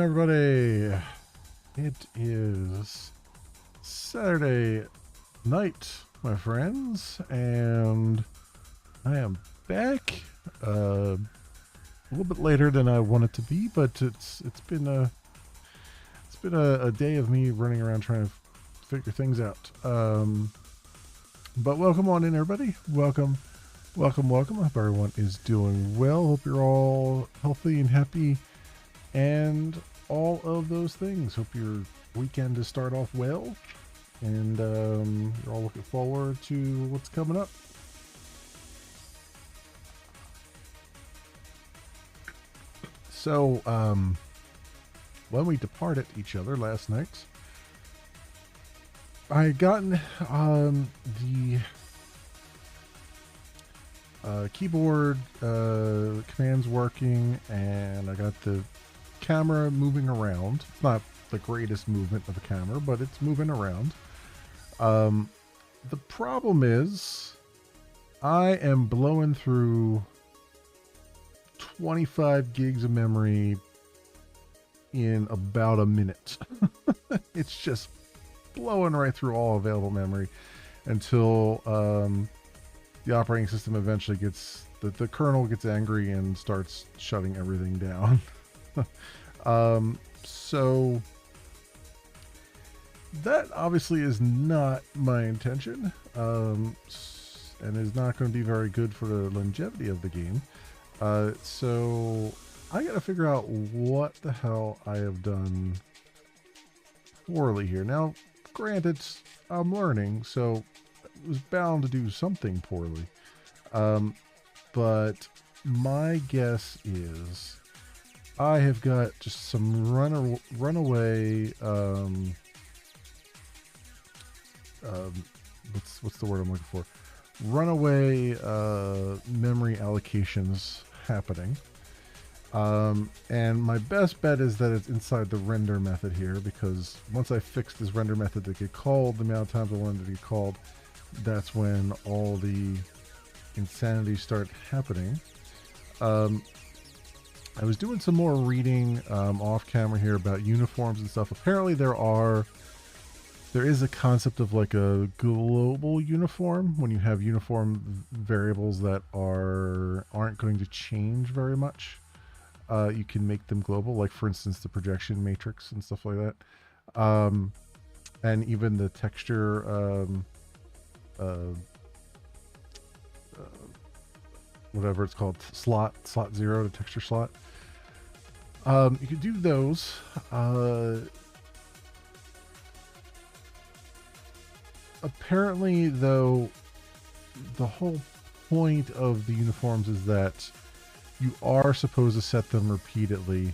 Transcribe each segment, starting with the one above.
everybody? It is Saturday night, my friends, and I am back a little bit later than I wanted to be, but it's been a day of me running around trying to figure things out. But welcome on in, everybody. Welcome. I hope everyone is doing well. Hope you're all healthy and happy and all of those things. Hope your weekend to start off well, and you're all looking forward to what's coming up. So when we departed each other last night, I had gotten the keyboard commands working, and I got the camera moving around. It's not the greatest movement of a camera, but it's moving around. The problem is I am blowing through 25 gigs of memory in about a minute. It's just blowing right through all available memory until the operating system eventually gets, the kernel gets angry and starts shutting everything down. So that obviously is not my intention, and is not going to be very good for the longevity of the game. So I gotta figure out what the hell I have done poorly here. Now, granted, I'm learning, so it was bound to do something poorly. But my guess is I have got just some runaway what's the word I'm looking for? Runaway memory allocations happening. And my best bet is that it's inside the render method here, because once I fix this render method to get called, the amount of times I want it to get called, that's when all the insanity start happening. I was doing some more reading off camera here about uniforms and stuff. Apparently there is a concept of like a global uniform, when you have uniform variables that aren't going to change very much. You can make them global, like for instance the projection matrix and stuff like that, and even the texture, whatever it's called, slot 0, the texture slot. You could do those. Apparently, though, the whole point of the uniforms is that you are supposed to set them repeatedly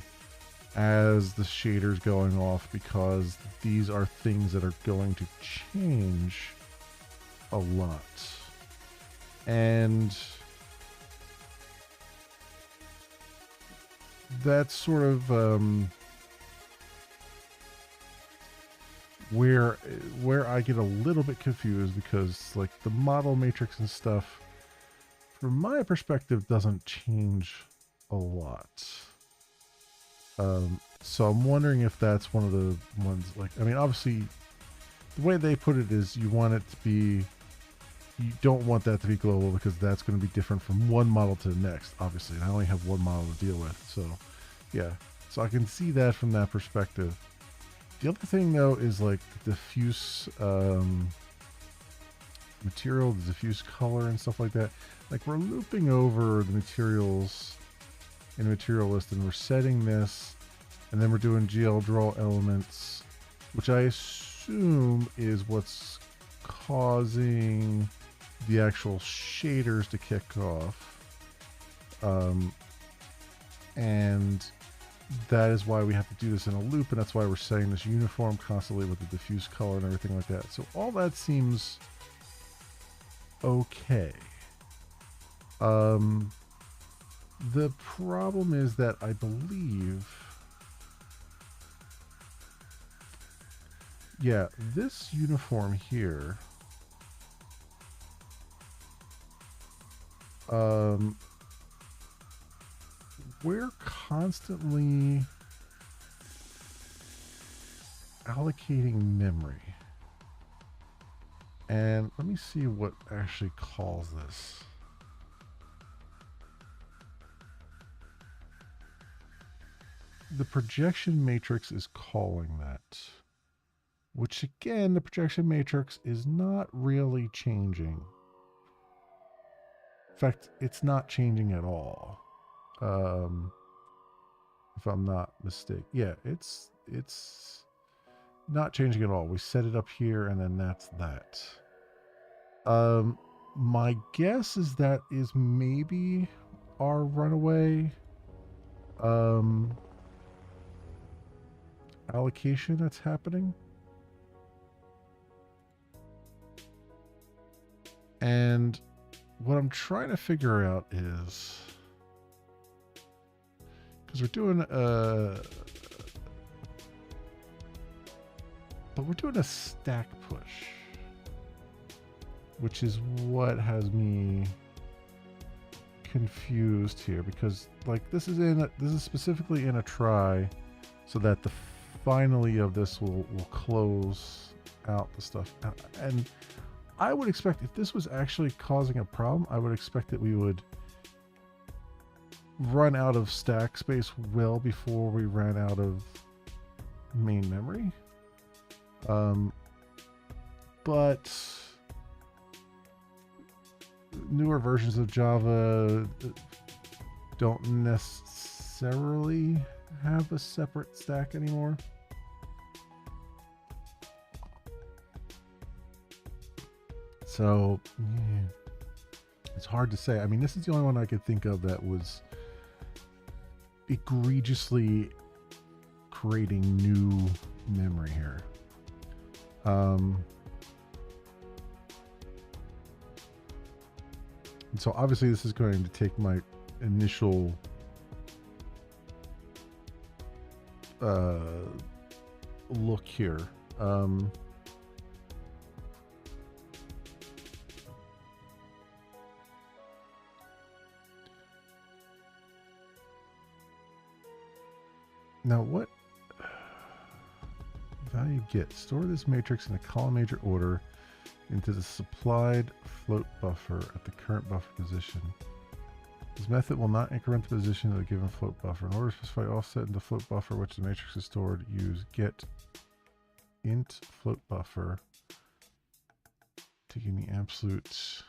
as the shader's going off, because these are things that are going to change a lot. And that's sort of where I get a little bit confused, because like the model matrix and stuff, from my perspective, doesn't change a lot. So I'm wondering if that's one of the ones, like, I mean, obviously the way they put it is you want it to be, you don't want that to be global, because that's going to be different from one model to the next, obviously. And I only have one model to deal with, so yeah. So I can see that from that perspective. The other thing, though, is like the diffuse material, the diffuse color and stuff like that. Like, we're looping over the materials in a material list, and we're setting this, and then we're doing GL draw elements, which I assume is what's causing the actual shaders to kick off. And that is why we have to do this in a loop, and that's why we're setting this uniform constantly with the diffuse color and everything like that. So all that seems okay. The problem is that I believe, yeah, this uniform here, we're constantly allocating memory. And let me see what actually calls this. The projection matrix is calling that. Which again, the projection matrix is not really changing. In fact, it's not changing at all. If I'm not mistaken. Yeah, it's not changing at all. We set it up here and then that's that. My guess is that is maybe our runaway allocation that's happening. And what I'm trying to figure out is, because we're doing a stack push, which is what has me confused here, because like this is specifically in a try so that the finally of this will close out the stuff. And I would expect if this was actually causing a problem, I would expect that we would run out of stack space well before we ran out of main memory. But newer versions of Java don't necessarily have a separate stack anymore. So yeah, it's hard to say. I mean, this is the only one I could think of that was egregiously creating new memory here. And so obviously this is going to take my initial look here. Now what value get? Store this matrix in a column major order into the supplied float buffer at the current buffer position. This method will not increment the position of the given float buffer. In order to specify offset in the float buffer which the matrix is stored, use get int float buffer, taking the absolute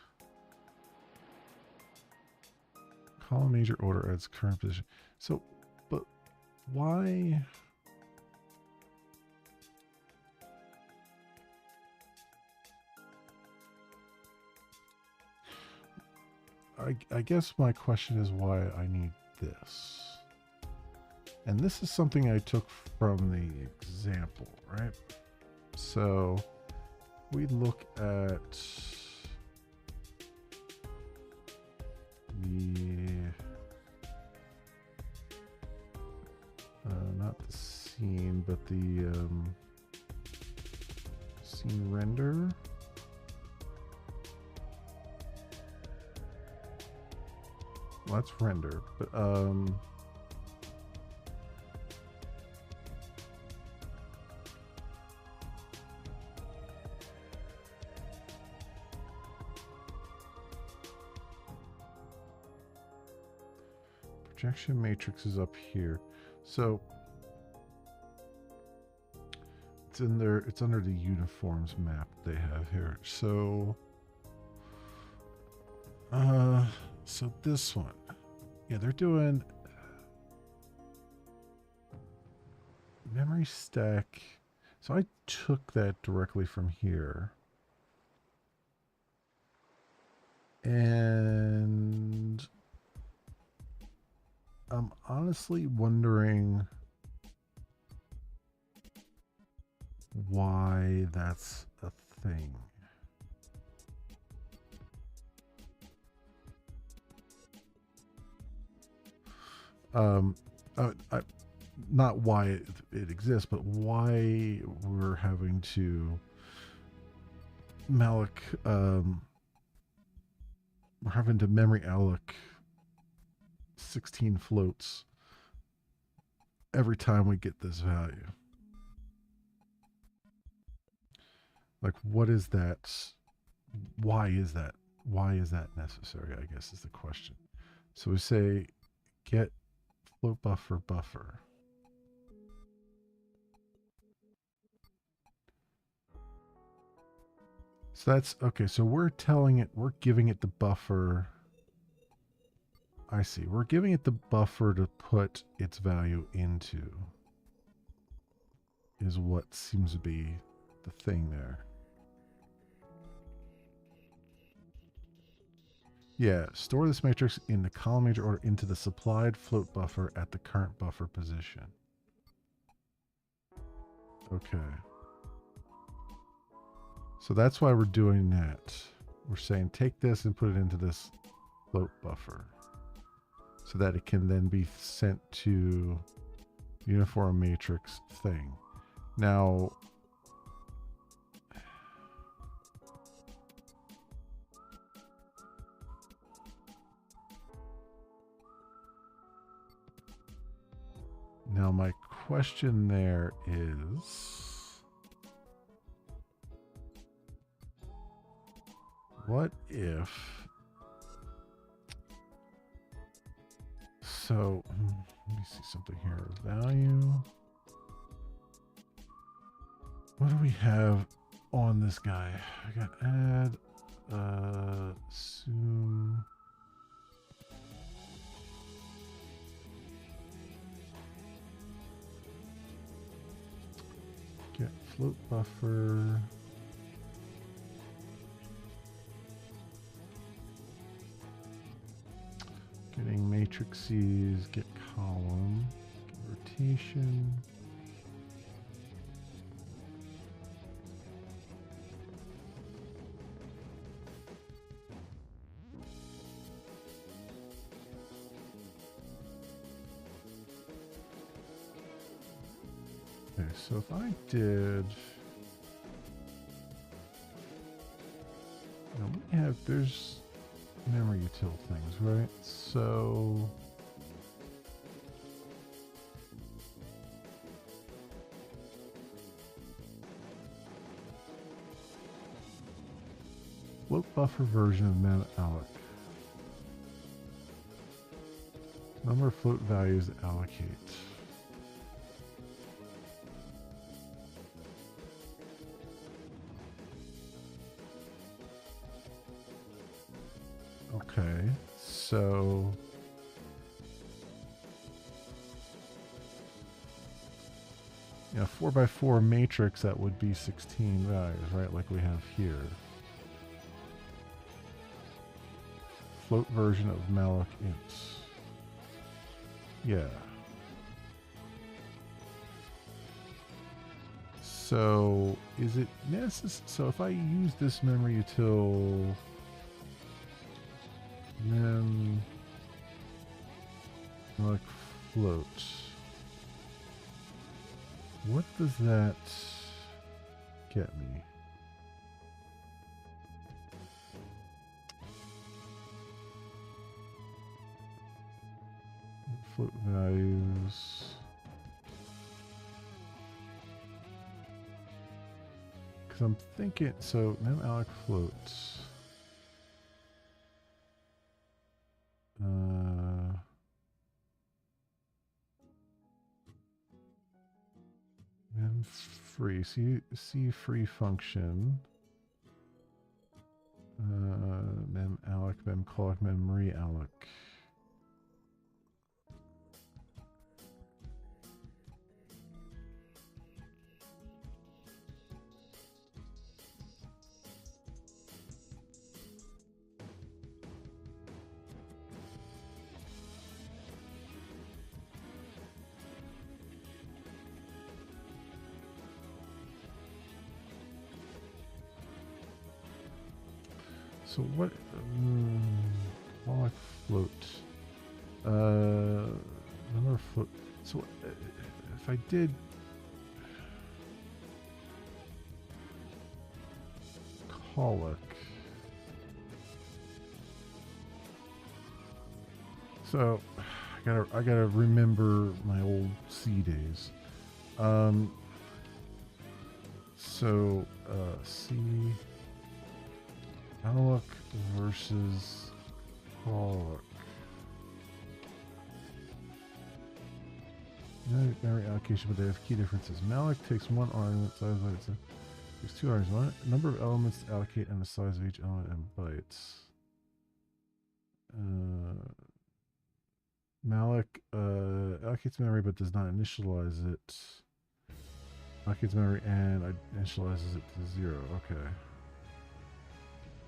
column major order at its current position. So, but why? I guess my question is why I need this. And this is something I took from the example, right? So we look at the not the scene, but the scene render. Well, that's render, but projection matrix is up here. So it's in there, it's under the uniforms map they have here. So so this one, yeah, they're doing memory stack. So I took that directly from here. And I'm honestly wondering why that's a thing. Not why it exists, but why we're having to malloc, we're having to memory alloc 16 floats every time we get this value. Like, what is that? Why is that? Why is that necessary? I guess is the question. So we say get float buffer. So that's okay. So we're telling it, we're giving it the buffer. I see. We're giving it the buffer to put its value into, is what seems to be the thing there. Yeah, store this matrix in the column matrix order into the supplied float buffer at the current buffer position. Okay. So that's why we're doing that. We're saying take this and put it into this float buffer so that it can then be sent to uniform matrix thing. Now, my question there is, what if, so let me see something here, value. What do we have on this guy? I got add, assume. Get float buffer. Getting matrices, get column, get rotation. Okay, so if I did, now we have, there's memory util things, right? So float buffer version of mem_alloc. Number of float values to allocate. Okay, so yeah, 4x4 matrix, that would be 16 values, right? Like we have here. Float version of malloc int. Yeah. So is it necessary? So if I use this memory util mem like float, what does that get me? Float values. Because I'm thinking, so mem_alloc floats. Mem free. See free function. Mem_alloc, mem_calloc, memory_alloc. So what? Malloc float. Number of float. So if I did calloc. So I gotta remember my old C days. So, C alloc versus alloc. Memory allocation, but they have key differences. Malloc takes one argument, size of bytes. There's two arguments. One number of elements to allocate and the size of each element in bytes. Malloc allocates memory but does not initialize it. Allocates memory and initializes it to 0. Okay.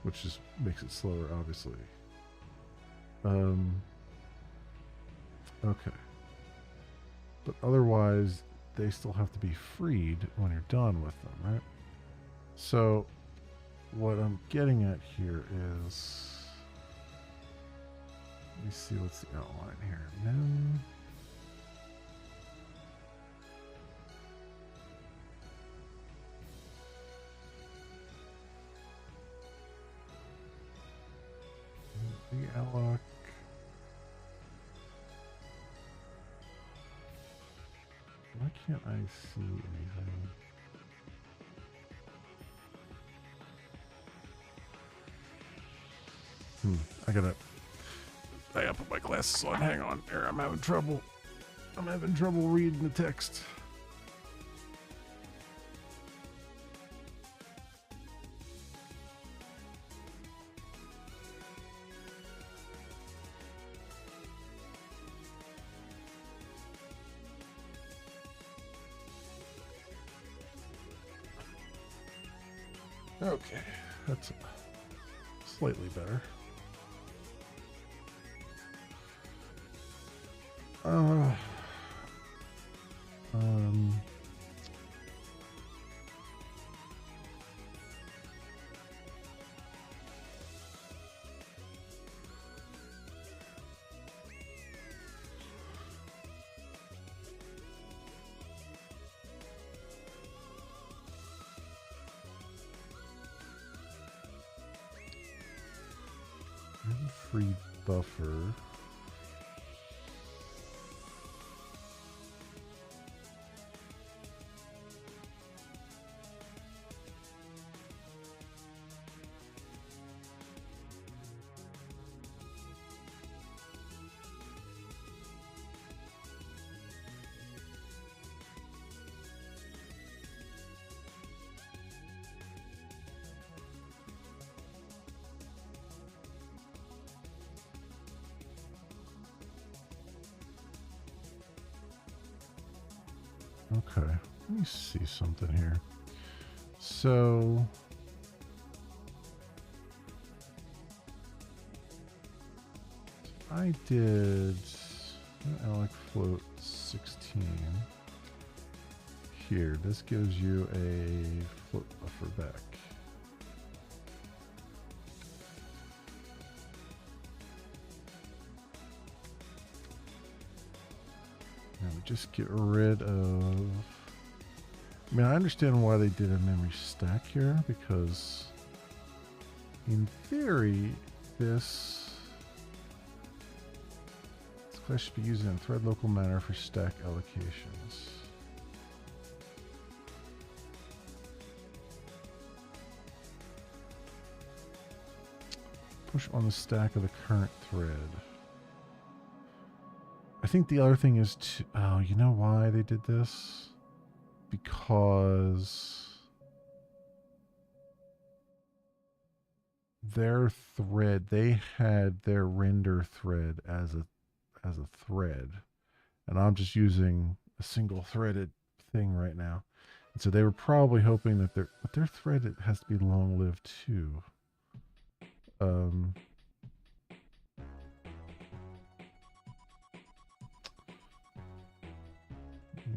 Which just makes it slower, obviously. Okay. But otherwise, they still have to be freed when you're done with them, right? So, what I'm getting at here is... Let me see what's the outline here. Mem... The alloc... Why can't I see anything? I gotta put my glasses on. Hang on. Here, I'm having trouble reading the text. Okay, that's slightly better. Free buffer. Okay, let me see something here. So, I did alloc float 16 here. This gives you a float buffer back. Just get rid of... I mean, I understand why they did a memory stack here, because in theory, this class should be used in thread local manner for stack allocations. Push on the stack of the current thread. I think the other thing is to, oh, you know why they did this? Because their thread, they had their render thread as a thread, and I'm just using a single threaded thing right now. And so they were probably hoping that their thread, it has to be long lived too. Let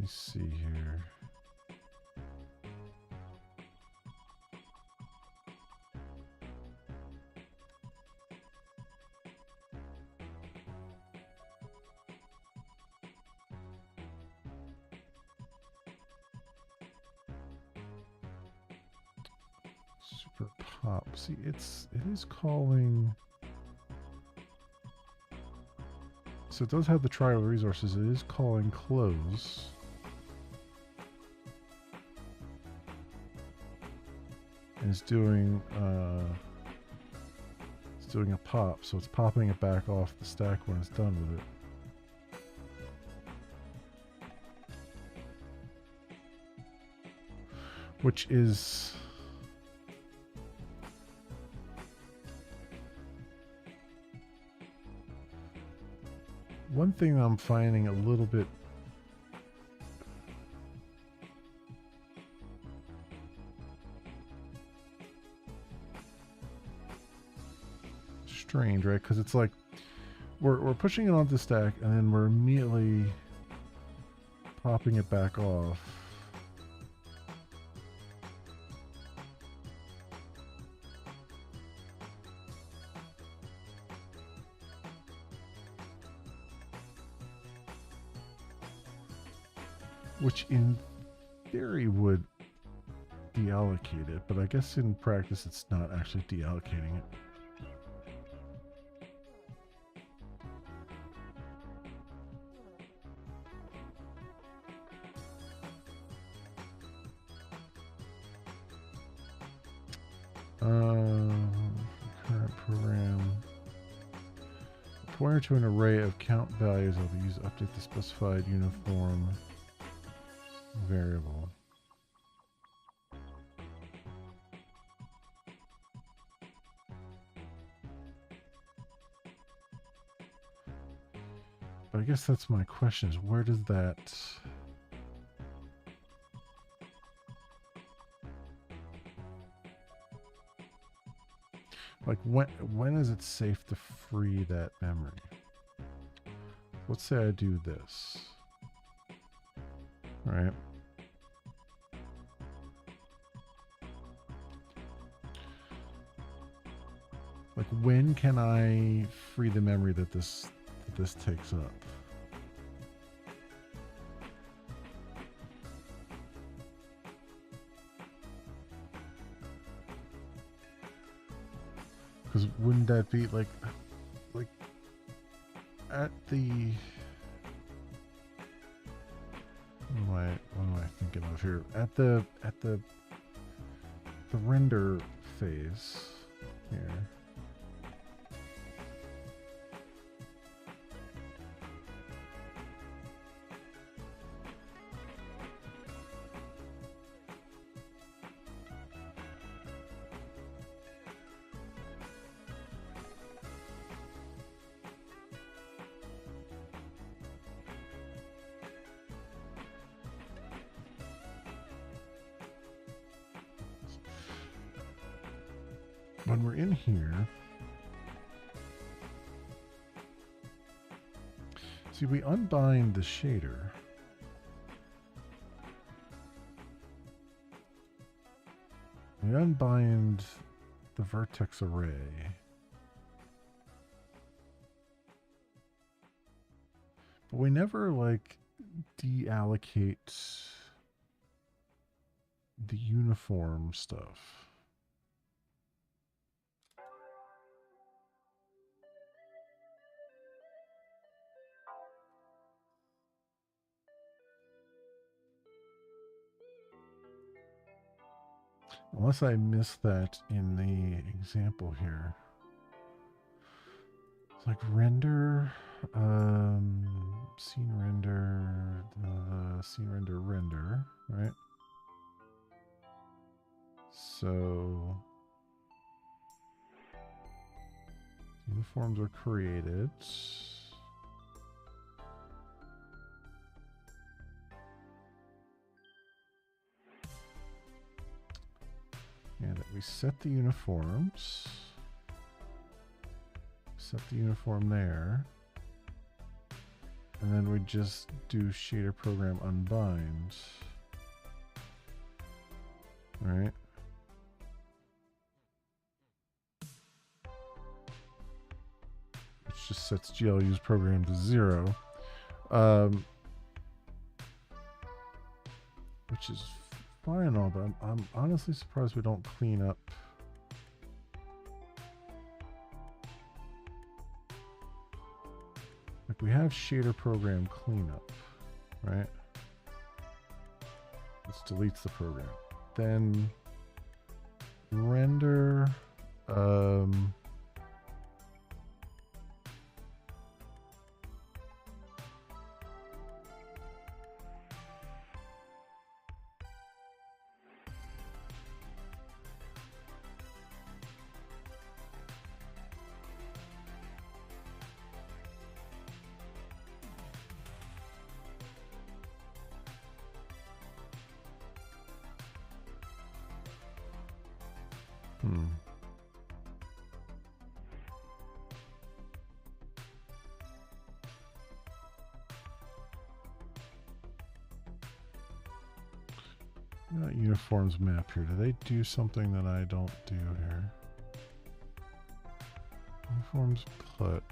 me see here. Super pop. See, it is calling. So it does have the trial resources. It is calling close. and it's doing a pop, so it's popping it back off the stack when it's done with it. Which is one thing I'm finding a little bit strange, right? Because it's like we're pushing it onto the stack and then we're immediately popping it back off. Which in theory would deallocate it, but I guess in practice it's not actually deallocating it. Current program. Pointer to an array of count values will be used to update the specified uniform variable. But I guess that's my question, is where does that... Like, when is it safe to free that memory? Let's say I do this. All right. Like, when can I free the memory that this takes up? Because wouldn't that be like at the what am I thinking of here? At the render phase here. When we're in here, see, we unbind the shader. We unbind the vertex array. But we never, like, deallocate the uniform stuff. Unless I missed that in the example here. It's like render, scene render, render, right? So uniforms are created. And we set the uniforms. Set the uniform there. And then we just do shader program unbind. Right? Which just sets GLU's program to 0. Which is fine and all, but I'm honestly surprised we don't clean up. Like, we have shader program cleanup, right? This deletes the program. Then Render. Uniforms map here. Do they do something that I don't do here? Uniforms put.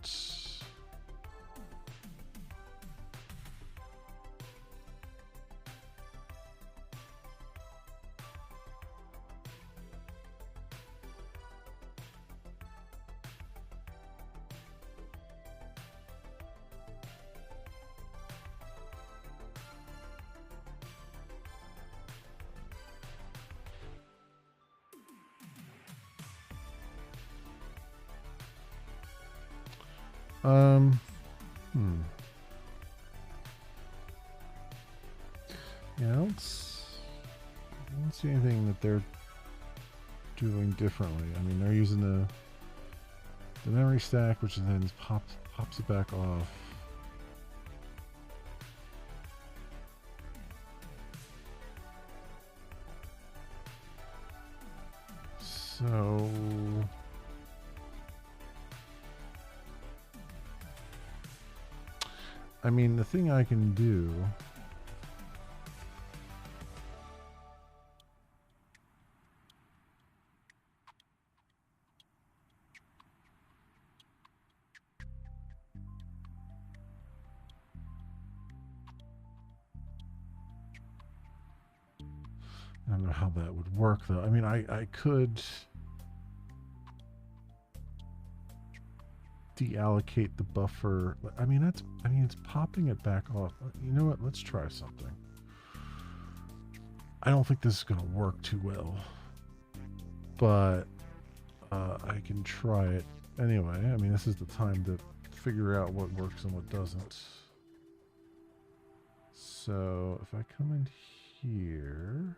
Yeah, I don't see anything that they're doing differently. I mean, they're using the memory stack, which then pops it back off. So I mean, the thing I can do I don't know how that would work though. I mean, I could deallocate the buffer. I mean, it's popping it back off. You know what? Let's try something. I don't think this is going to work too well, but I can try it anyway. I mean, this is the time to figure out what works and what doesn't. So if I come in here,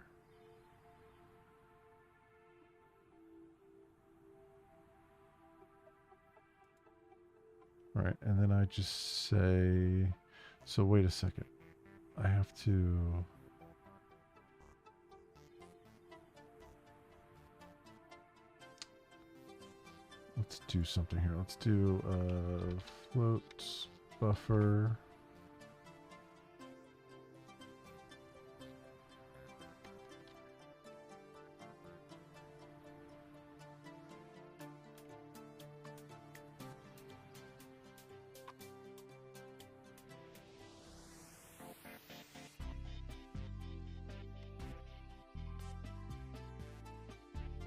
right, and then I just say, so wait a second, I have to, let's do something here. Let's do float buffer.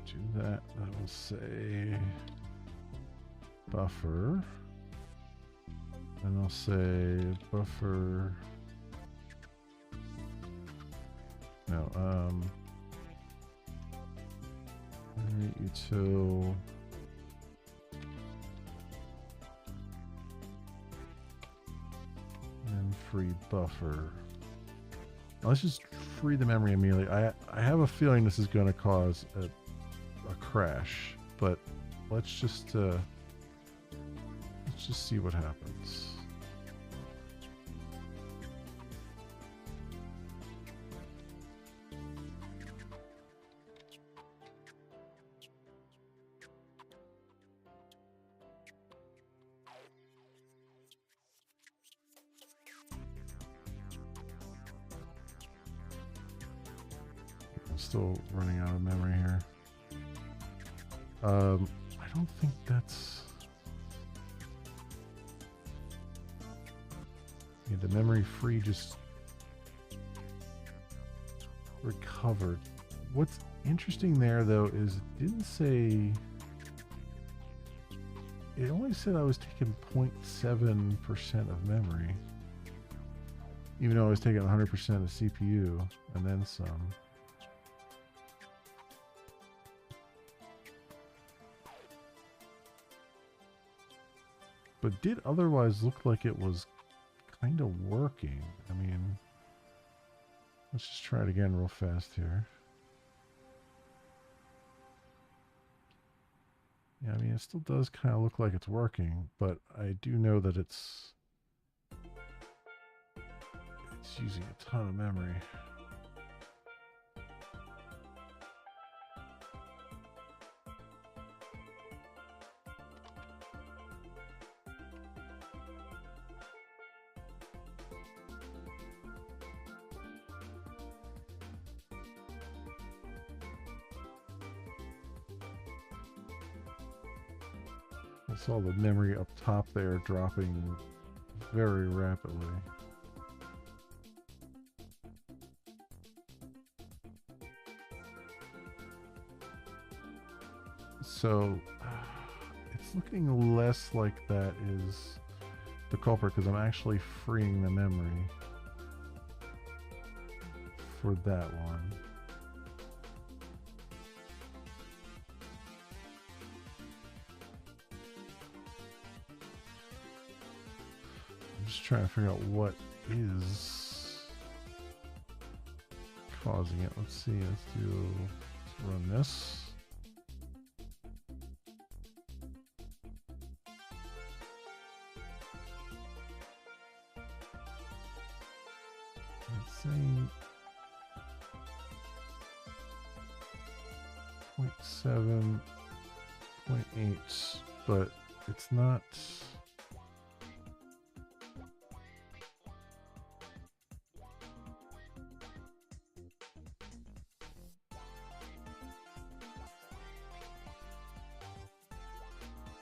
Do that. That will say buffer, and I'll say buffer. No, util and free buffer. Now let's just free the memory immediately. I have a feeling this is going to cause a crash, but let's just see what happens. I'm still running out of memory here. I don't think that's... Yeah, the memory free just recovered. What's interesting there, though, is it didn't say... It only said I was taking 0.7% of memory. Even though I was taking 100% of CPU, and then some. but did otherwise look like it was kind of working. I mean, let's just try it again real fast here. Yeah, I mean, it still does kind of look like it's working, but I do know that it's using a ton of memory. I saw the memory up top there dropping very rapidly. So it's looking less like that is the culprit because I'm actually freeing the memory for that one. I'm just trying to figure out what is causing it. Let's see. Let's run this. It's saying 0.7, 0.8, but it's not.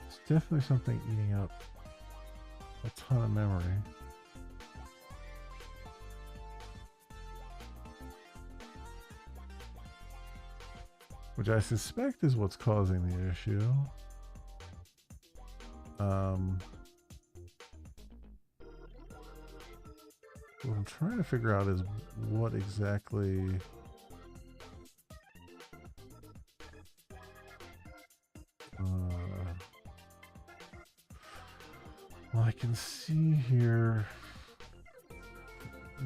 It's definitely something eating up a ton of memory. Which I suspect is what's causing the issue. What I'm trying to figure out is what exactly... well, I can see here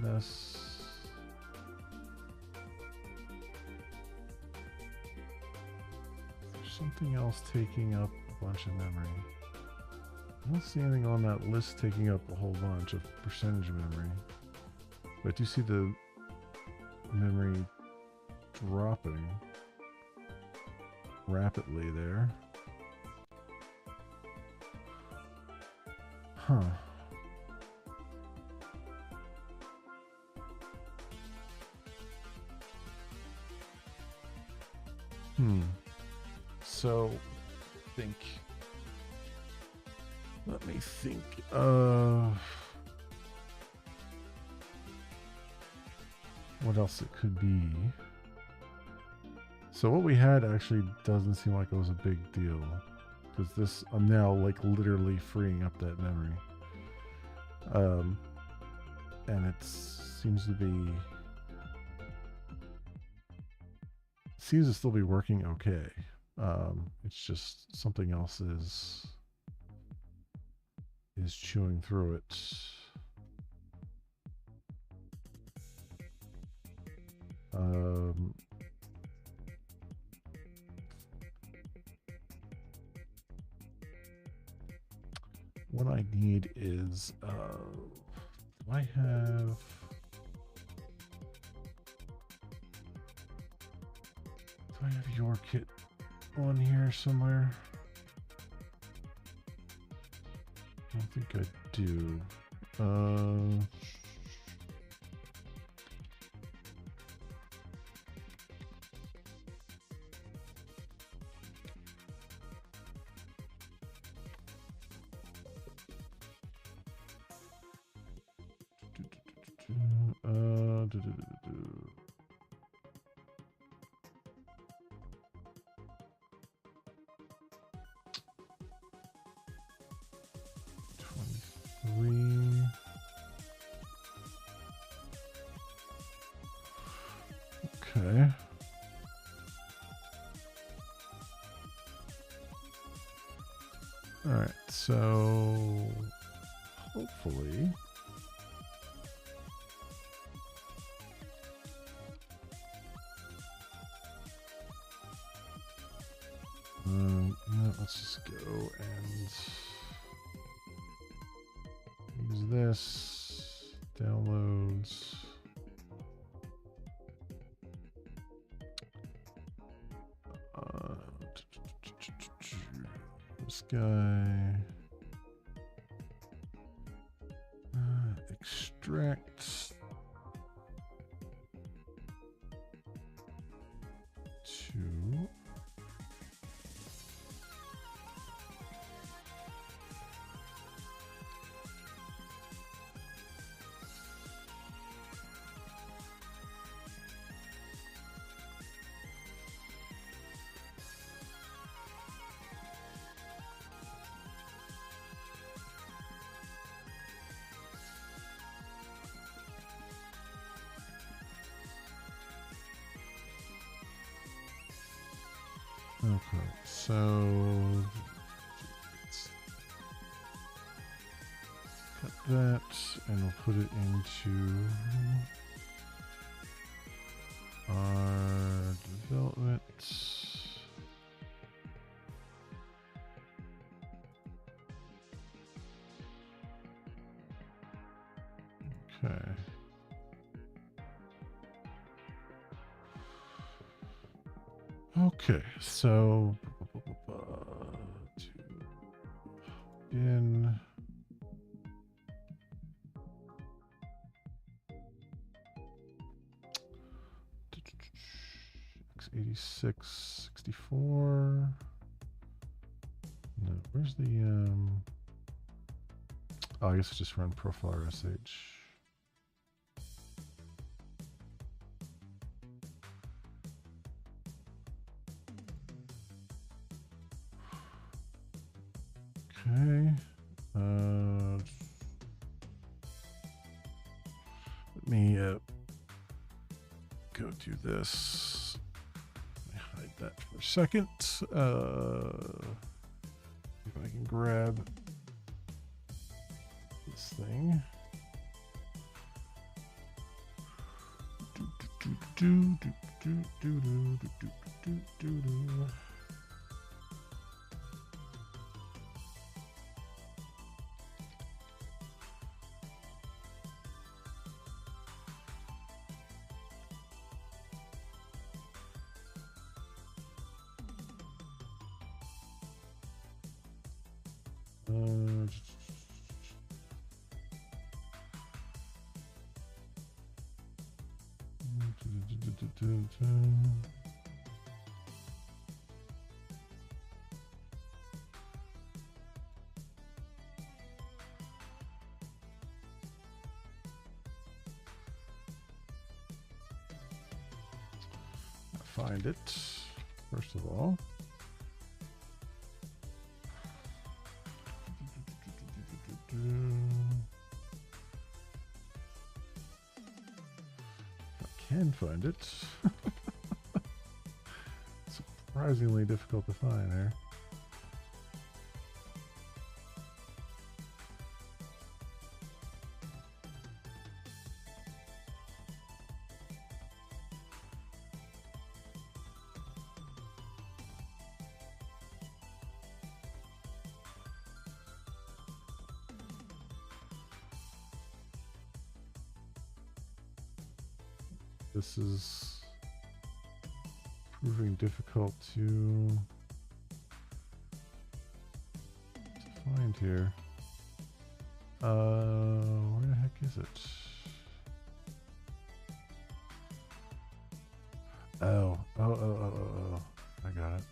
this... something else taking up a bunch of memory. I don't see anything on that list taking up a whole bunch of percentage of memory. But I do see the memory dropping rapidly there. Huh. So, let me think. What else it could be? So what we had actually doesn't seem like it was a big deal, because this, I'm now like literally freeing up that memory, and it seems to still be working okay. It's just something else is chewing through it. What I need is, do I have... do I have your kit on here somewhere? I don't think I do. Okay. All right, so hopefully yeah, let's just go and use this downloads. This guy extract to okay, so let's cut that and we'll put it into our development. Okay. Okay, so in x86 64. No, where's the oh, I guess I just run profile sh. Okay. Let me go do this. Let me hide that for a second. If I can grab this thing. Find it, first of all. I can find it. Surprisingly difficult to find there. This is proving difficult to find here. Where the heck is it? Oh, I got it.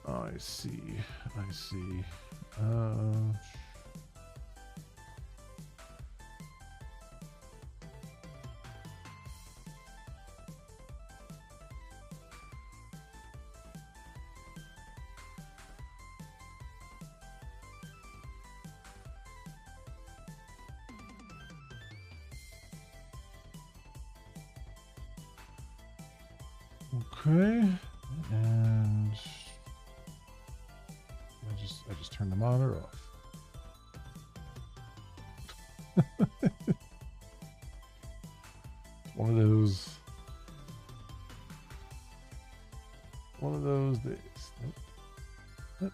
I see. I see. Okay, and I just turned the monitor off. One of those days. Nope.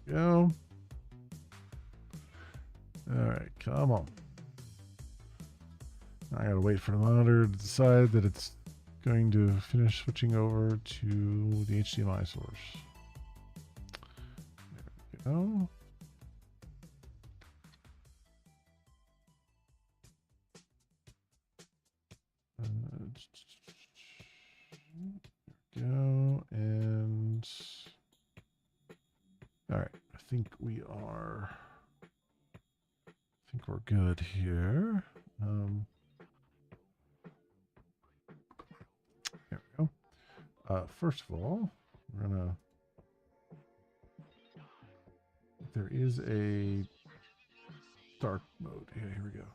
Go. All right, come on. I gotta wait for the monitor to decide that it's going to finish switching over to the HDMI source. There we go. Go, and all right, I think we're good here. There we go. First of all, there is a dark mode. Yeah, here we go.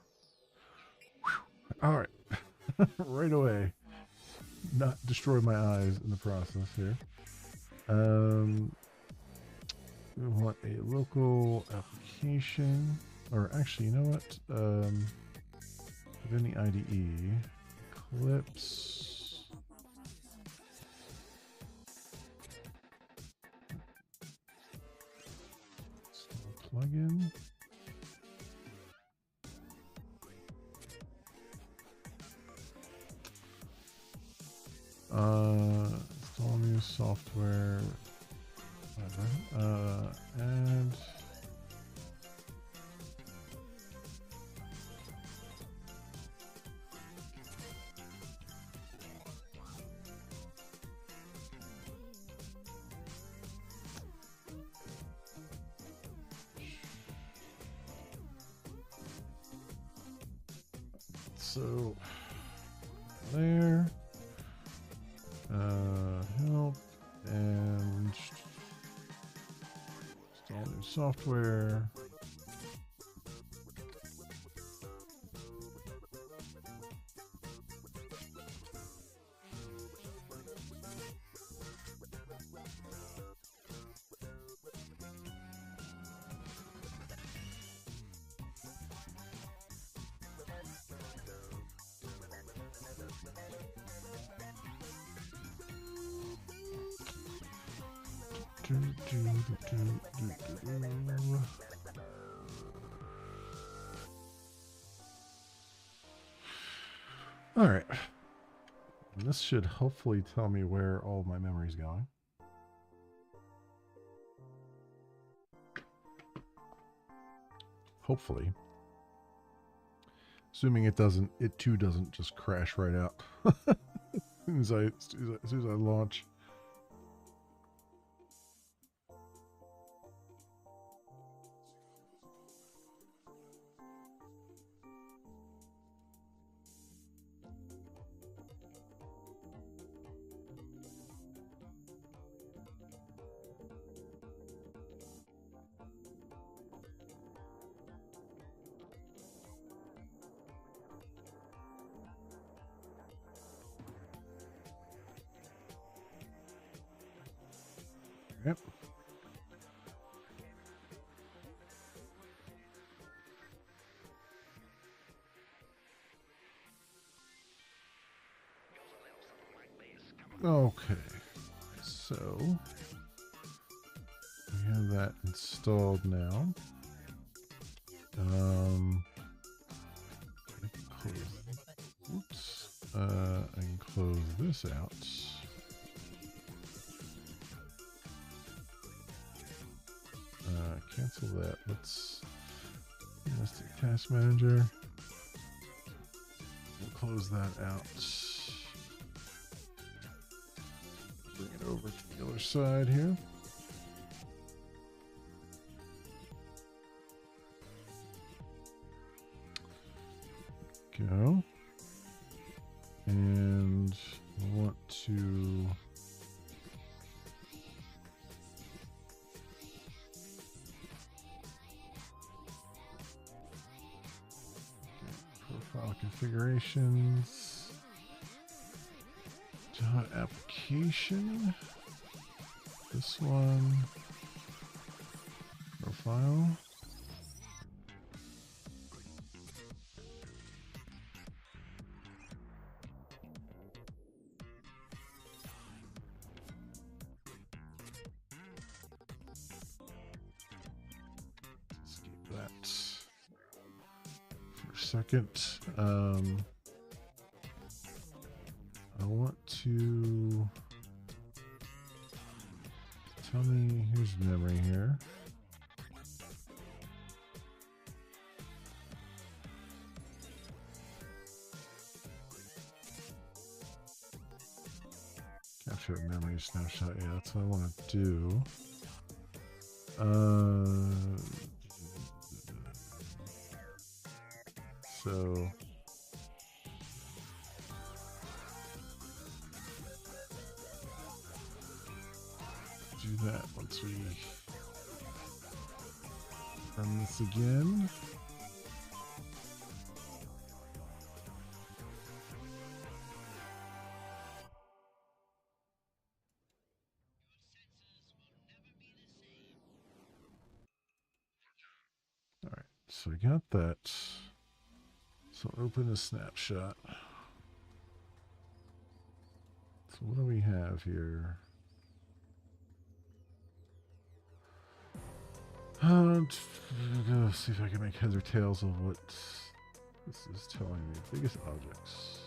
Whew. All right, right away. Not destroy my eyes in the process here. We want a local application, or actually, you know what? Within the IDE, Eclipse. Plugin. Install new software. Whatever. And so there. Help and install new software. All right. This should hopefully tell me where all my memory's going. Hopefully. Assuming it too doesn't just crash right out as soon as I launch. Yep. Okay, so we have that installed now. I can close this out. Cancel that. Let's take Task Manager. We'll close that out. Bring it over to the other side here. Go. And I want to configurations. Dot application. This one. Profile. Escape that for a second. I want to tell me, here's memory here. Capture memory snapshot. Yeah, that's what I want to do. So do that once we run this again. All right, so I got that. So open a snapshot. So what do we have here? Let's see if I can make heads or tails of what this is telling me. Biggest objects.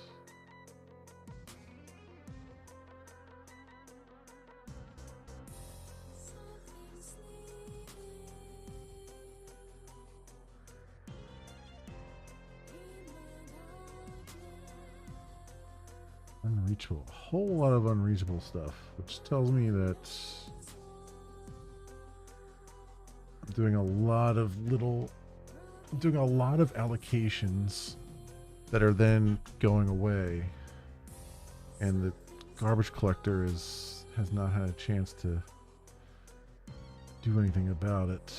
Unreachable. A whole lot of unreachable stuff, which tells me that I'm doing a lot of allocations that are then going away, and the garbage collector has not had a chance to do anything about it.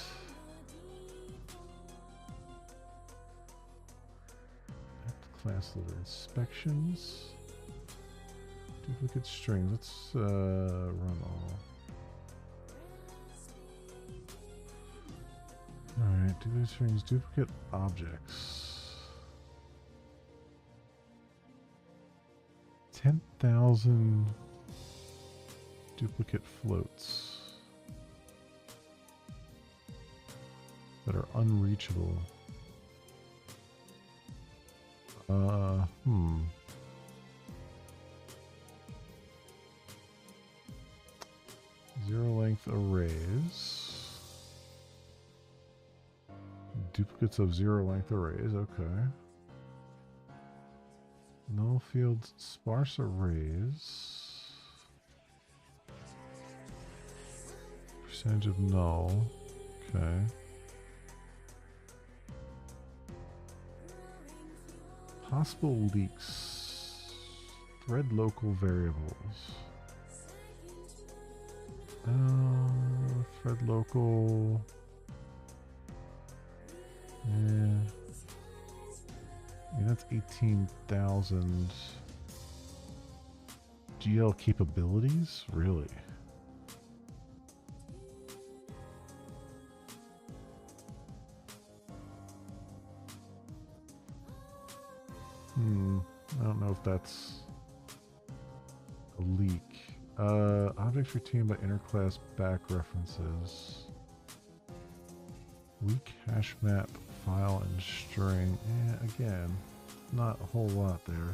Class leader inspections. Duplicate strings. Let's run all. Alright, duplicate strings, duplicate objects. 10,000 duplicate floats that are unreachable. Zero length arrays. Duplicates of zero length arrays, okay. Null fields, sparse arrays. Percentage of null, okay. Possible leaks. Thread local variables. Thread local. Yeah. That's 18,000 GL capabilities? Really? I don't know if that's a leak. Objects retained by interclass back references. Weak hash map, file, and string. Again, not a whole lot there.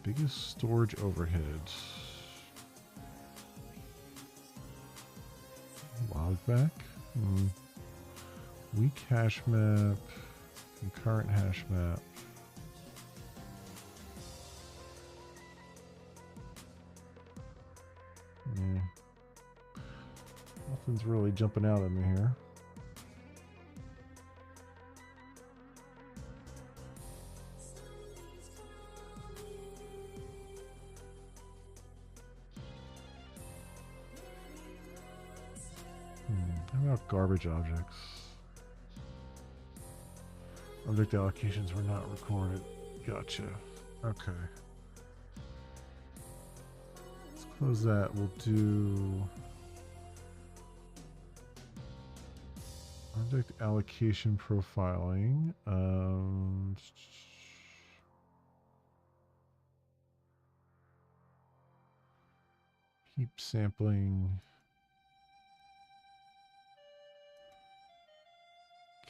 Biggest storage overheads. Logback. Weak hash map. Concurrent hash map. Nothing's really jumping out at me here. about garbage objects? Object allocations were not recorded. Gotcha. Okay. Let's close that. We'll do object allocation profiling. Keep sampling.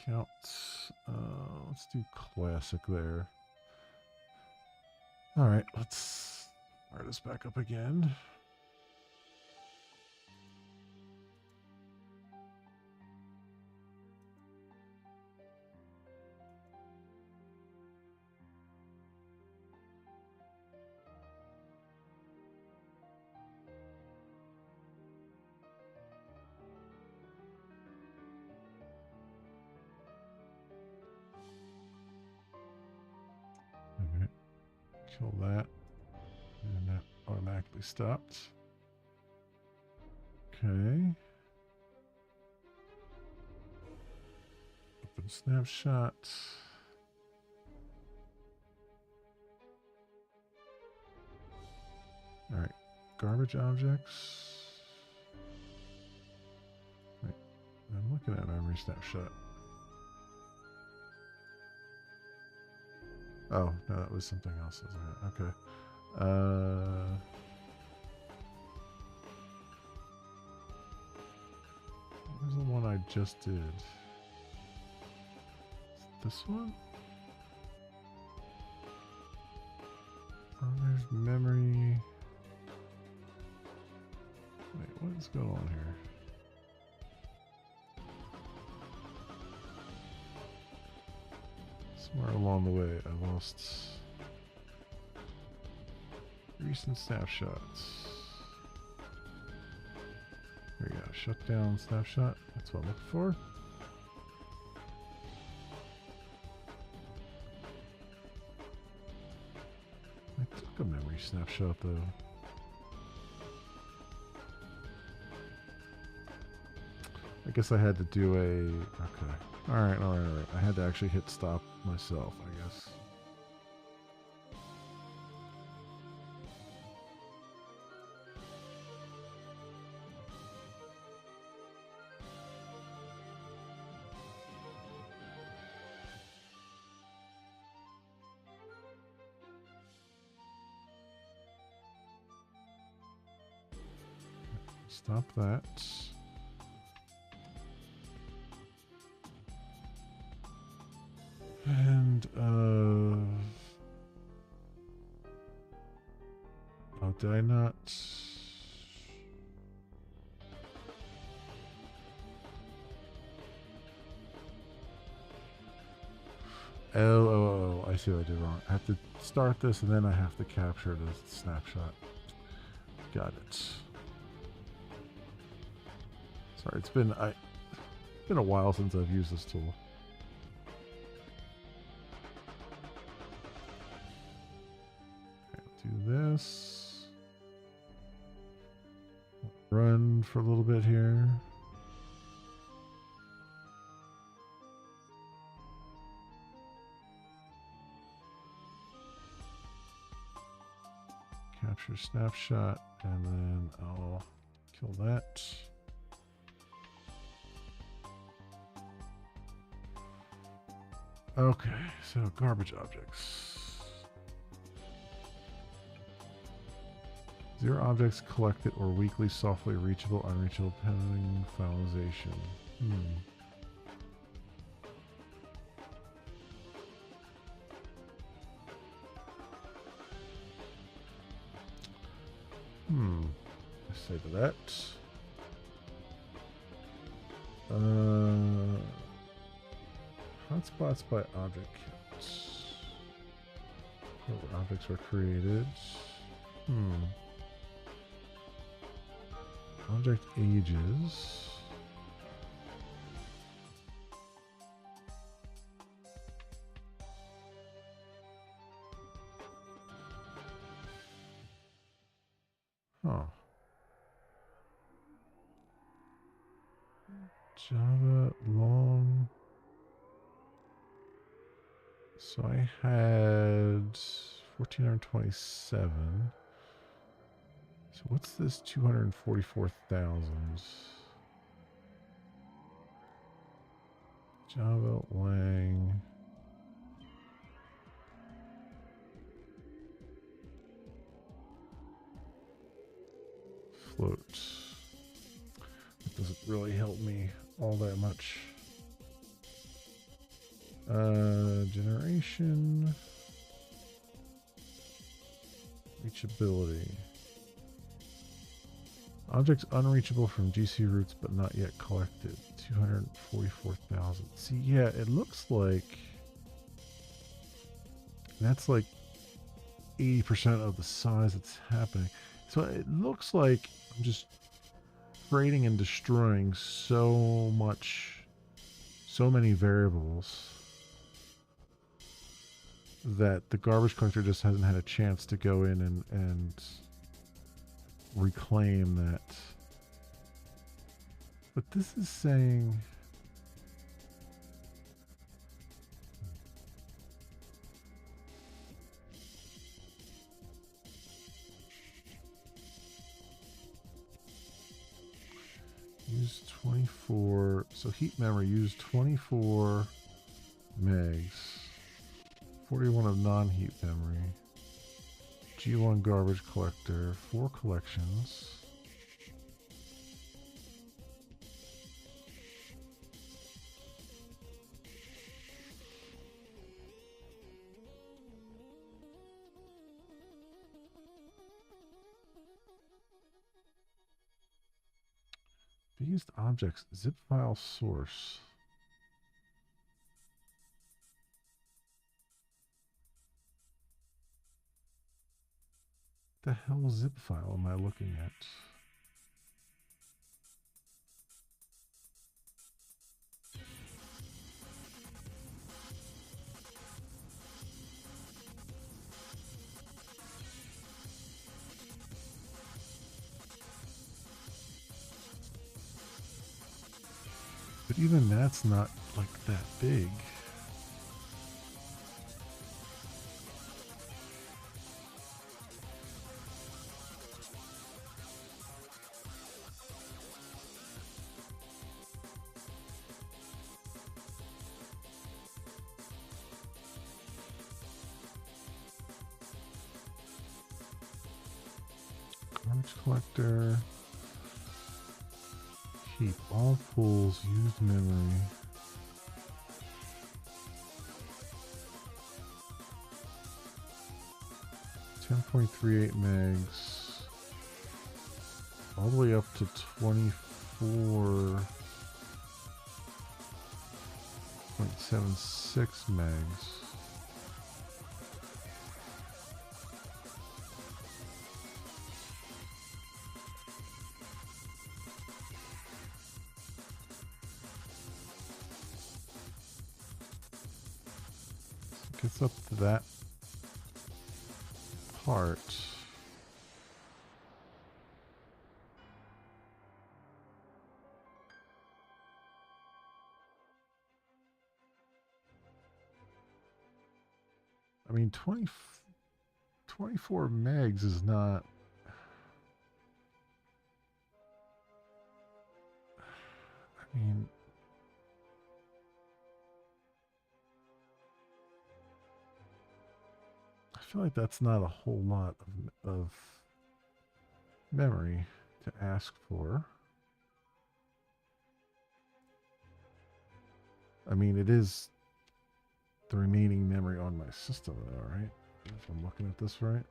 Counts. Let's do classic there. All right, let's start this back up again. All right, kill that. And that automatically stopped. Okay. Open snapshot. All right, garbage objects. Wait, I'm looking at memory snapshot. Oh, no, that was something else. Okay. Where's the one I just did? This one? Oh, there's memory. Wait, what is going on here? Somewhere along the way, I lost recent snapshots. There we go. Shut down snapshot. That's what I'm looking for. I took a memory snapshot though. I guess I had to do a... Okay. Alright. I had to actually hit stop myself, I guess. Stop that. And, oh, did I not? Oh, I see what I did wrong. I have to start this and then I have to capture the snapshot. Got it. Sorry, it's been a while since I've used this tool. Okay, do this. Run for a little bit here. Capture snapshot, and then I'll kill that. Okay, so garbage objects. 0 objects collected or weekly software reachable, unreachable pending finalization. Let's say to that. Hotspots by object counts. Where objects were created. Object ages. Huh. Java long. So I had 1427. So what's this 244,000? Java lang. Float. It doesn't really help me all that much. Generation. Reachability. Objects unreachable from GC routes but not yet collected. 244,000. See, yeah, it looks like that's like 80% of the size that's happening. So it looks like I'm just creating and destroying so many variables that the garbage collector just hasn't had a chance to go in and reclaim that. But this is saying use 24. So heat memory, use 24 megs. 41 of non-heat memory. G1 garbage collector, 4 collections. Used objects, zip file source. What the hell zip file am I looking at? But even that's not like that big. Garbage collector. Keep all pools, used memory. .38 megs. All the way up to 24.76 megs. Gets up to that part. I mean, 24 megs is not... I mean... I feel like that's not a whole lot of memory to ask for. I mean, it is the remaining memory on my system, though, right? If I'm looking at this right.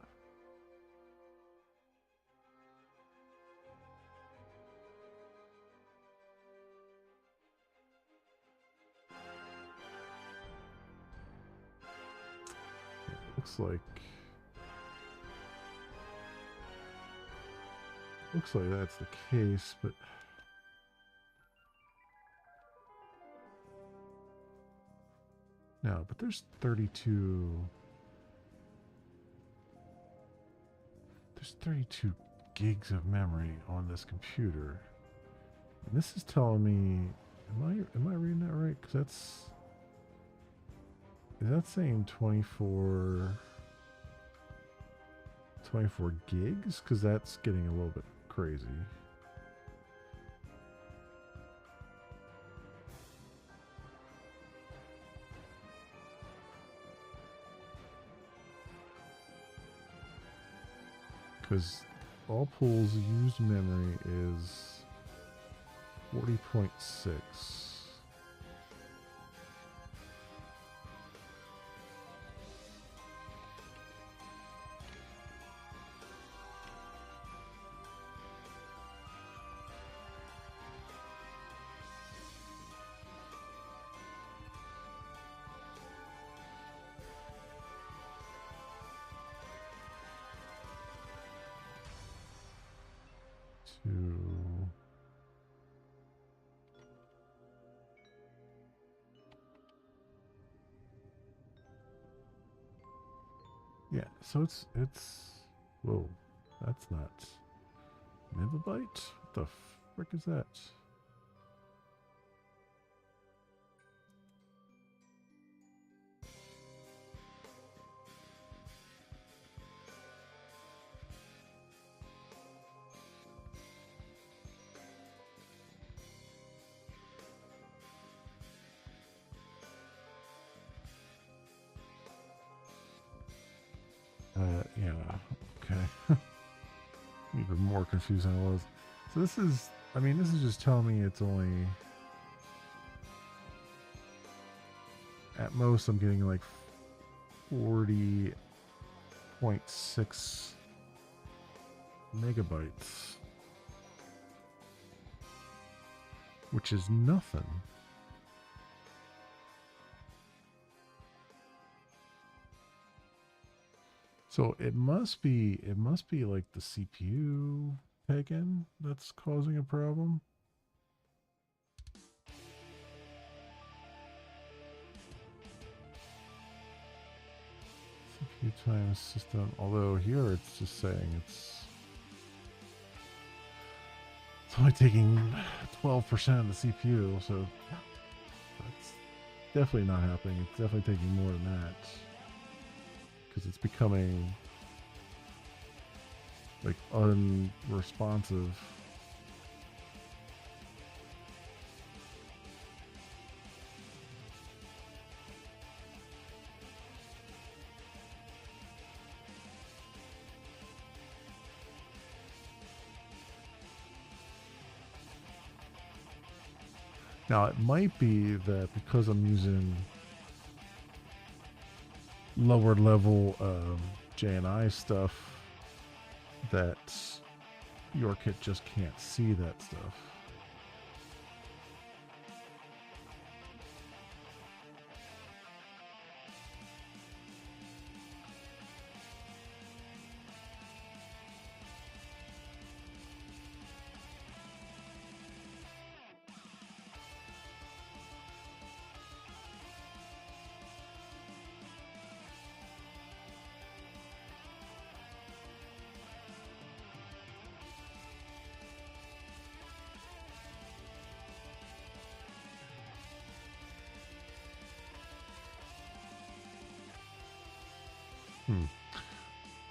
Looks like that's the case, but no, but there's 32 gigs of memory on this computer. And this is telling me Am I reading that right? Because is that saying 24 gigs? Because that's getting a little bit crazy. Because all pools used memory is 40.6. Yeah, so it's whoa, that's not megabyte. What the frick is that? Yeah, okay. Even more confused than I was. So this is, I mean, this is just telling me it's only, at most I'm getting like 40.6 megabytes, which is nothing. So it must be like the CPU pegging that's causing a problem. CPU times system, although here it's just saying it's only taking 12% of the CPU, so that's definitely not happening. It's definitely taking more than that. Because it's becoming like unresponsive. Now it might be that because I'm using lower level JNI stuff, that your kit just can't see that stuff.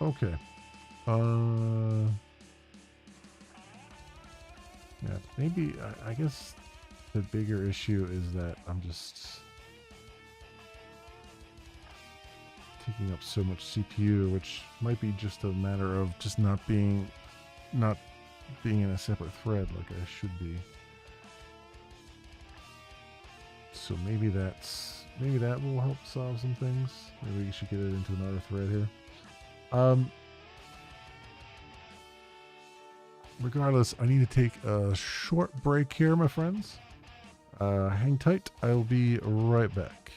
Okay. Yeah, maybe, I guess the bigger issue is that I'm just taking up so much CPU, which might be just a matter of just not being in a separate thread like I should be. So maybe that will help solve some things. Maybe we should get it into another thread here. Regardless, I need to take a short break here, my friends. Hang tight. I'll be right back.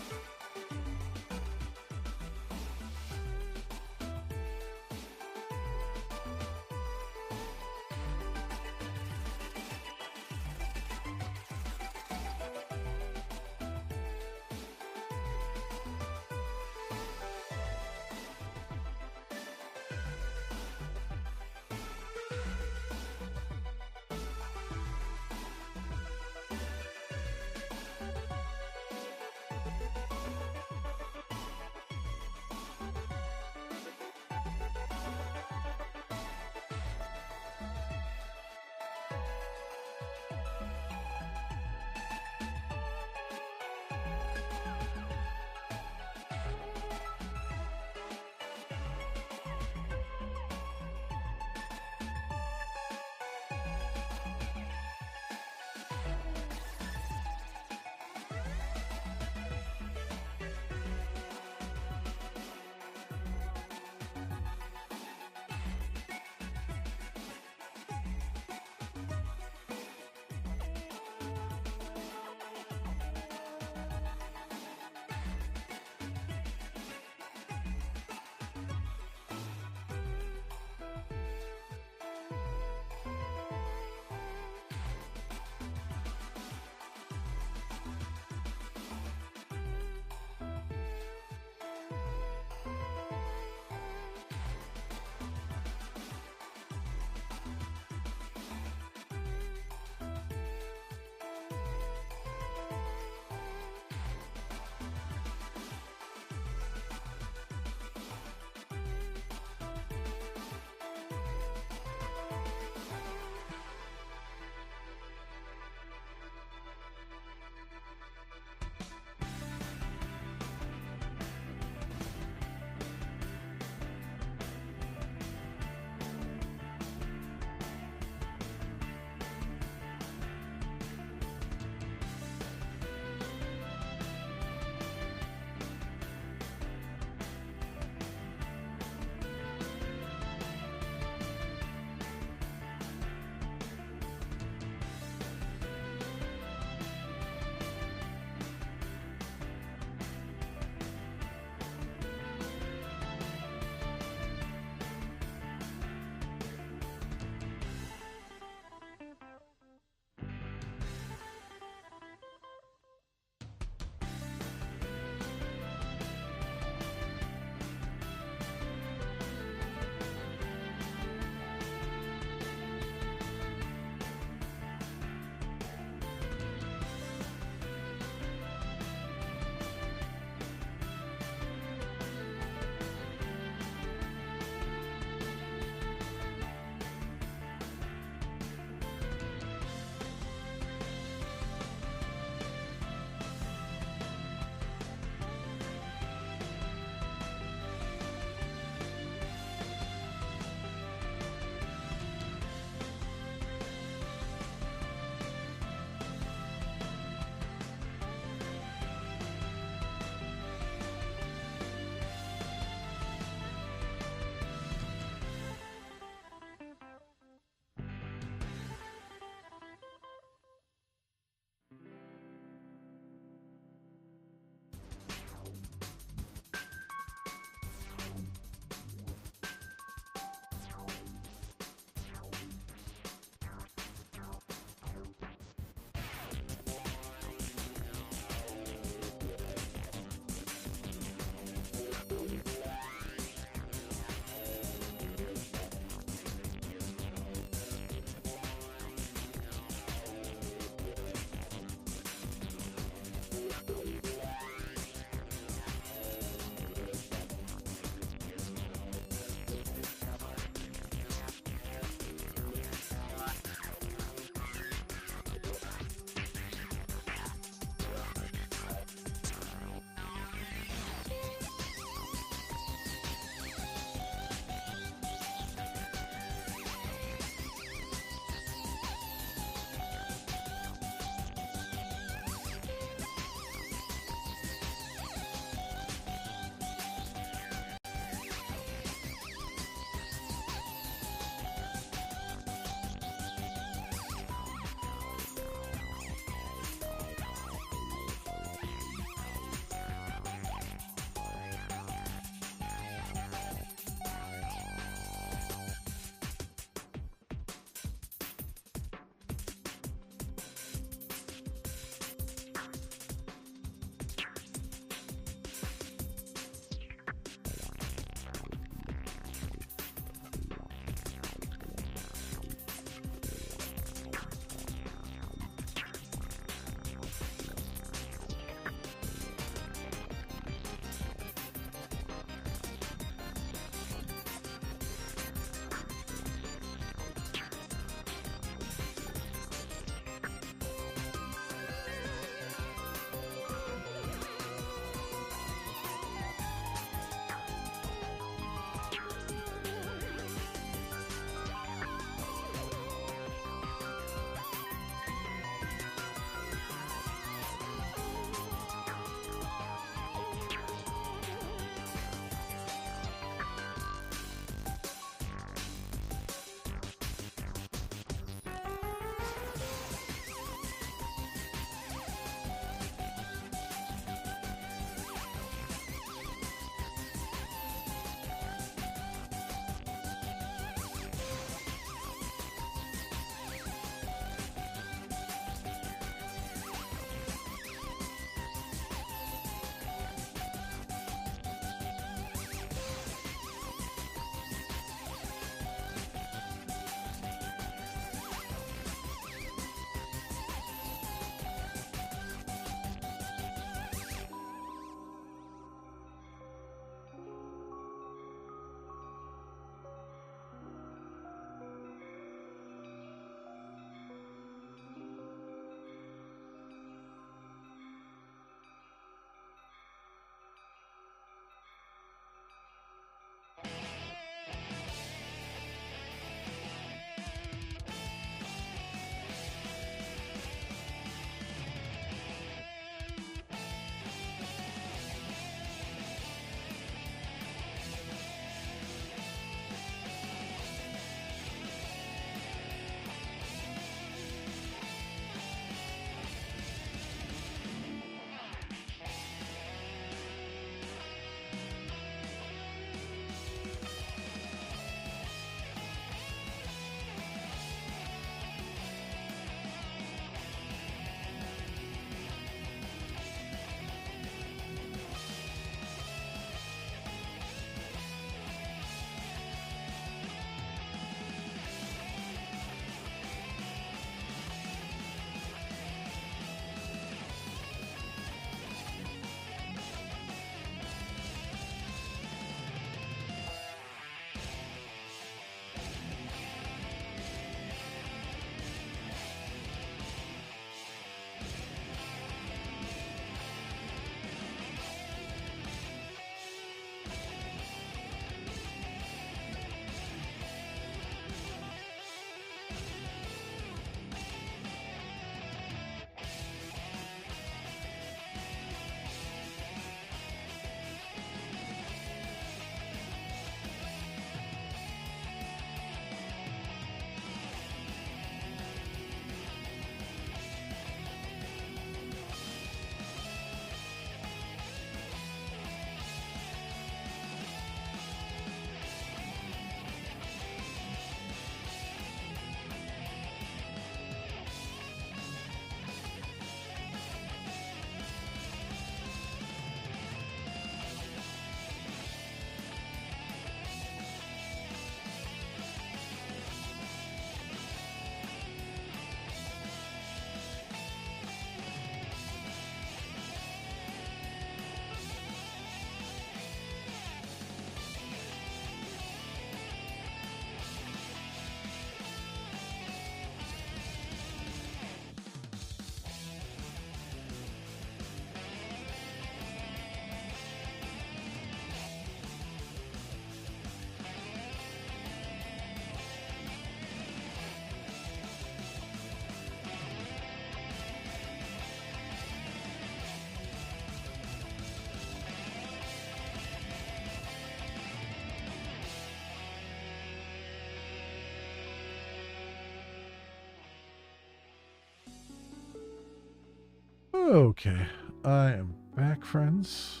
Okay, I am back, friends.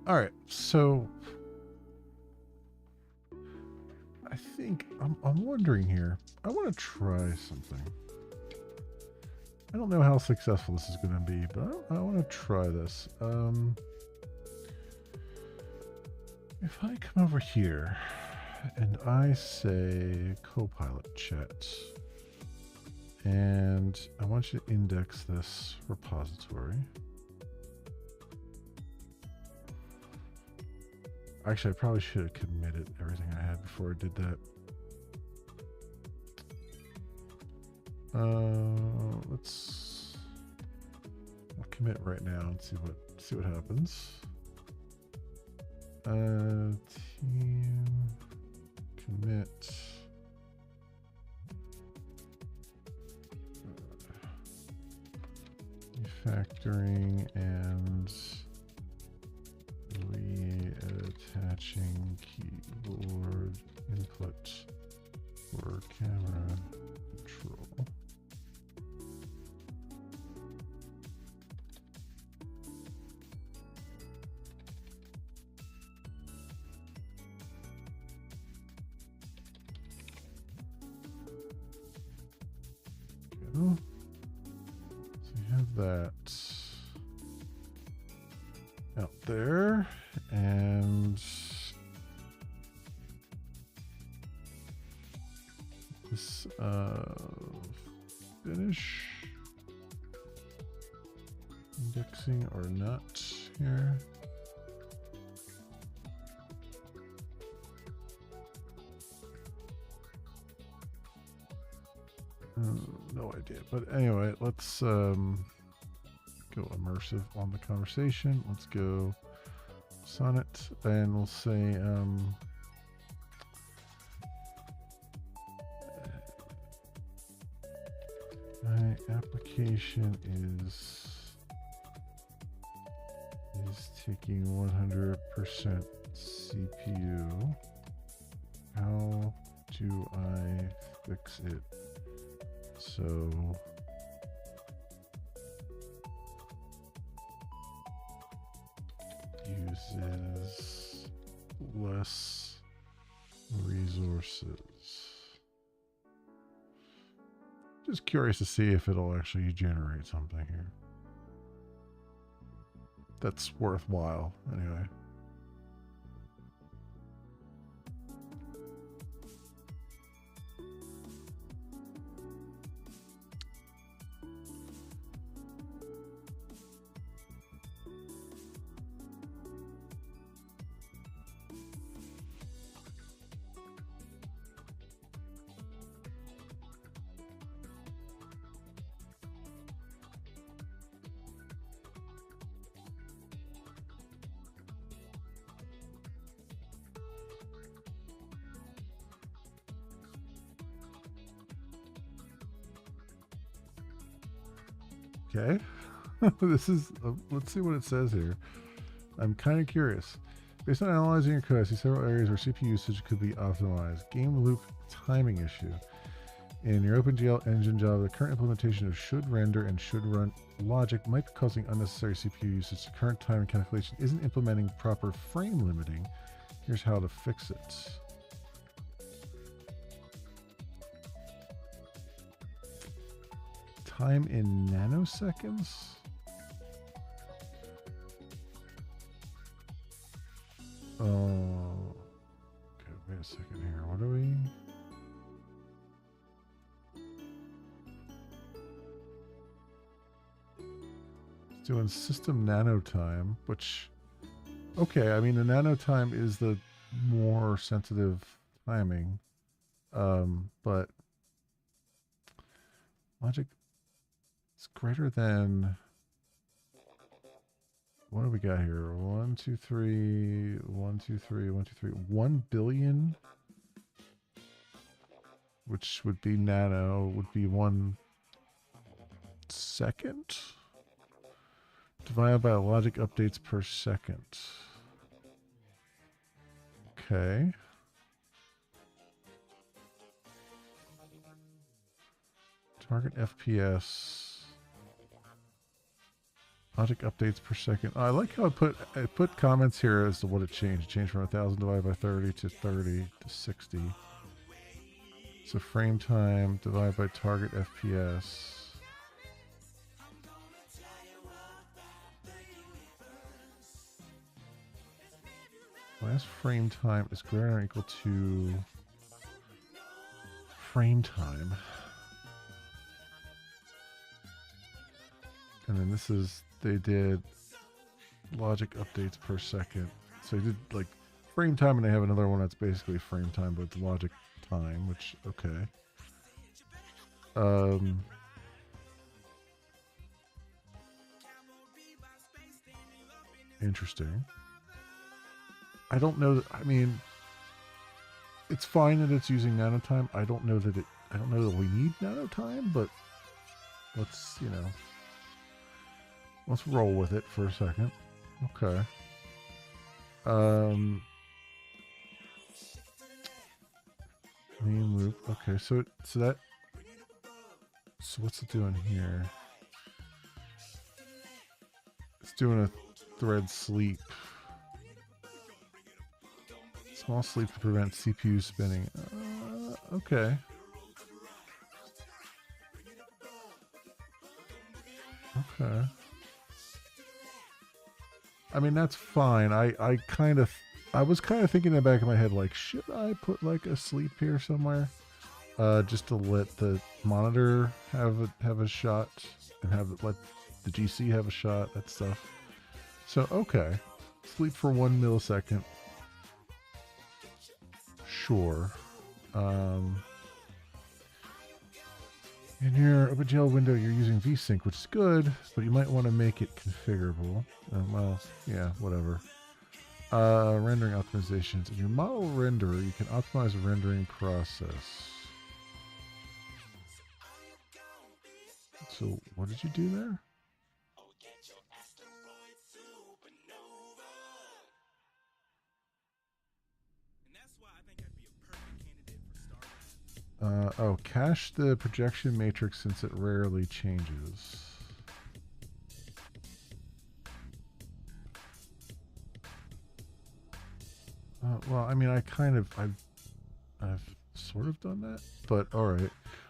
All right, so I think I'm wondering here. I want to try something. I don't know how successful this is going to be, but I want to try this. If I come over here and I say Copilot chat, and I want you to index this repository. Actually, I probably should have committed everything I had before I did that. I'll commit right now and see what happens. Team commit. Refactoring and reattaching keyboard input for camera control. Go. So you have that out there, and this finish indexing or not here. No idea, but anyway, let's go immersive on the conversation. Let's go Sonnet, and we'll say my application is taking 100% CPU. How do I fix it so uses less resources? Just curious to see if it'll actually generate something here that's worthwhile anyway. Okay, this is, let's see what it says here. I'm kind of curious. Based on analyzing your code, I see several areas where CPU usage could be optimized. Game loop timing issue. In your OpenGL engine Java, the current implementation of should render and should run logic might be causing unnecessary CPU usage. The current timing calculation isn't implementing proper frame limiting. Here's how to fix it. Time in nanoseconds? Oh, okay, wait a second here. What are we? It's doing system nano time, which, okay, I mean, the nano time is the more sensitive timing, but logic is greater than, what do we got here? 1, 2, 3, 1, 2, 3, 1, 2, 3, 1 billion, which would be nano, would be 1 second divided by logic updates per second. Okay. Target FPS Logic updates per second. I like how I put comments here as to what it changed. It changed from 1000 divided by 30 to 60. So frame time divided by target FPS. Last frame time is greater than or equal to frame time. And then this is, they did logic updates per second. So they did like frame time, and they have another one that's basically frame time, but it's logic time, which, okay. Interesting. I don't know that, I mean, it's fine that it's using nanotime. I don't know that we need nanotime, but let's, you know, let's roll with it for a second. Okay. Main loop. Okay, so what's it doing here? It's doing a thread sleep. Small sleep to prevent CPU spinning. Okay. Okay. I mean, that's fine. I was kind of thinking in the back of my head, like, should I put like a sleep here somewhere? Just to let the monitor have a shot and let the GC have a shot, that stuff. So, okay. Sleep for 1 millisecond. Sure. In your OpenGL window, you're using VSync, which is good, but you might want to make it configurable. Well, yeah, whatever. Rendering optimizations. In your model renderer, you can optimize the rendering process. So, what did you do there? Oh, cache the projection matrix since it rarely changes. Well, I mean, I've sort of done that, but all right.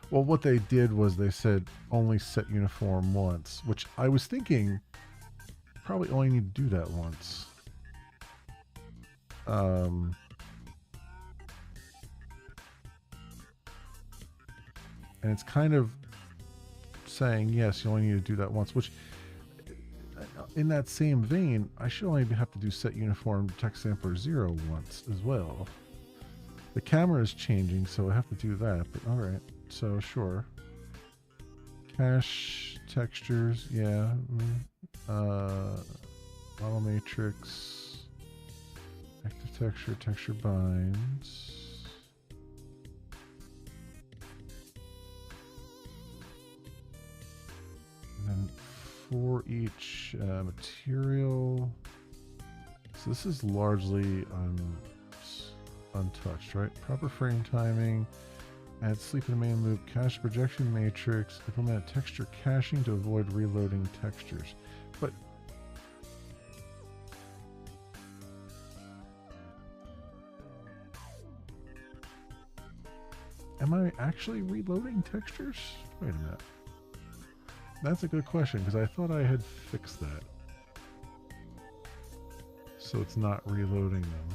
Well, what they did was they said only set uniform once, which I was thinking probably only need to do that once. And it's kind of saying, yes, you only need to do that once, which in that same vein, I should only have to do set uniform text sampler 0 once as well. The camera is changing, so I have to do that, but all right. So sure. Cache textures, yeah. Model matrix, active texture, texture binds. And then for each material, so this is largely untouched, right? Proper frame timing, add sleep in the main loop, cache projection matrix, implement texture caching to avoid reloading textures. But am I actually reloading textures? Wait a minute. That's a good question, because I thought I had fixed that. So it's not reloading them.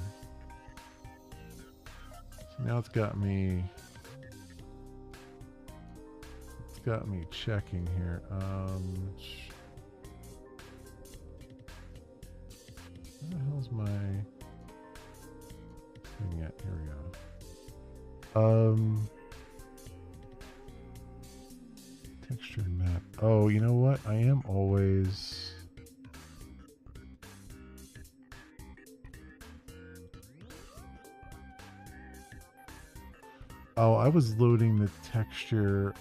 So now it's got me checking here. Where the hell's my thing at? Here we go. Texture map. Oh, you know what? I am always... Oh, I was loading the texture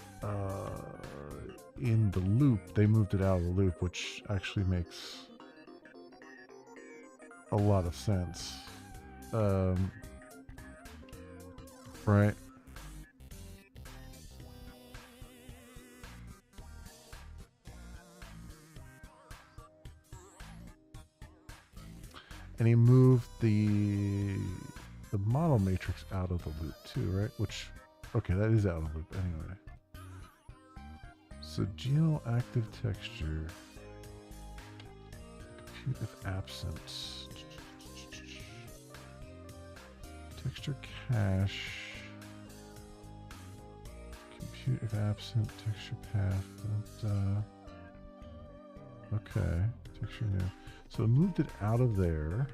in the loop. They moved it out of the loop, which actually makes a lot of sense. Right. And he moved the model matrix out of the loop too, right? Which, okay, that is out of the loop anyway. So geoactive texture, compute if absent, texture cache, compute if absent, texture path, okay, texture new. So it moved it out of there.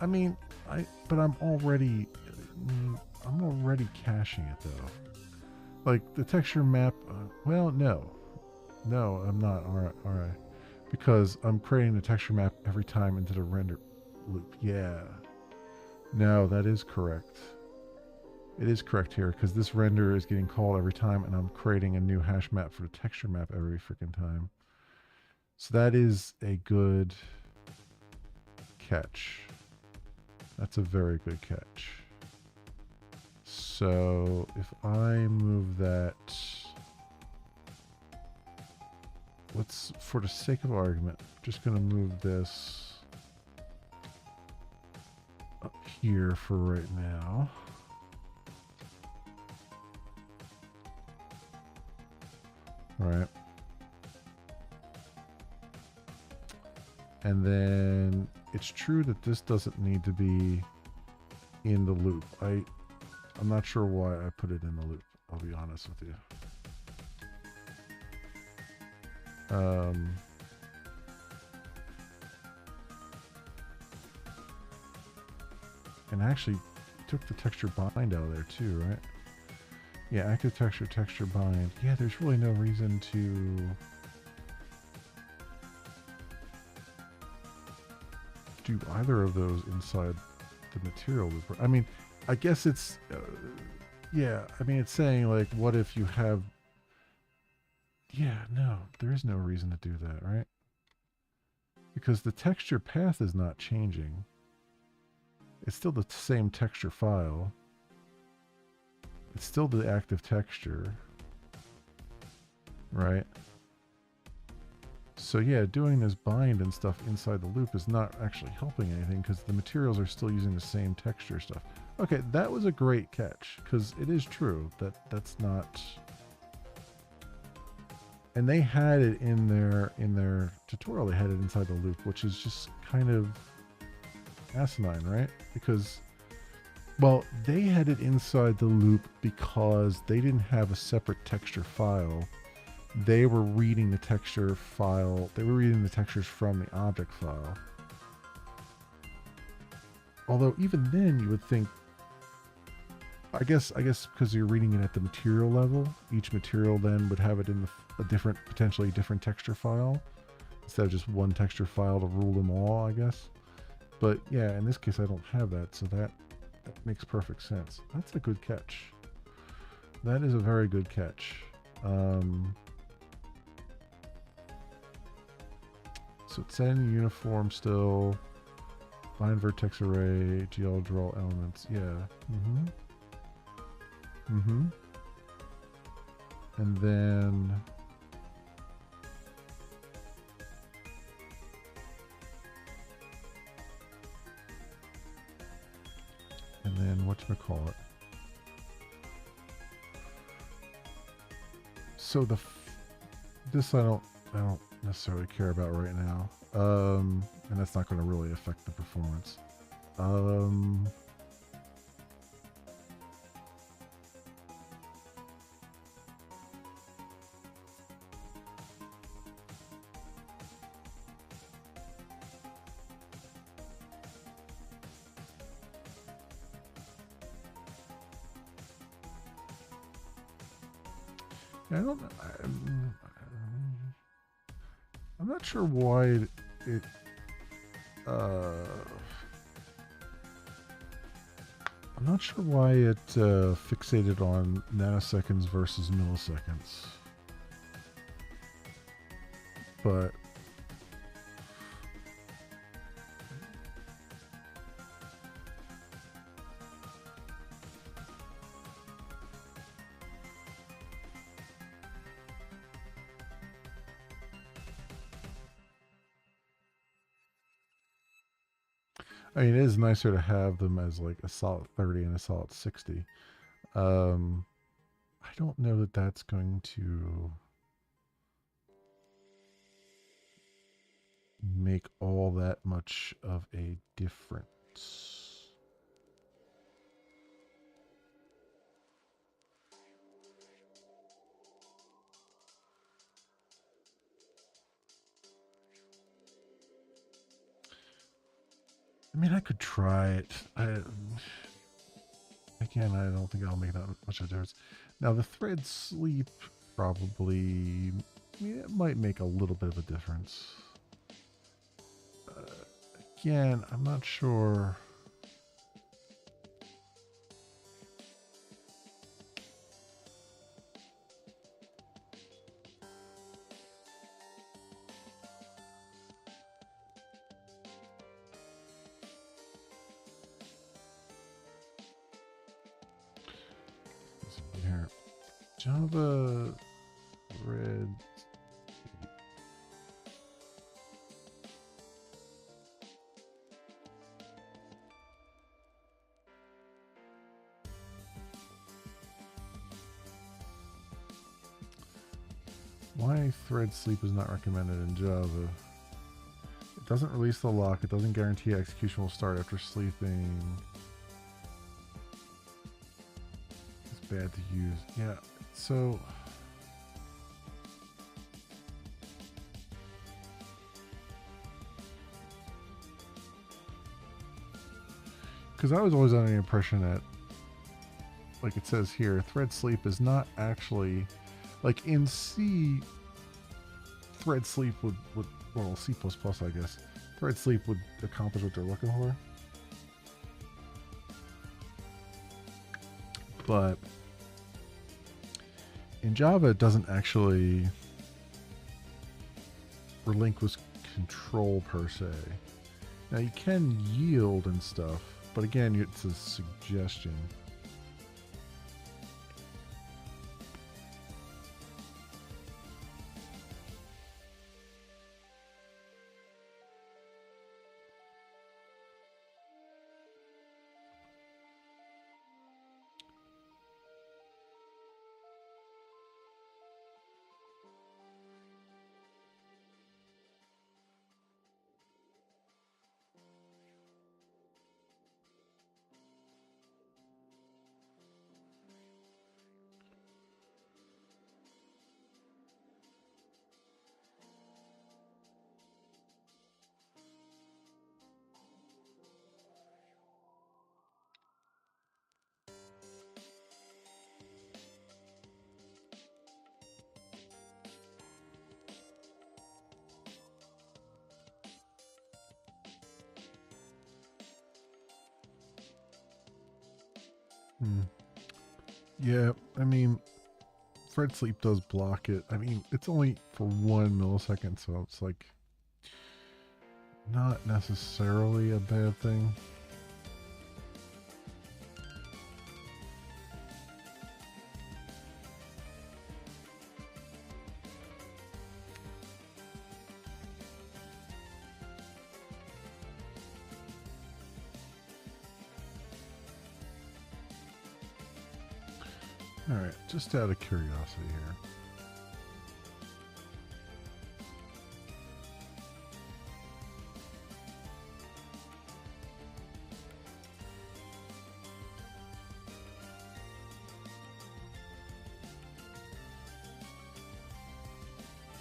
I mean, but I'm already caching it though. Like the texture map, well, no, I'm not. All right, because I'm creating the texture map every time into the render loop. Yeah, no, that is correct. It is correct here because this render is getting called every time, and I'm creating a new hash map for the texture map every freaking time. So that is a good catch. That's a very good catch. So if I move that, let's, for the sake of argument, I'm just going to move this up here for right now. All right. And then it's true that this doesn't need to be in the loop. I'm not sure why I put it in the loop. I'll be honest with you. And actually took the texture bind out of there too, right? Yeah, active texture, texture bind. Yeah, there's really no reason to do either of those inside the material loop. I mean, I guess it's, yeah, I mean, it's saying like, what if you have, yeah, no, there is no reason to do that, right? Because the texture path is not changing. It's still the same texture file. It's still the active texture, right? So yeah, doing this bind and stuff inside the loop is not actually helping anything because the materials are still using the same texture stuff. Okay, that was a great catch because it is true that that's not. And they had it in their tutorial. They had it inside the loop, which is just kind of asinine, right? Because, well, they had it inside the loop because they didn't have a separate texture file. They were reading the texture file. They were reading the textures from the object file. Although even then you would think, I guess because you're reading it at the material level, each material then would have it in a different, potentially different texture file instead of just one texture file to rule them all, I guess. But yeah, in this case I don't have that, so that makes perfect sense. That's a good catch. That is a very good catch. So it's setting uniform still. Bind vertex array, GL draw elements. Yeah. And then whatchamacallit. So this I don't necessarily care about right now. And that's not going to really affect the performance. I don't know. I'm not sure why it I'm not sure why it fixated on nanoseconds versus milliseconds. But I mean, it is nicer to have them as like a solid 30 and a solid 60. Um, I don't know that that's going to make all that much of a difference. I mean, I could try it. Again, I don't think I'll make that much of a difference. Now, the thread sleep probably, yeah, it might make a little bit of a difference. Again, I'm not sure. Here, Java thread. Why thread sleep is not recommended in Java? It doesn't release the lock. It doesn't guarantee execution will start after sleeping. It's bad to use. Yeah, so because I was always under the impression that, like it says here, thread sleep is not actually, like in C, thread sleep would well, C++, I guess, thread sleep would accomplish what they're looking for. But in Java, it doesn't actually relinquish control per se. Now you can yield and stuff, but again, it's a suggestion. Yeah, I mean, thread sleep does block it. I mean, it's only for 1 millisecond, so it's like not necessarily a bad thing. Alright, just out of curiosity here.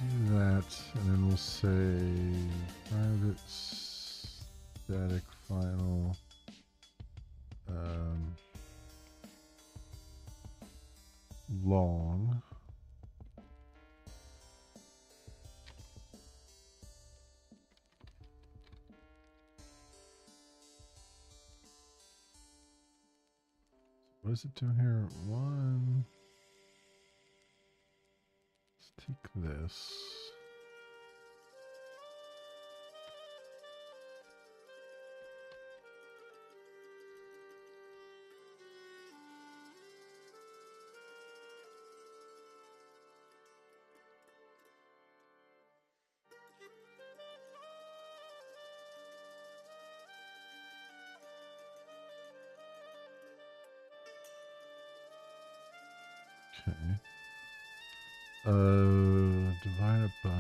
Do that, and then we'll say private static final long. What is it doing here? One. Let's take this. Okay. Divided by...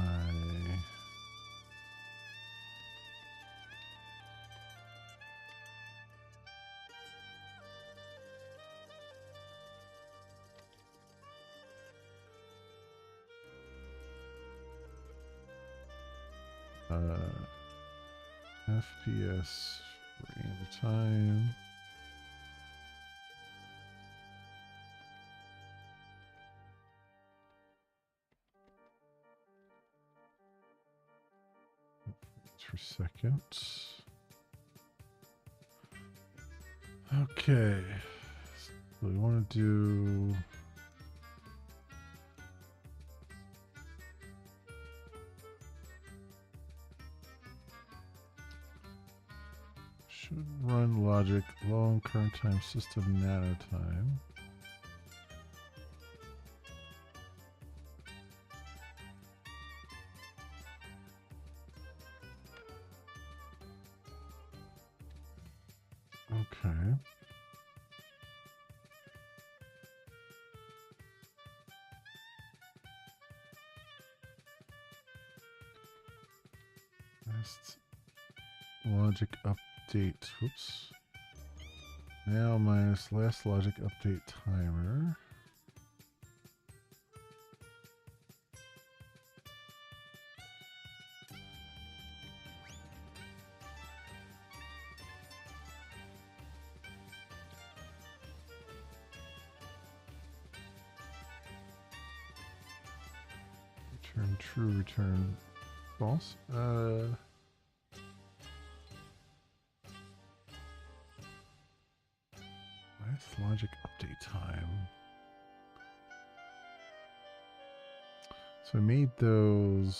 FPS frame time. Per second. Okay. So we want to do... Should run logic long current time system nano time. Okay. Last logic update. Whoops. Now minus last logic update timer. Return true, return false. Last logic update time. So I made those.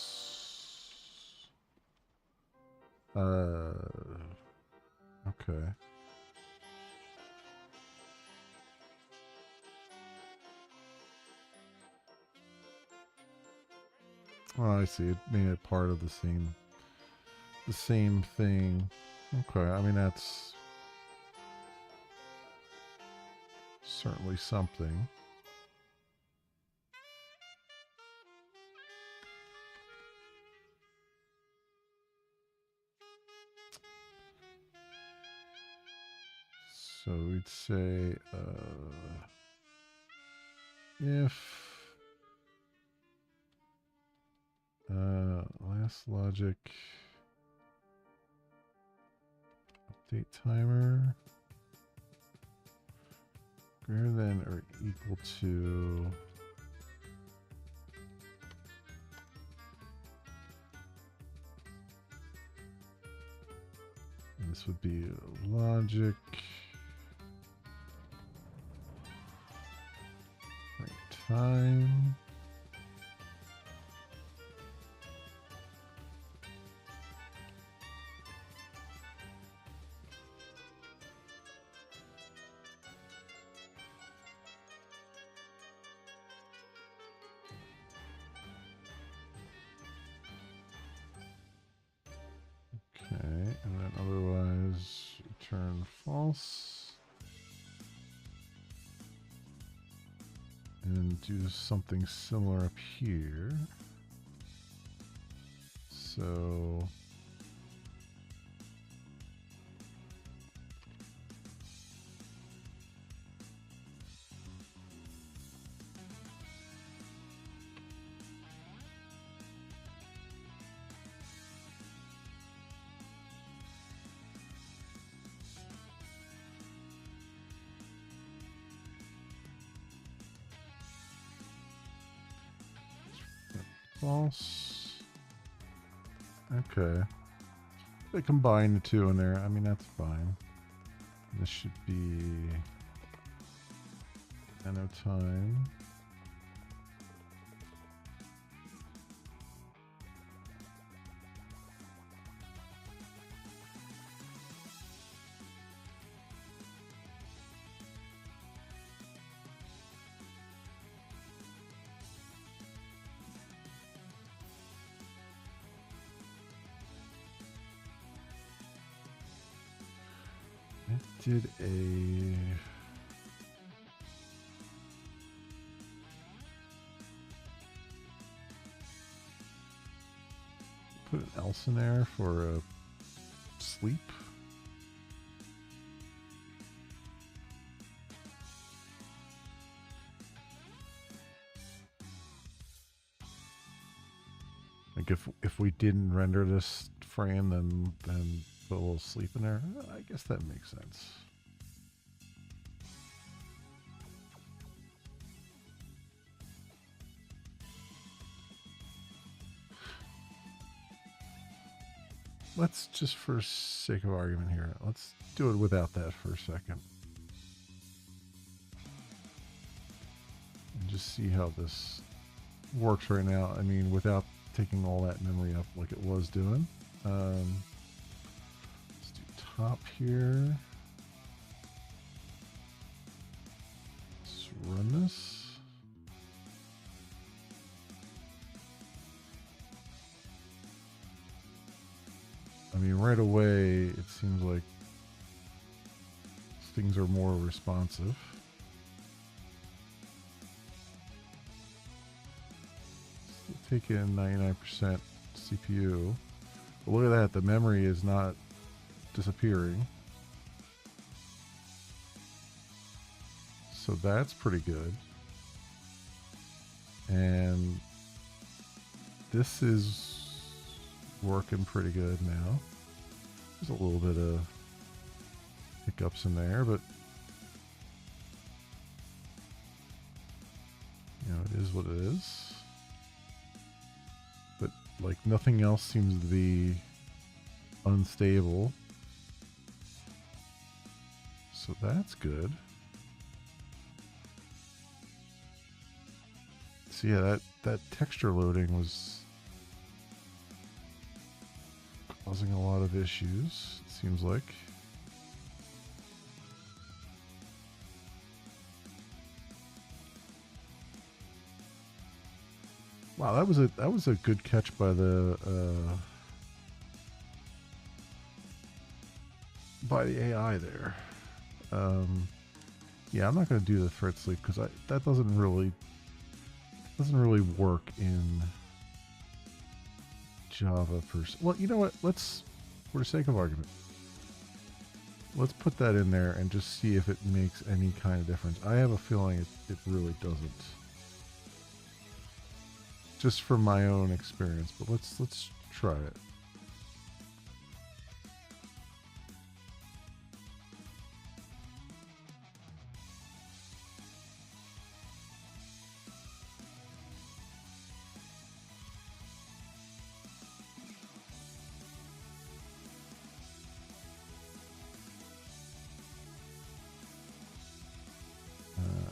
Okay. Oh, I see. It made it part of the same thing. Okay, I mean that's certainly something. So we'd say if last logic update timer greater than or equal to and this would be logic time. Okay, and then otherwise return false. And do something similar up here. So false. Okay. They combine the two in there. I mean, that's fine. This should be nano time. It did a put an else in there for sleep. Like if we didn't render this frame, then put a little sleep in there. I guess that makes sense. Let's just, for sake of argument here, let's do it without that for a second. And just see how this works right now. I mean, without taking all that memory up like it was doing. Let's do top here. Let's run this. I mean, right away, it seems like things are more responsive. Take in 99% CPU. But look at that, the memory is not disappearing. So that's pretty good. And this is working pretty good now. There's a little bit of hiccups in there, but you know, it is what it is. But like nothing else seems to be unstable. So that's good. So yeah, that texture loading was causing a lot of issues, it seems like. Wow, that was a good catch by the AI there. Yeah, I'm not going to do the thread sleep because that doesn't really work in Java per se. Well, you know what? Let's, for the sake of argument, let's put that in there and just see if it makes any kind of difference. I have a feeling it really doesn't. Just from my own experience, but let's try it.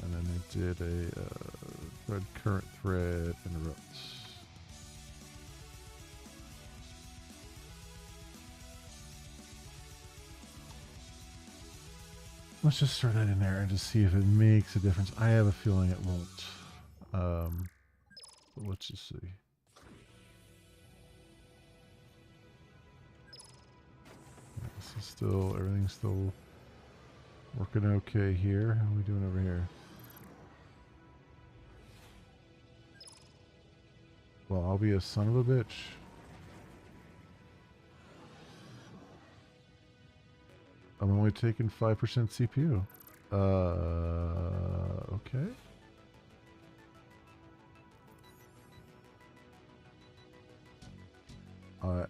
And then it did a thread current thread interrupt. Let's just throw that in there and just see if it makes a difference. I have a feeling it won't. But let's just see. This is still, everything's still working okay here. How are we doing over here? Well, I'll be a son of a bitch. I'm only taking 5% CPU. Okay. All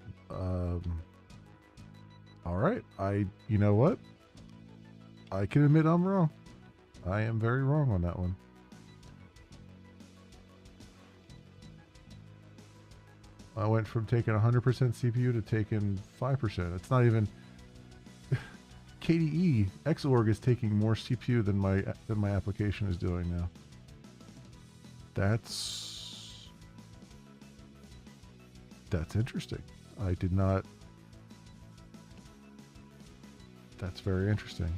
right. You know what? I can admit I'm wrong. I am very wrong on that one. I went from taking 100% CPU to taking 5%. It's not even... KDE Xorg is taking more CPU than my application is doing now. That's interesting. I did not... That's very interesting.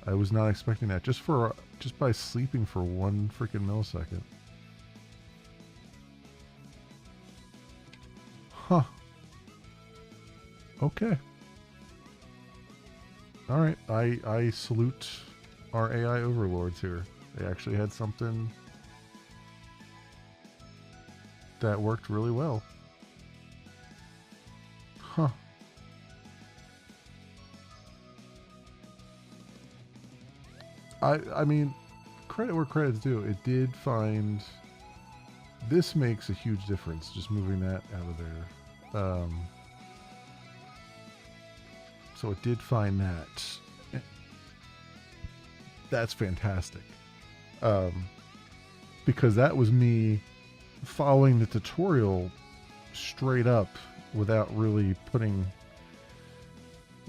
I was not expecting that just by sleeping for 1 freaking millisecond. Huh. Okay. All right. I salute our AI overlords here. They actually had something that worked really well. I mean, credit where credit's due. It did find this makes a huge difference. Just moving that out of there. So it did find that. That's fantastic. Because that was me following the tutorial straight up without really putting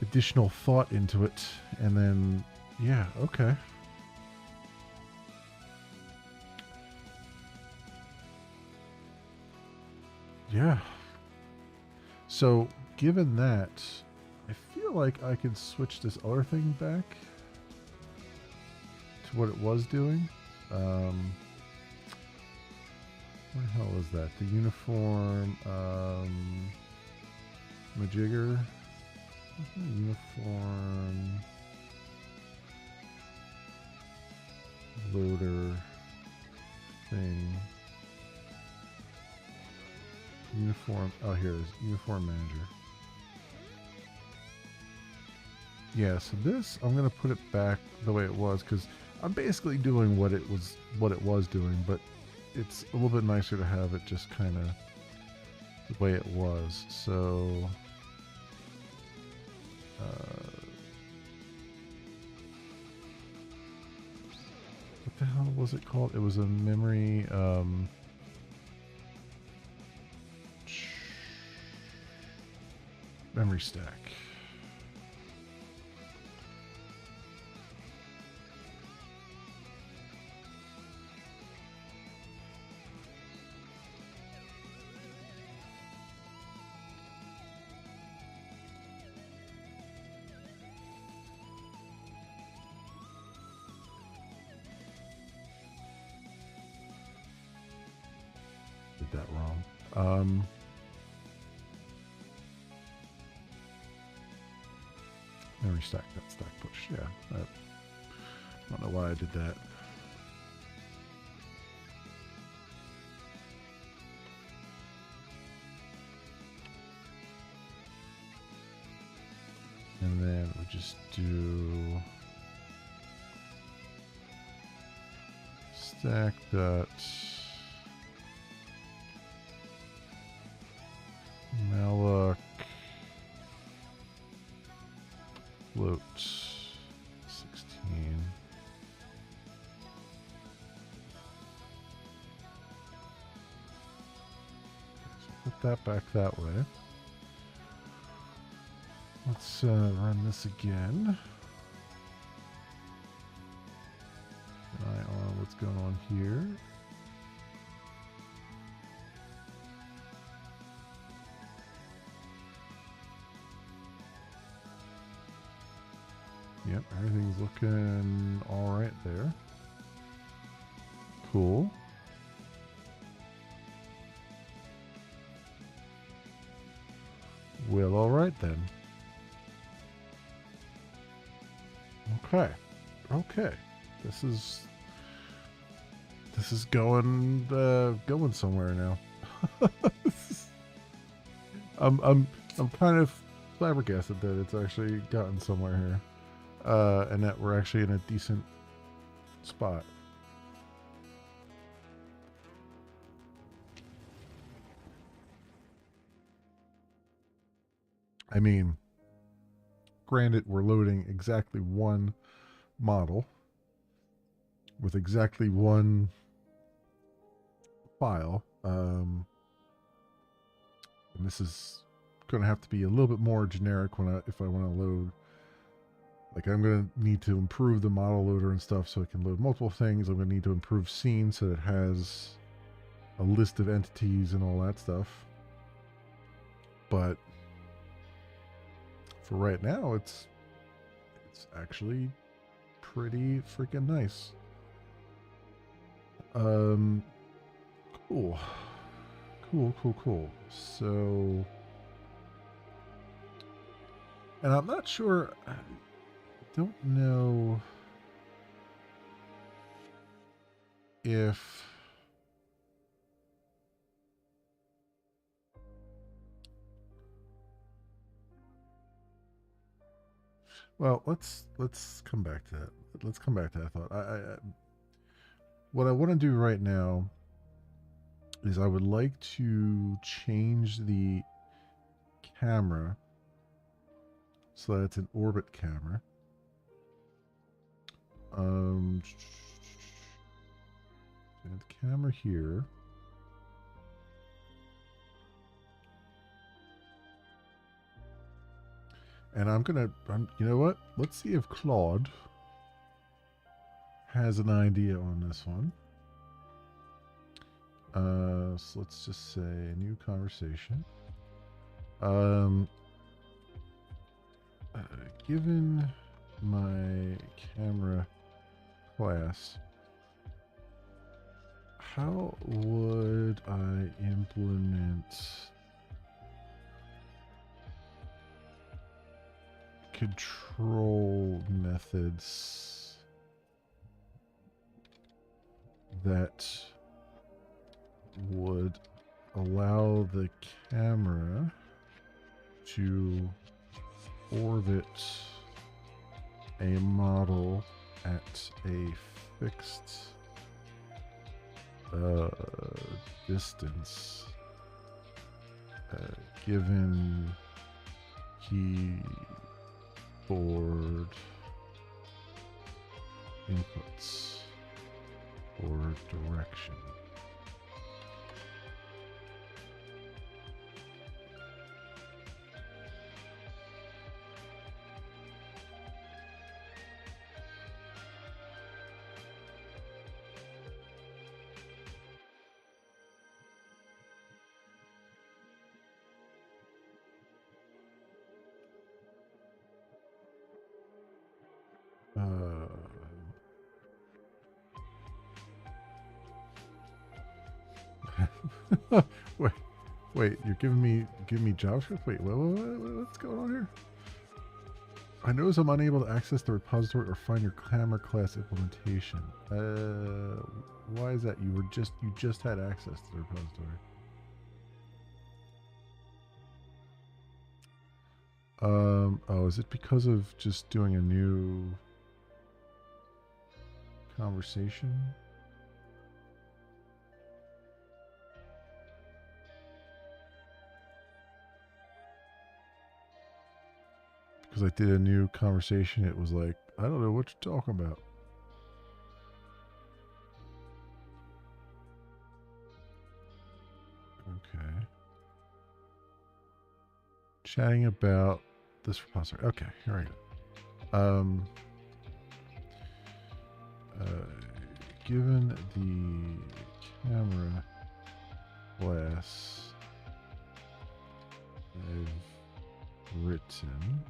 additional thought into it. And then, yeah, okay. Yeah. So, given that, I feel like I could switch this other thing back to what it was doing. Where the hell is that? The uniform, majigger, uniform, loader, thing, uniform, oh here it is, uniform manager. Yeah, so this, I'm going to put it back the way it was, because I'm basically doing what it was doing, but it's a little bit nicer to have it just kind of the way it was. So what the hell was it called? It was a memory memory stack. Did that wrong. Memory stack, that stack push. Yeah, I don't know why I did that. And then we just do stack dot malloc float 16. So put that back that way. Let's run this again. Eye on what's going on here. Yep, everything's looking all right there. Cool. Well, all right then. Okay. Okay. This is going somewhere now. I'm kind of flabbergasted that it's actually gotten somewhere here. And that we're actually in a decent spot. I mean, granted, we're loading exactly one model with exactly one file. And this is going to have to be a little bit more generic if I want to load. Like, I'm going to need to improve the model loader and stuff so it can load multiple things. I'm going to need to improve scene so that it has a list of entities and all that stuff. But for right now, it's actually pretty freaking nice. Cool. Cool. So, and I'm not sure, I don't know if well, let's come back to that. let's come back to that thought. What I want to do right now is I would like to change the camera so that it's an orbit camera. The camera here. And you know what? Let's see if Claude has an idea on this one. So let's just say new conversation. Given my camera class, how would I implement control methods that would allow the camera to orbit a model at a fixed distance given keyboard inputs or direction. Wait, you're giving me JavaScript? Wait, what's going on here? I notice I'm unable to access the repository or find your camera class implementation. Why is that? You just had access to the repository. Oh, is it because of just doing a new conversation? Because I did a new conversation, it was like, I don't know what you're talking about. Okay. Chatting about this repository. Okay, here we go. Given the camera class I've written,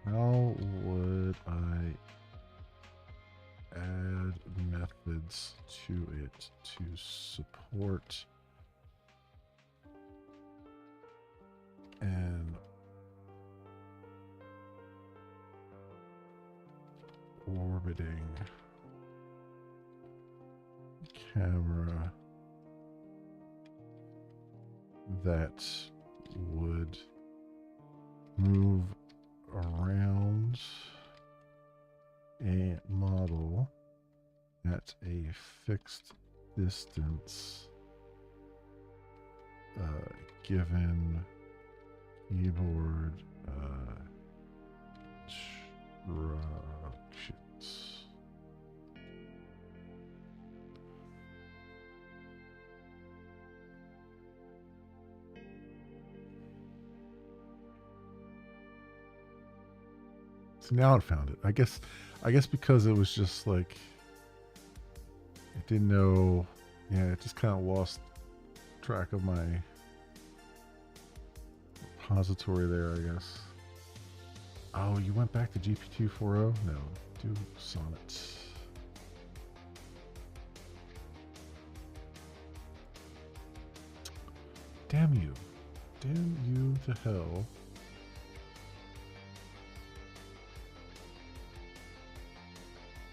how would I add methods to it to support an orbiting camera that would move around a model at a fixed distance given keyboard instructions. So now it found it. I guess because it was just like it didn't know. Yeah, it just kind of lost track of my repository there, I guess. Oh, you went back to GP240? No, do Sonnet. Damn you. Damn you to hell.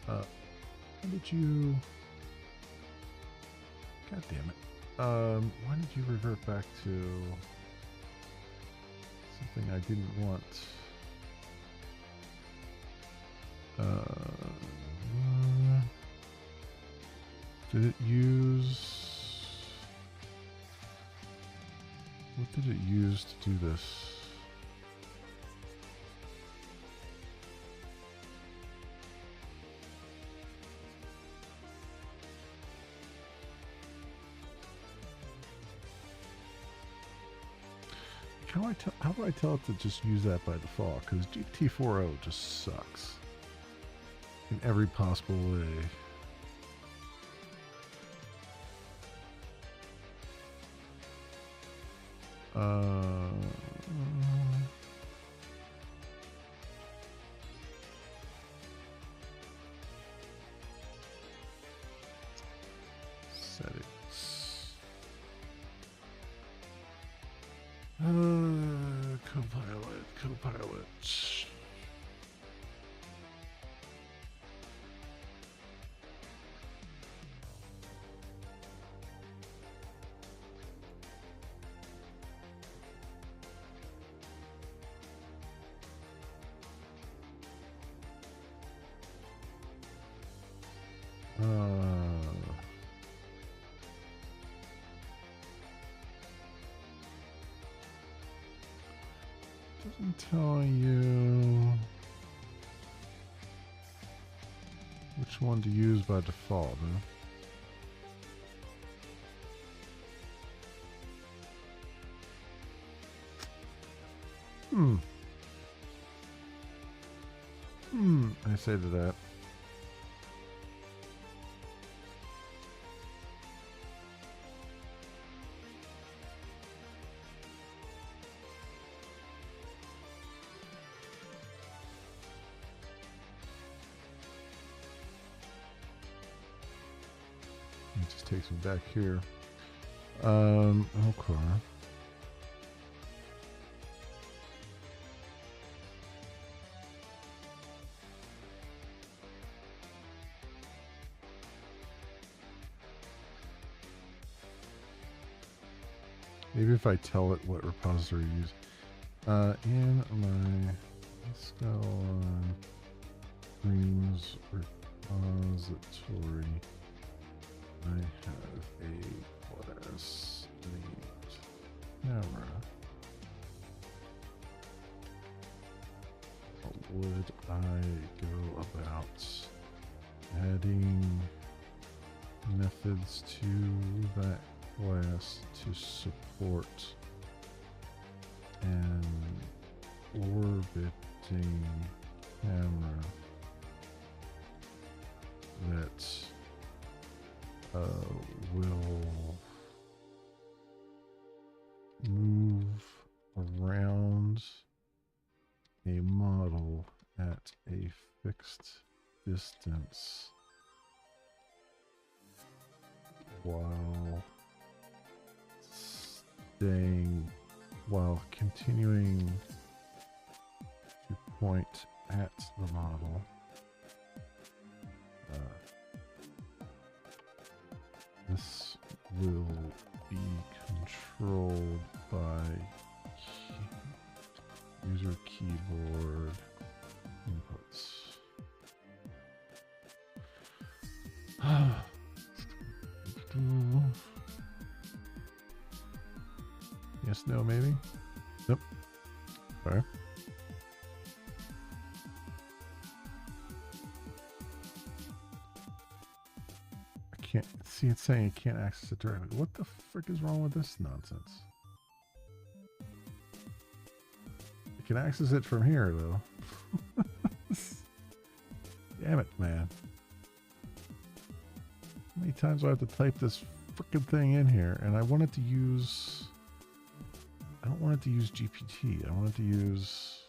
Why did you... God damn it. Why did you revert back to something I didn't want? Did it use... What did it use to do this? How do I tell it to just use that by default? Because GPT-4o just sucks in every possible way. Settings. Copilot. Doesn't tell you which one to use by default, huh? I say to that. It just takes me back here. Okay. Maybe if I tell it what repository to use. In my Scala Dreams repository, I have a class named camera. How would I go about adding methods to that class to support an orbiting camera that will move around a model at a fixed distance while continuing to point at the model. This will be controlled by user keyboard inputs. Yes, no, maybe? Nope. Okay. I can't see it saying it can't access it directly. What the frick is wrong with this nonsense? I can access it from here, though. Damn it, man. How many times do I have to type this frickin' thing in here? And I want it to use... I don't want it to use GPT. I want it to use...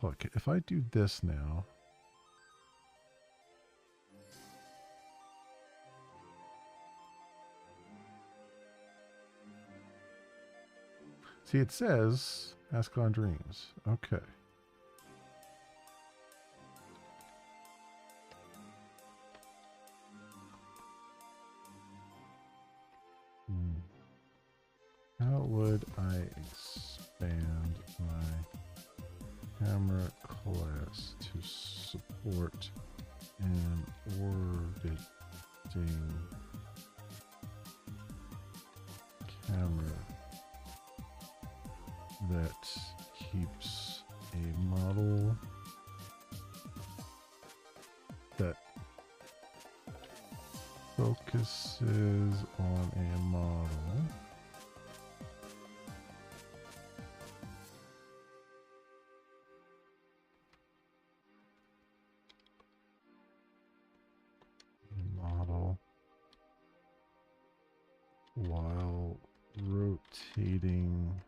Look, if I do this now... See, it says Ask on Dreams. Okay. How would I expand my camera class to support an orbiting camera that keeps a model that focuses on a model while rotating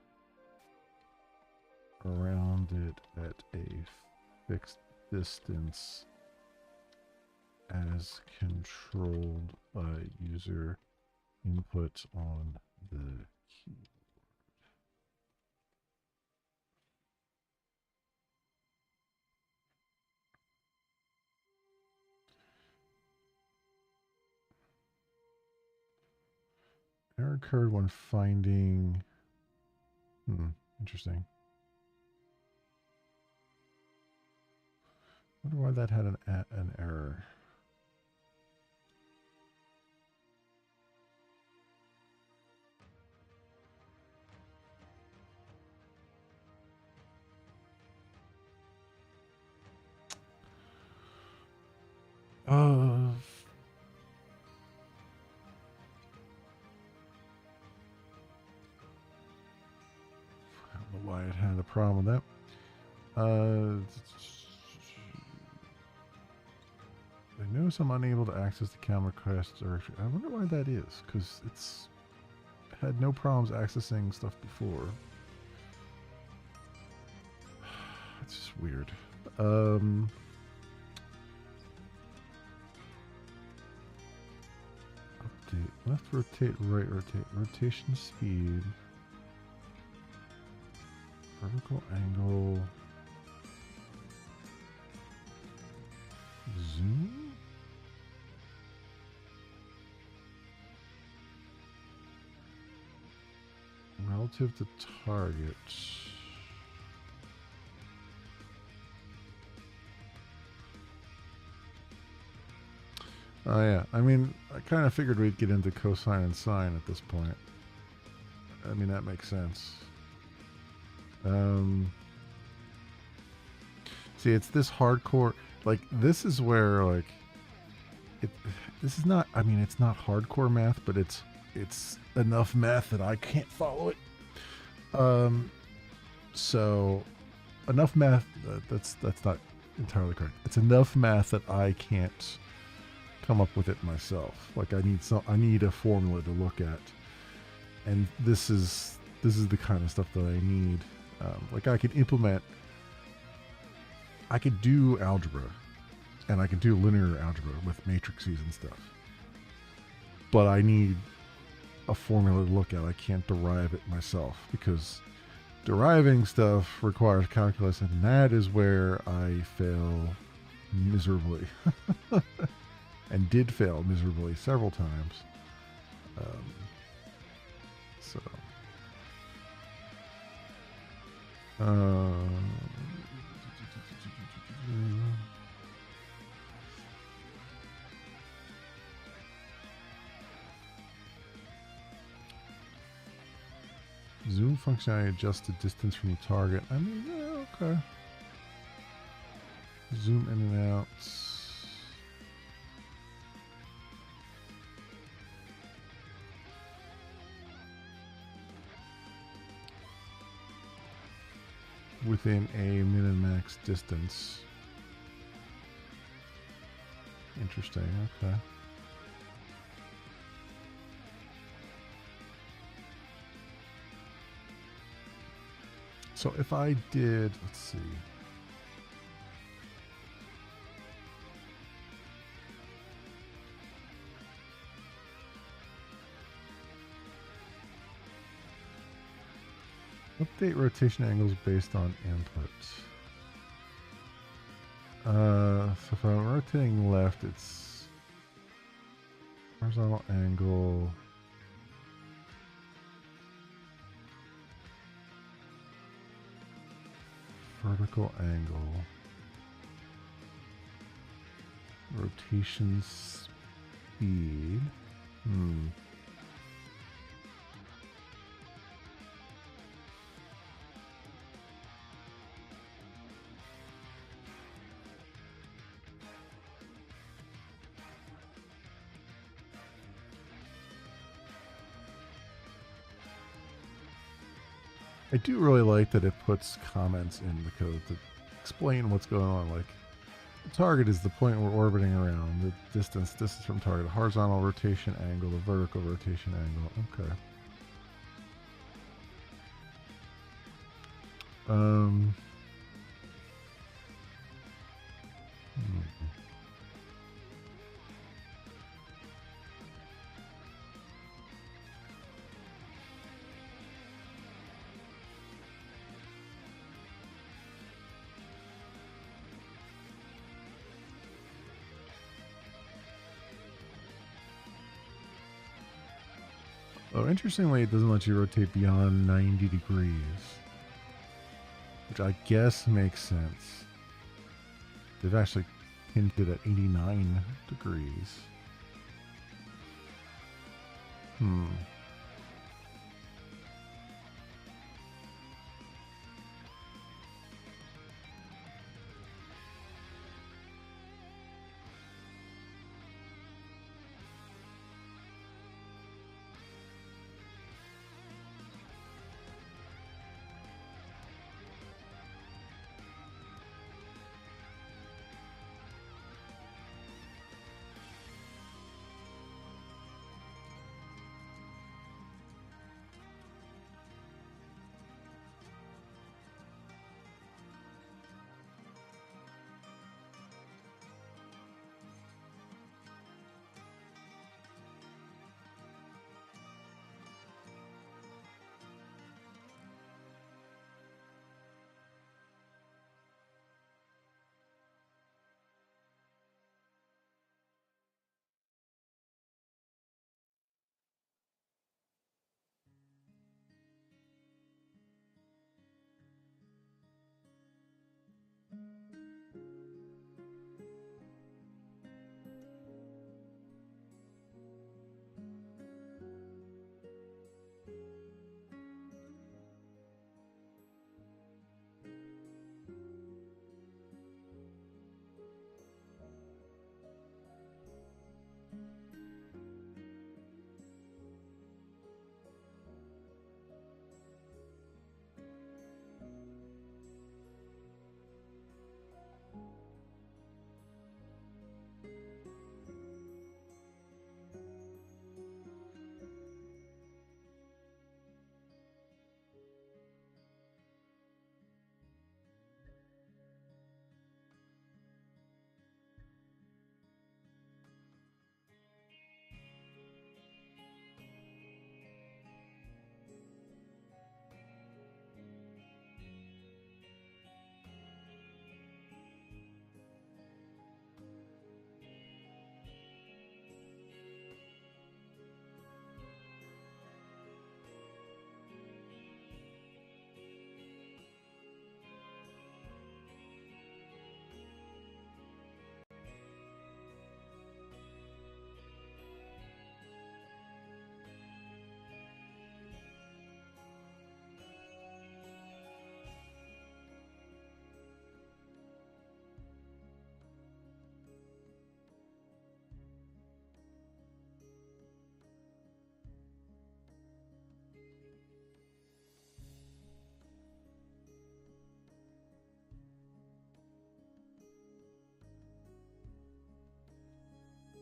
around it at a fixed distance as controlled by user input on the key. Error occurred when finding. Interesting. Wonder why that had an error. I don't know why it had a problem with that. I notice I'm unable to access the camera quest directory. I wonder why that is, because it's had no problems accessing stuff before. It's just weird. Update. Left rotate, right rotate. Rotation speed. Vertical angle. Zoom? Relative to target. Oh yeah, I mean, I kind of figured we'd get into cosine and sine at this point. I mean, that makes sense. See, it's this hardcore, like, this is where, like, this is not, I mean, it's not hardcore math, but it's enough math that I can't follow it. So, enough math, that's not entirely correct. It's enough math that I can't come up with it myself. Like, I need a formula to look at, and this is the kind of stuff that I need. Like, I could do algebra, and I can do linear algebra with matrices and stuff, but I need a formula to look at. I can't derive it myself, because deriving stuff requires calculus, and that is where I fail miserably. And did fail miserably several times. So. Zoom functionality adjusts the distance from the target. I mean, yeah, okay. Zoom in and out. Within a min and max distance. Interesting, okay. So if I did, let's see. Update rotation angles based on input. So if I'm rotating left, it's horizontal angle. Vertical angle. Rotation speed. I do really like that it puts comments in the code to explain what's going on. Like, the target is the point we're orbiting around. The distance from target. The horizontal rotation angle. The vertical rotation angle. Okay. Oh, interestingly, it doesn't let you rotate beyond 90 degrees, which I guess makes sense. They've actually hinted at 89 degrees.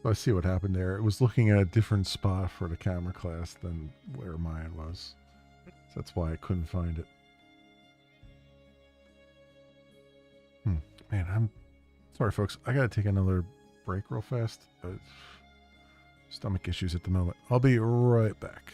So I see what happened there. It was looking at a different spot for the camera class than where mine was. So that's why I couldn't find it. Man, I'm sorry, folks. I gotta take another break real fast. Stomach issues at the moment. I'll be right back.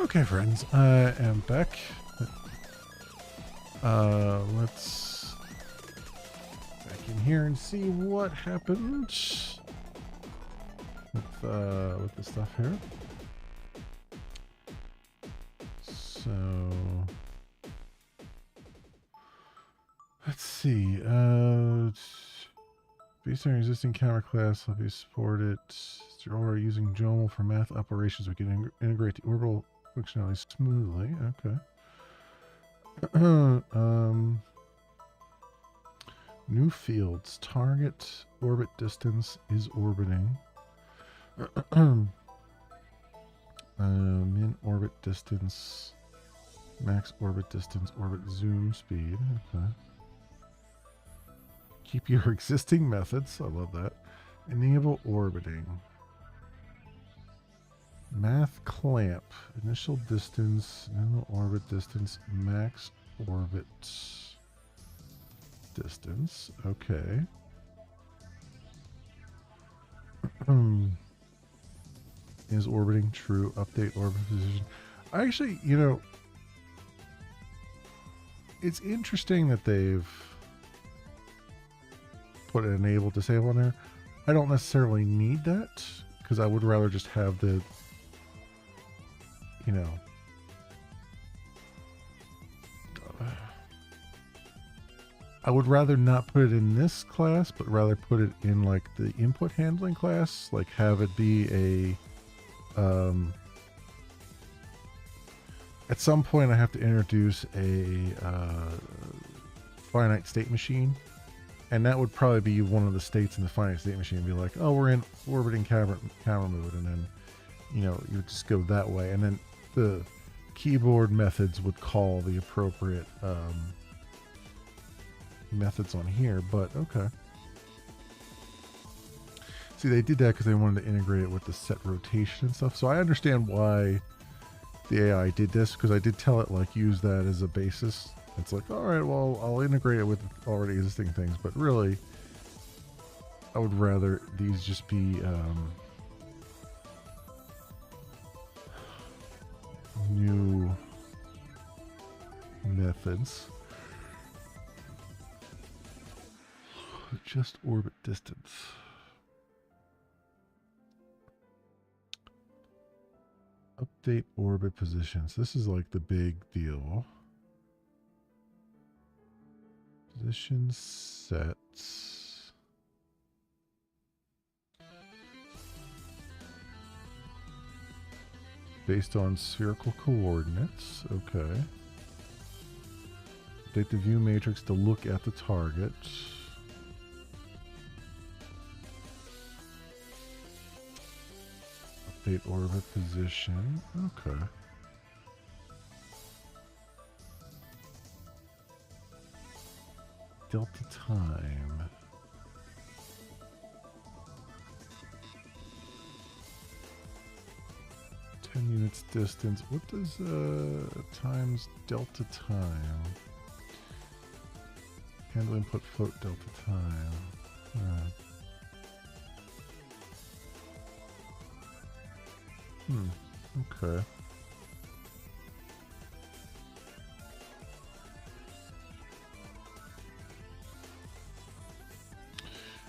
Okay, friends, I am back. Let's back in here and see what happened with the stuff here. So let's see. Based on your existing camera class, help you support it. Or using Jomal for math operations, we can integrate the orbital functionality smoothly. Okay. New fields. Target orbit distance is orbiting. Min orbit distance. Max orbit distance. Orbit zoom speed. Okay. Keep your existing methods. I love that. Enable orbiting. Math clamp. Initial distance. Minimum orbit distance. Max orbit distance. Okay. Is orbiting true? Update orbit position. I actually, you know, it's interesting that they've put an enable disable on there. I don't necessarily need that because I would rather just have the, you know, I would rather not put it in this class, but rather put it in like the input handling class, like have it be a, at some point I have to introduce a finite state machine, and that would probably be one of the states in the finite state machine, be like, oh, we're in orbiting camera mode, and then, you know, you would just go that way, and then the keyboard methods would call the appropriate methods on here, but okay. See, they did that because they wanted to integrate it with the set rotation and stuff, so I understand why the AI did this, because I did tell it, like, use that as a basis. It's like, all right, well, I'll integrate it with already existing things, but really, I would rather these just be new methods. Just orbit distance. Update orbit positions. This is like the big deal. Position sets. Based on spherical coordinates. Okay. Update the view matrix to look at the target. Update orbit position. Okay. Delta time. Units distance. What does times delta time? Handle input float delta time. Alright. Okay.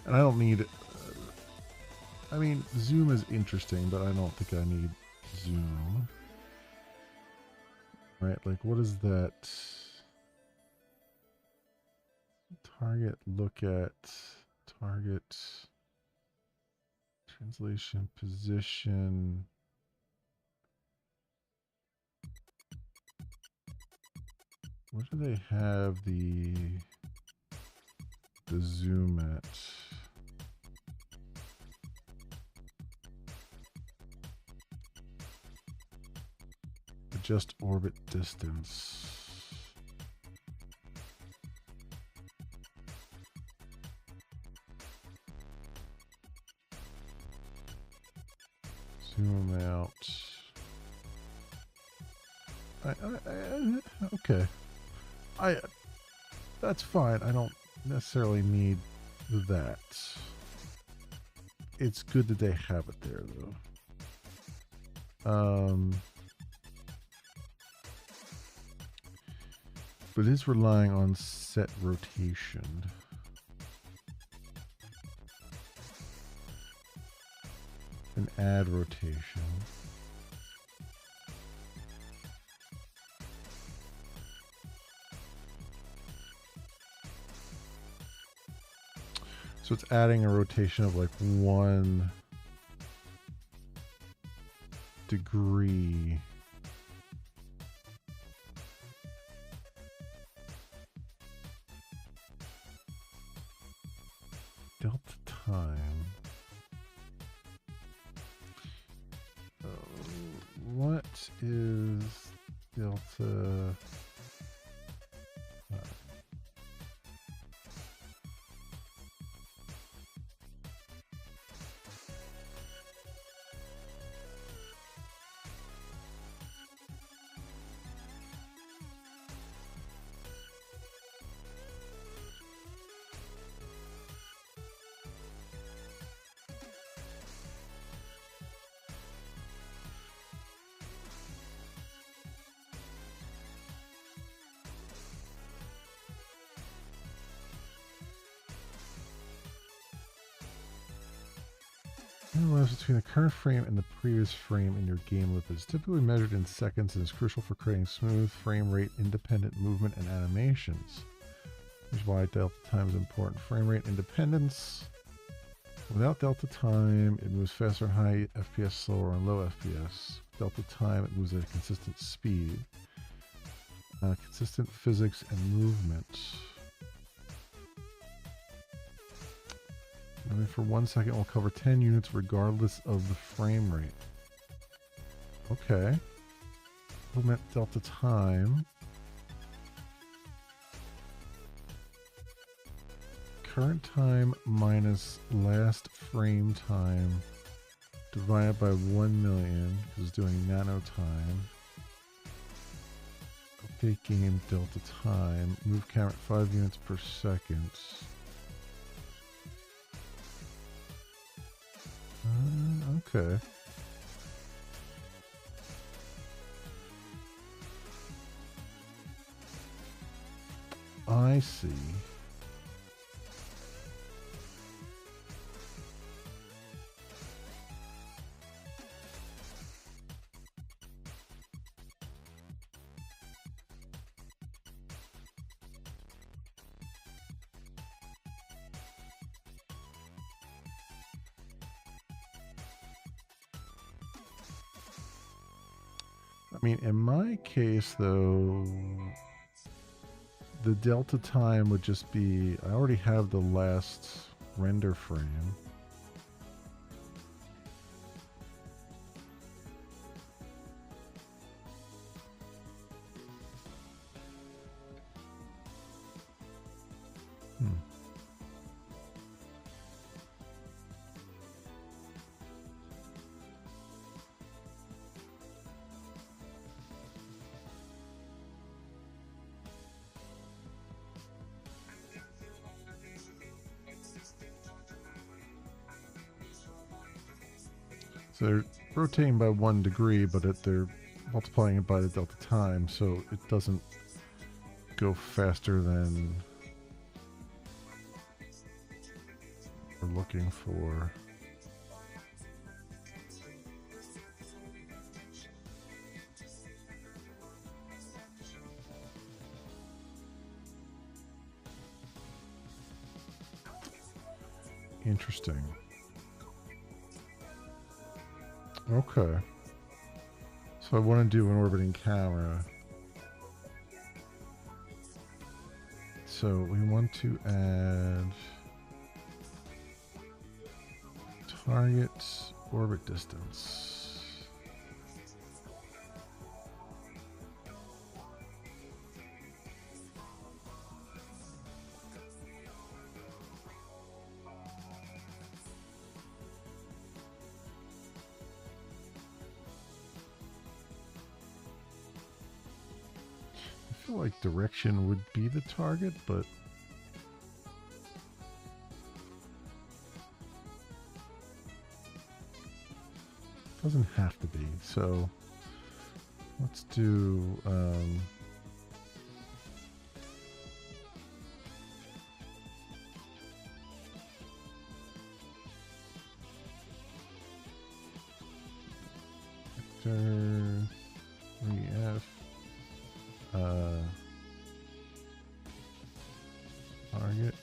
And I don't need, I mean, zoom is interesting, but I don't think I need zoom. Right, like what is that? Target, look at, target, translation, position. Where do they have the zoom at? Adjust orbit distance. Zoom out. Okay. That's fine. I don't necessarily need that. It's good that they have it there, though. but it is relying on set rotation. And add rotation. So it's adding a rotation of like 1 degree. Delta time. What is delta? The relation between the current frame and the previous frame in your game loop is typically measured in seconds and is crucial for creating smooth, frame rate independent movement and animations. Which is why delta time is important. Frame rate independence. Without delta time, it moves faster on high FPS, slower on low FPS. Delta time, it moves at a consistent speed. Consistent physics and movement. I mean, for 1 second, we'll cover 10 units regardless of the frame rate. Okay. Implement delta time. Current time minus last frame time divided by 1,000,000 is doing nano time. Update game delta time. Move count 5 units per second. Okay. I see. I mean, in my case, though, the delta time would just be, I already have the last render frame. So they're rotating by 1 degree, but they're multiplying it by the delta time, so it doesn't go faster than we're looking for. Interesting. Okay. So I want to do an orbiting camera. So we want to add target orbit distance. I feel like direction would be the target, but doesn't have to be. So let's do vector 3f target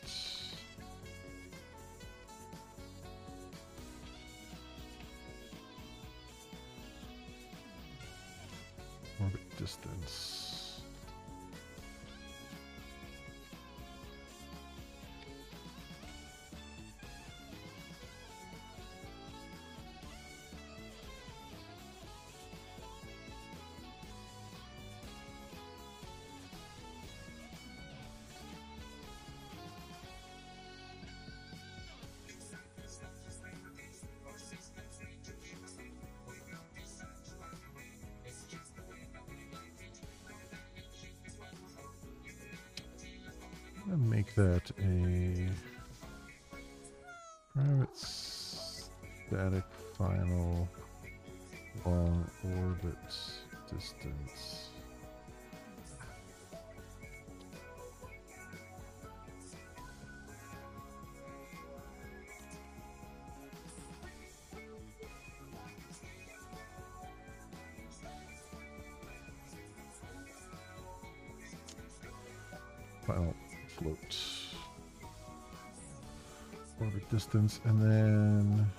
orbit distance. Make that a private static final long orbit distance. Final float orbit distance, and then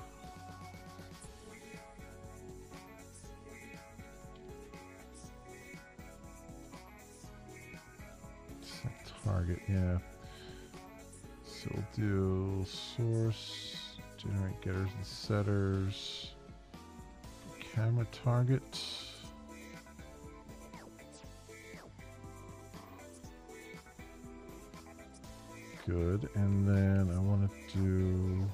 set target. Yeah, so we'll do source, generate getters and setters, camera target. Good, and then I want to do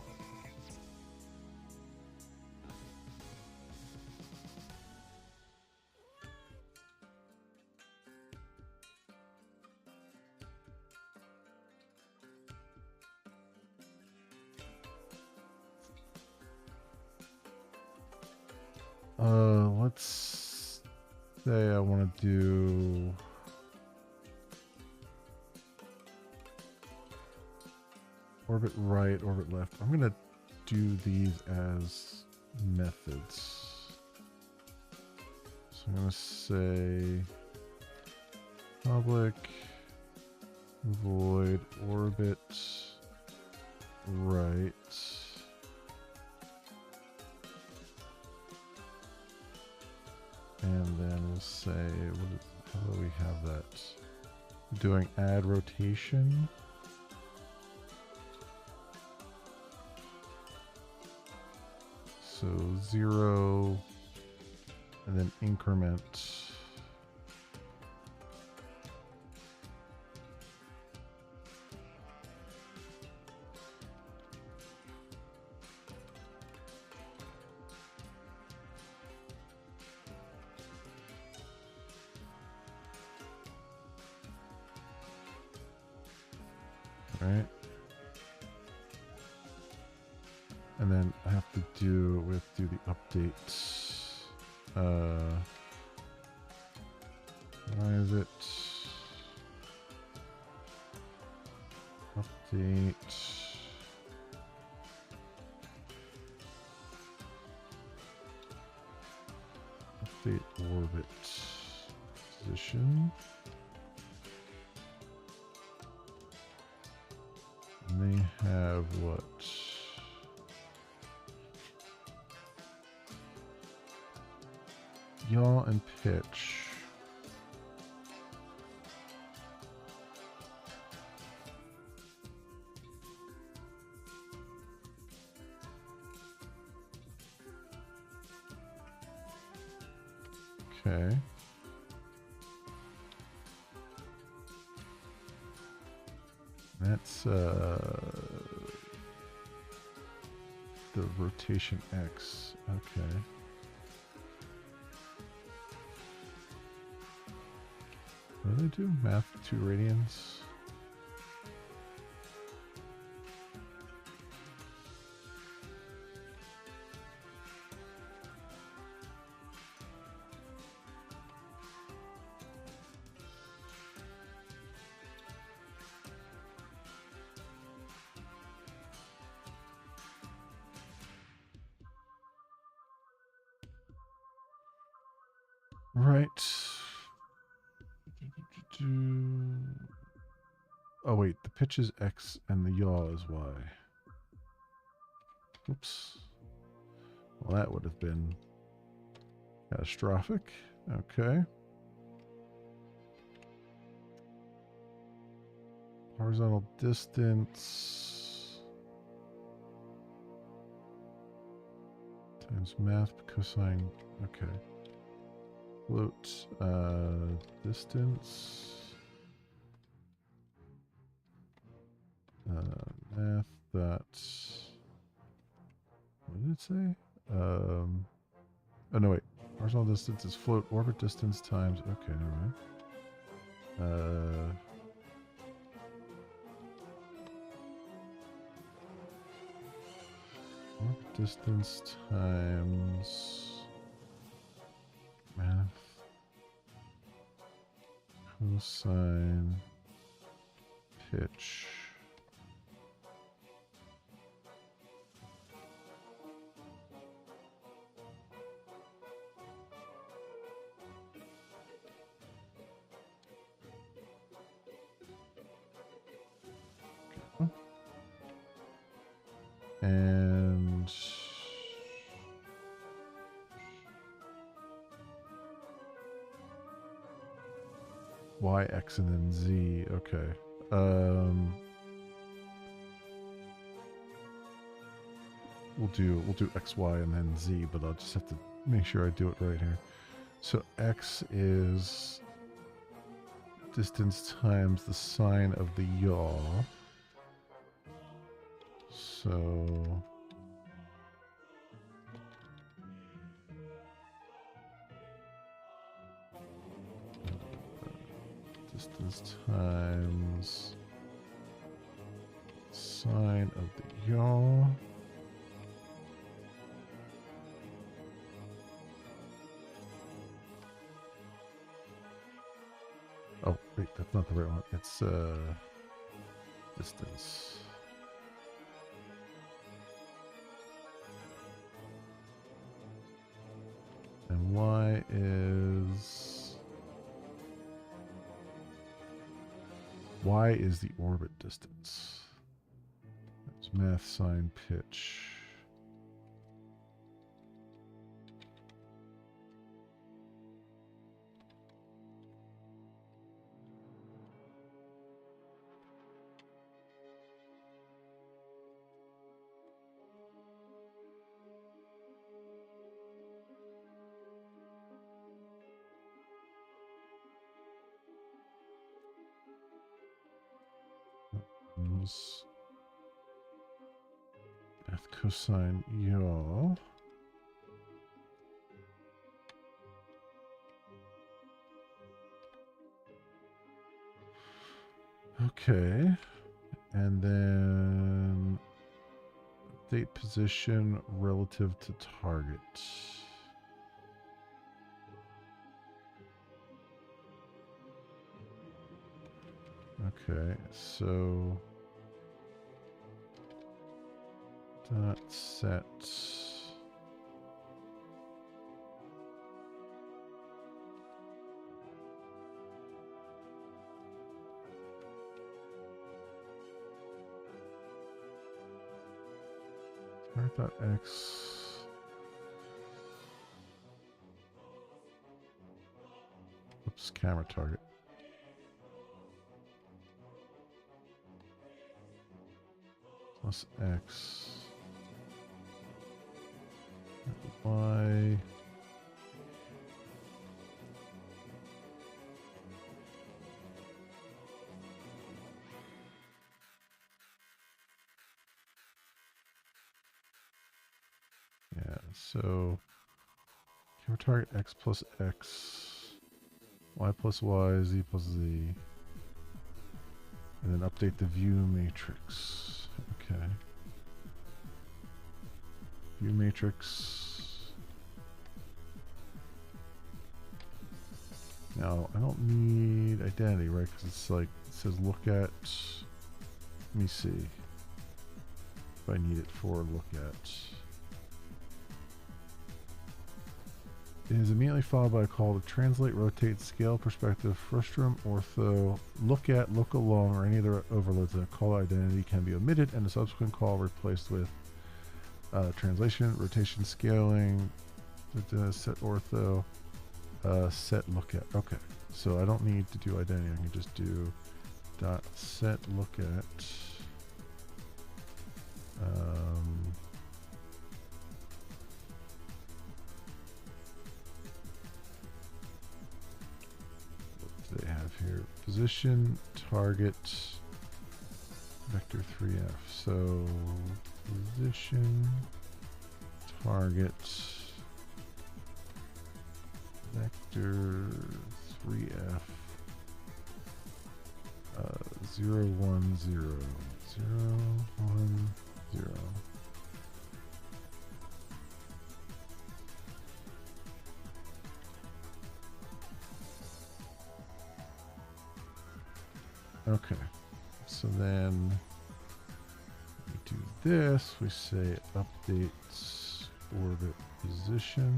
let's say I want to do orbit right, orbit left. I'm going to do these as methods. So I'm going to say public void orbit right. And then we'll say, how do we have that? Doing add rotation. So 0 and then increment. Right. And then I have to do the updates. Why is it? Update. Update orbit position. And they have what? Yaw and pitch. Okay. That's the rotation X. Okay. What do they do? Math 2 radians. Right. Oh wait, the pitch is X and the yaw is Y. Oops. Well, that would have been catastrophic. Okay. Horizontal distance times math cosine. Okay. Float distance. Math that. What did it say? Oh no, wait. Horizontal distance is float orbit distance times. Okay, never mind. Orbit distance times math cosine pitch. And Y, X, and then Z. Okay. We'll do X, Y, and then Z, but I'll just have to make sure I do it right here. So X is distance times the sine of the yaw. So distance times sine of the yaw. Oh, wait, that's not the right one. It's distance. And Y is the orbit distance. That's math sine pitch. Math cosine yaw. Okay. And then update position relative to target. Okay, so dot set target.x oops, camera target. Plus X Y yeah, so camera target X plus X, Y plus Y, Z plus Z, and then update the view matrix. Okay. View matrix. Now, I don't need identity, right? Because it's like, it says look at. Let me see if I need it for look at. is immediately followed by a call to translate, rotate, scale, perspective, frustum, ortho, look at, look along, or any other overloads. That call identity can be omitted and the subsequent call replaced with translation, rotation, scaling, set ortho, set look at. Okay, so I don't need to do identity. I can just do dot set look at. What do they have here? Position, target, vector 3F. So position, target, vector 3F, 0, 1, 0, 0, 1, 0. Okay, so then we do this, we say updates orbit position.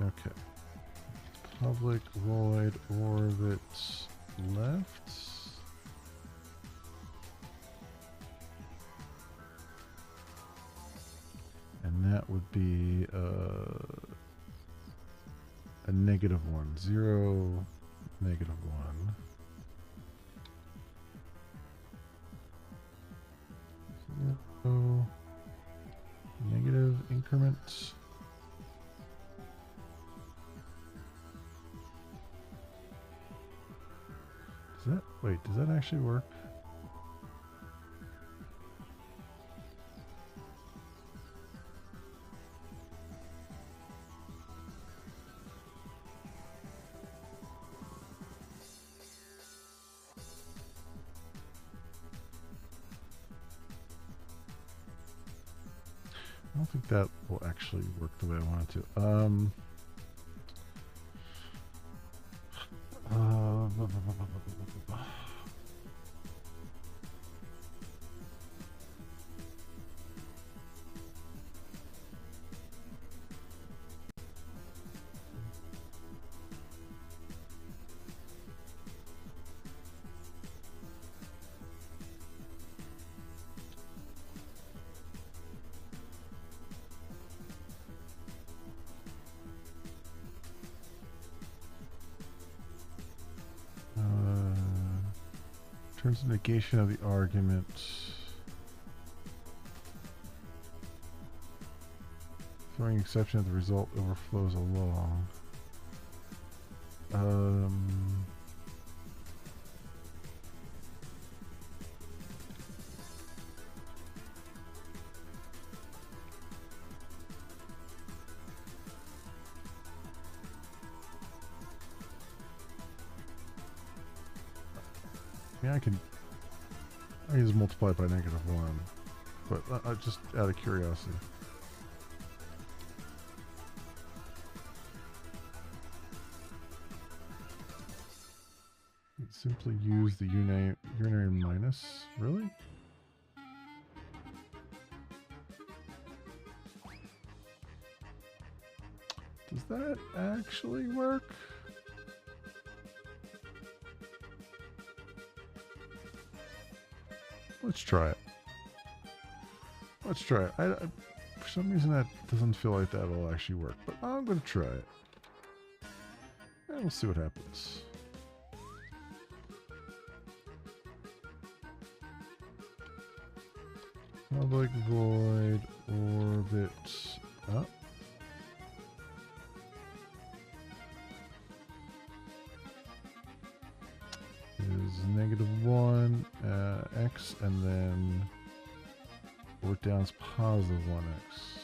Okay, public void orbit left. And that would be a negative 1, 0, negative 1. So, negative increments. Does that actually work? I don't think that will actually work the way I want it to. Turns the negation of the argument. Throwing exception of the result overflows along. Yeah, I can just multiply it by -1, but just out of curiosity. Simply use the urinary minus. Really? Does that actually work? Let's try it. Let's try it. For some reason that doesn't feel like that will actually work, but I'm going to try it. And we'll see what happens. Public void orbit up. Is -1 x, and then orbit down is +1x.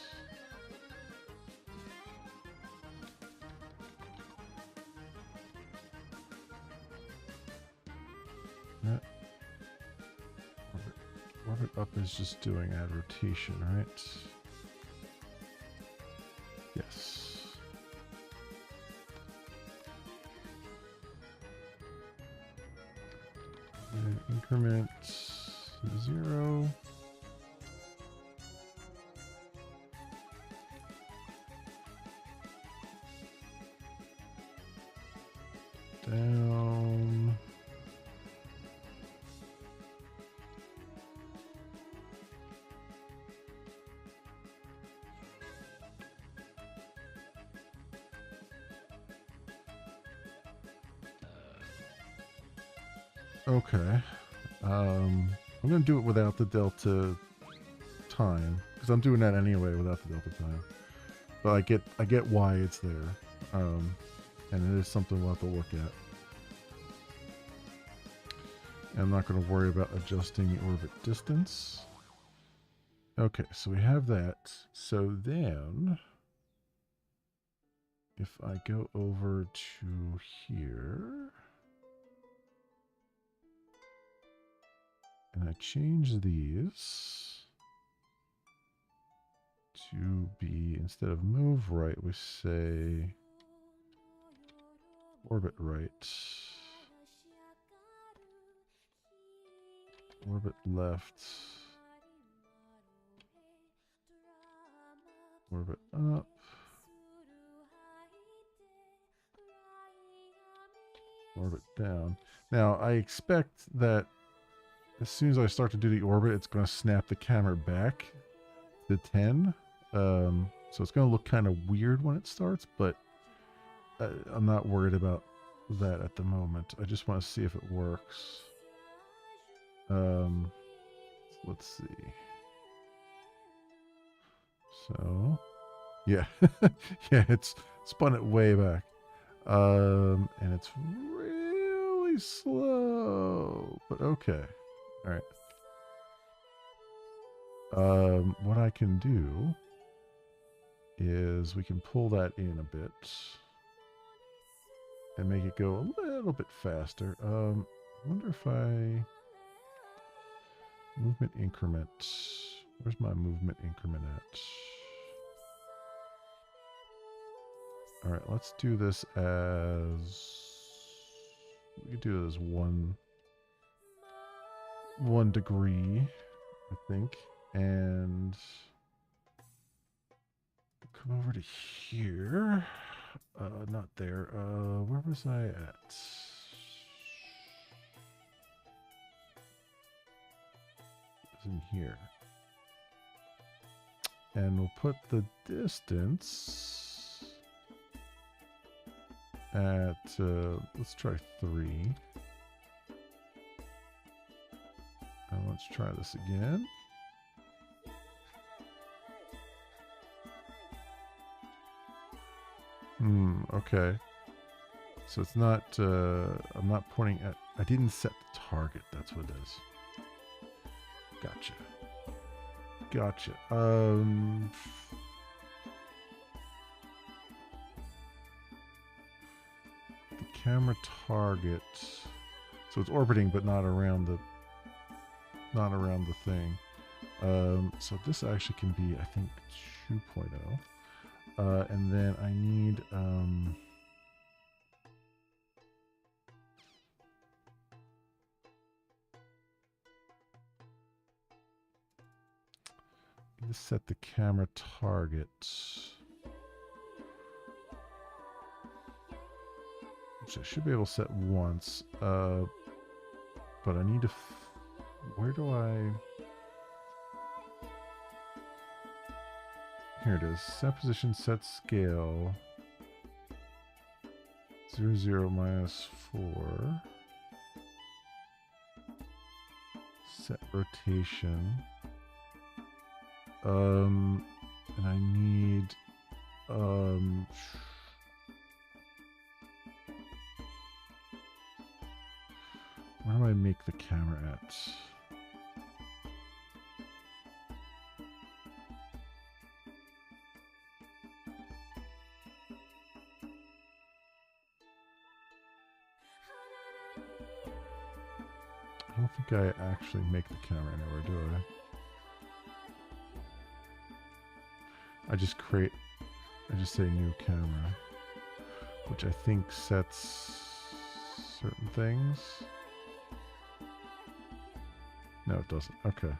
Orbit up is just doing add rotation, right? Yes. And increment 0. down. Okay. I'm going to do it without the delta time, because I'm doing that anyway without the delta time. But I get why it's there. And it is something we'll have to look at. And I'm not going to worry about adjusting the orbit distance. Okay, so we have that. So then, if I go over to here, and I change these to be, instead of move right, we say orbit right, orbit left, orbit up, orbit down. Now, I expect that as soon as I start to do the orbit, it's going to snap the camera back to 10. So it's going to look kind of weird when it starts, but I'm not worried about that at the moment. I just want to see if it works. Let's see. So, yeah. Yeah, it's spun it way back. And it's really slow, but okay. All right. What I can do is we can pull that in a bit and make it go a little bit faster. I wonder if I movement increment. Where's my movement increment at? All right, let's do this as, we could do it as one degree, I think, and come over to here. Not there. Where was I at? It was in here. And we'll put the distance at, let's try 3. And let's try this again. Okay. So it's not, I'm not pointing at, I didn't set the target, that's what it is. Gotcha. Gotcha. The camera target, so it's orbiting but not around the thing. So this actually can be, I think, 2.0. And then I need, to set the camera target, which I should be able to set once, but I need to, where do I, here it is, set position, set scale, 0, 0, -4, set rotation, and I need, where do I make the camera at? I don't think I actually make the camera anywhere, do I? I just say new camera, which I think sets certain things. No, it doesn't. Okay.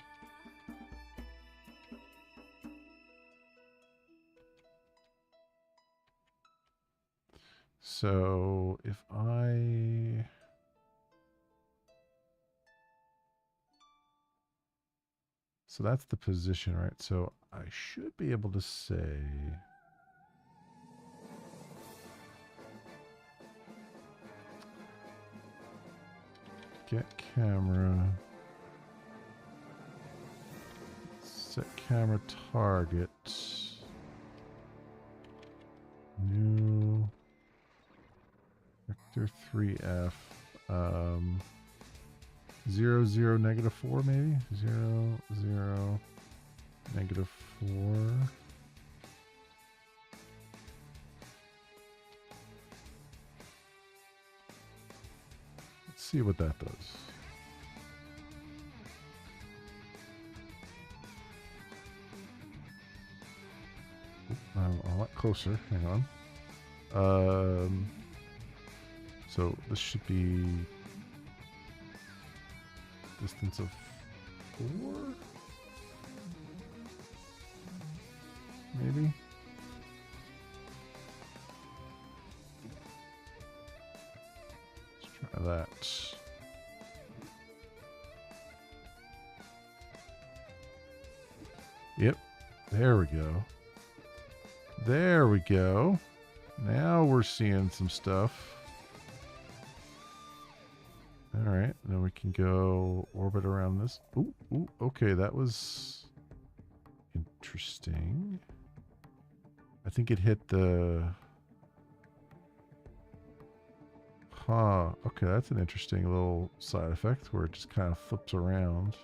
So if I So that's the position, right? So I should be able to say get camera, set camera target, new vector 3F, 0, 0, -4 maybe? 0, 0, -4. Let's see what that does. I'm a lot closer. Hang on. So this should be distance of 4, maybe. Let's try that. Yep, there we go. There we go. Now we're seeing some stuff. All right, then we can go orbit around this. Ooh, ooh, okay, that was interesting. I think it hit the... Huh, okay, that's an interesting little side effect where it just kind of flips around.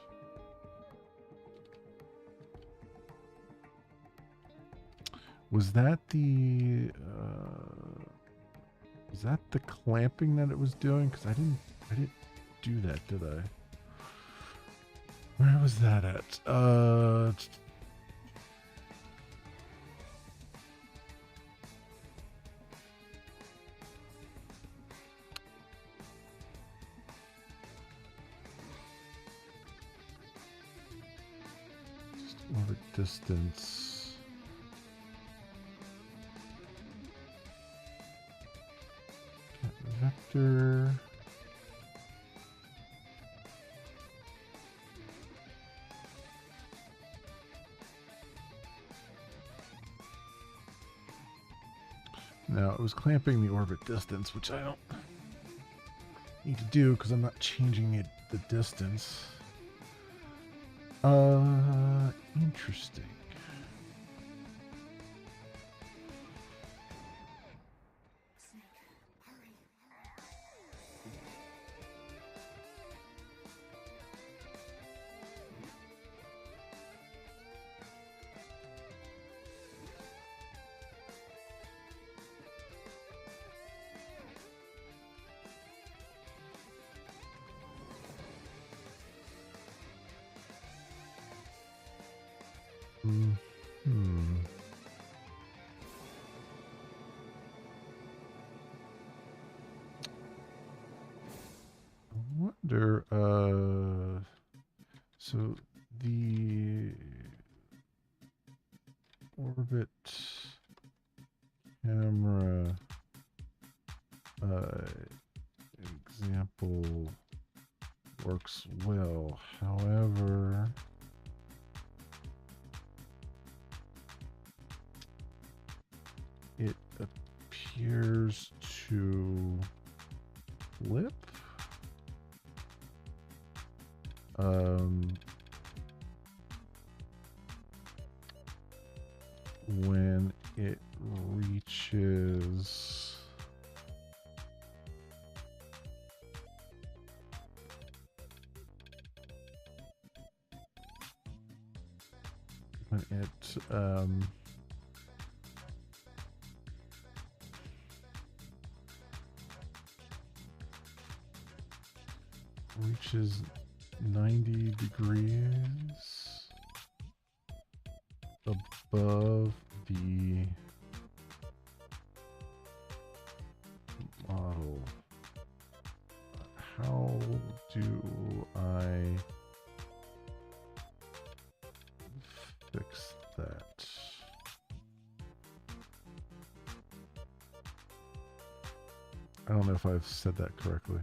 Was that the clamping that it was doing? Because I didn't do that, did I? Where was that at? Just orbit distance. Vector. Now, it was clamping the orbit distance, which I don't need to do because I'm not changing the distance. Interesting. I wonder, so the orbit camera example works well. However, it appears to flip. When it reaches reaches 90 degrees above the model. How do I fix that? I don't know if I've said that correctly.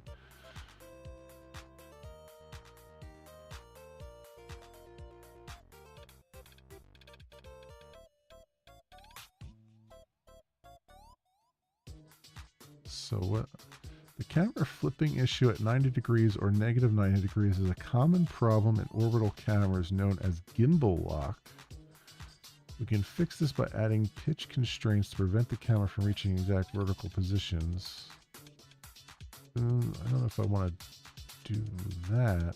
So what? The camera flipping issue at 90 degrees or negative 90 degrees is a common problem in orbital cameras known as gimbal lock. We can fix this by adding pitch constraints to prevent the camera from reaching exact vertical positions. I don't know if I want to do that.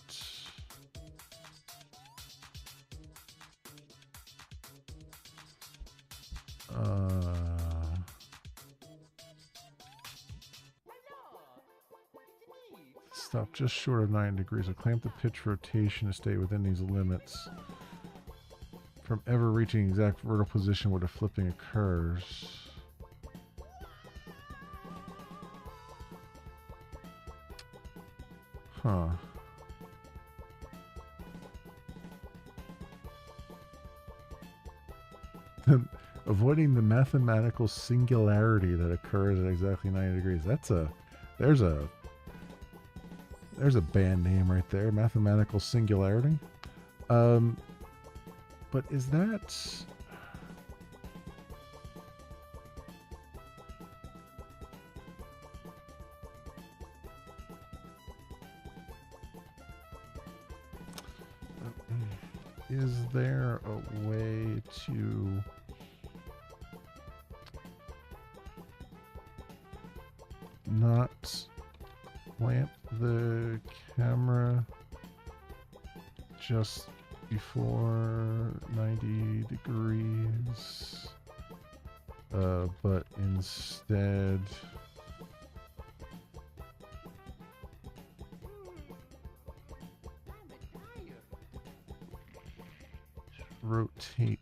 Stop just short of 90 degrees. So clamp the pitch rotation to stay within these limits from ever reaching exact vertical position where the flipping occurs. Huh. Avoiding the mathematical singularity that occurs at exactly 90 degrees. There's a band name right there, mathematical singularity. But is that... Is there a way to... not clamp the camera just before 90 degrees, but instead rotate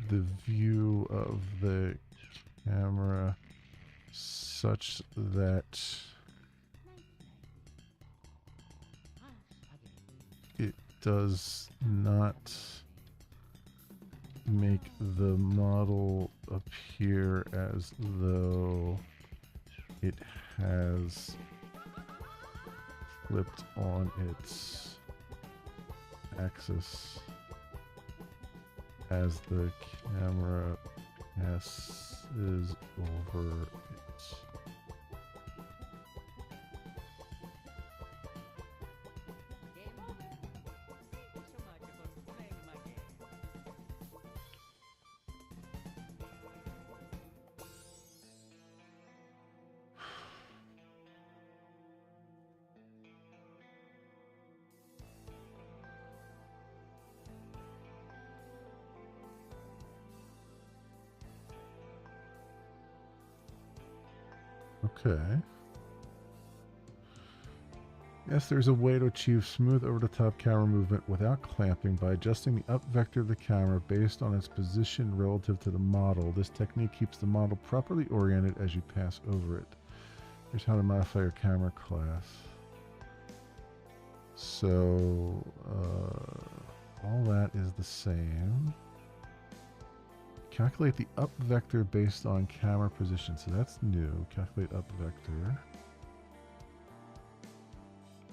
the view of the camera such that it does not make the model appear as though it has flipped on its axis as the camera passes over it. Okay. Yes, there's a way to achieve smooth over-the-top camera movement without clamping by adjusting the up vector of the camera based on its position relative to the model. This technique keeps the model properly oriented as you pass over it. Here's how to modify your camera class. So, all that is the same. Calculate the up vector based on camera position. So that's new. Calculate up vector.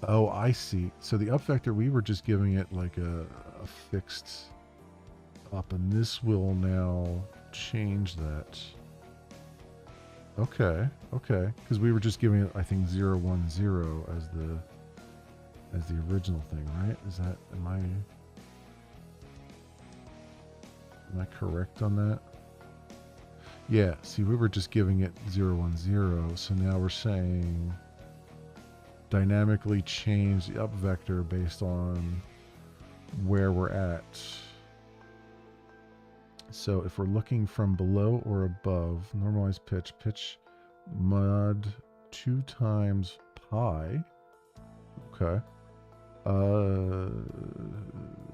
Oh, I see. So the up vector, we were just giving it like a fixed up, and this will now change that. Okay, okay. Because we were just giving it, I think, 0, 1, 0 as the original thing, right? Is that, am I correct on that? Yeah, see, we were just giving it 0, 1, 0, so now we're saying dynamically change the up vector based on where we're at. So if we're looking from below or above, normalized pitch mod 2 times pi. Okay.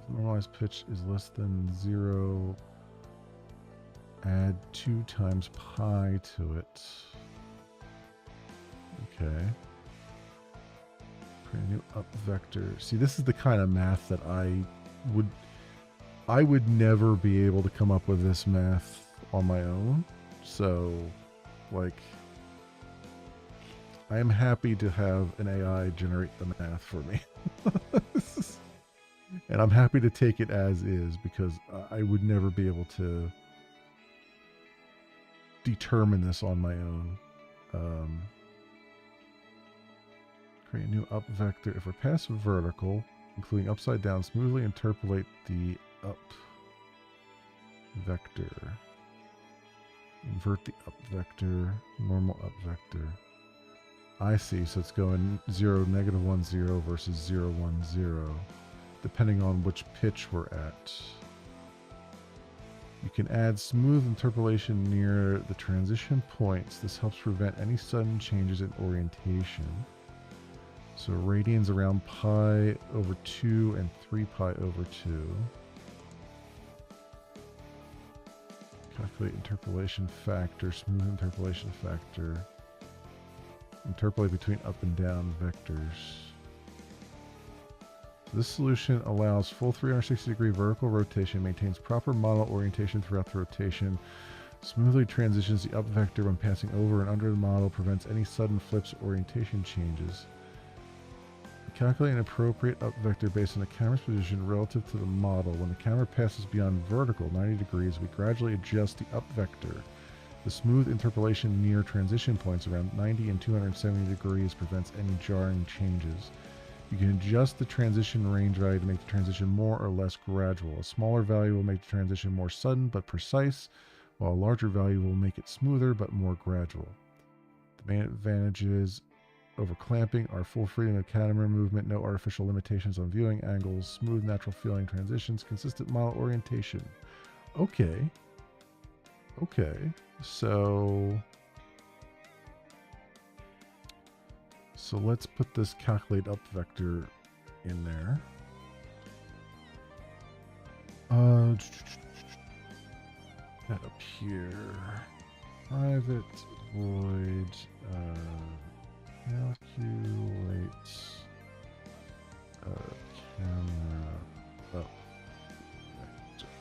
Normalized pitch is less than 0. Add 2 times pi to it. Okay. Create a new up vector. See, this is the kind of math that I would never be able to come up with this math on my own. So, like, I am happy to have an AI generate the math for me. And I'm happy to take it as is, because I would never be able to determine this on my own. Create a new up vector. If we're past vertical, including upside down, smoothly interpolate the up vector. Invert the up vector, normal up vector. I see, so it's going 0, -1, 0 versus 0, 1, 0, depending on which pitch we're at. You can add smooth interpolation near the transition points. This helps prevent any sudden changes in orientation. So radians around pi over 2 and 3 pi over 2. Calculate interpolation factor, smooth interpolation factor. Interpolate between up and down vectors. This solution allows full 360-degree vertical rotation, maintains proper model orientation throughout the rotation, smoothly transitions the up vector when passing over and under the model, prevents any sudden flips or orientation changes. Calculate an appropriate up vector based on the camera's position relative to the model. When the camera passes beyond vertical 90 degrees, we gradually adjust the up vector. The smooth interpolation near transition points around 90 and 270 degrees prevents any jarring changes. You can adjust the transition range value to make the transition more or less gradual. A smaller value will make the transition more sudden but precise, while a larger value will make it smoother but more gradual. The main advantages over clamping are full freedom of camera movement, no artificial limitations on viewing angles, smooth natural feeling transitions, consistent model orientation. Okay. So let's put this calculate up vector in there. That up here. Private void calculate camera up vector.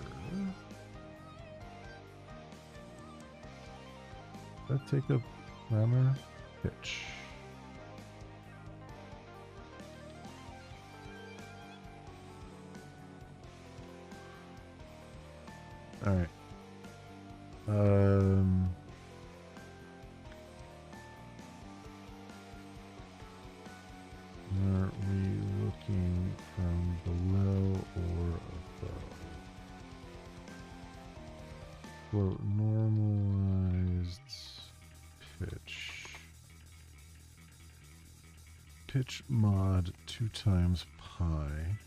That take a grammar pitch. All right. Are we looking from below or above? Quote, normalized pitch. Pitch mod 2 times pi.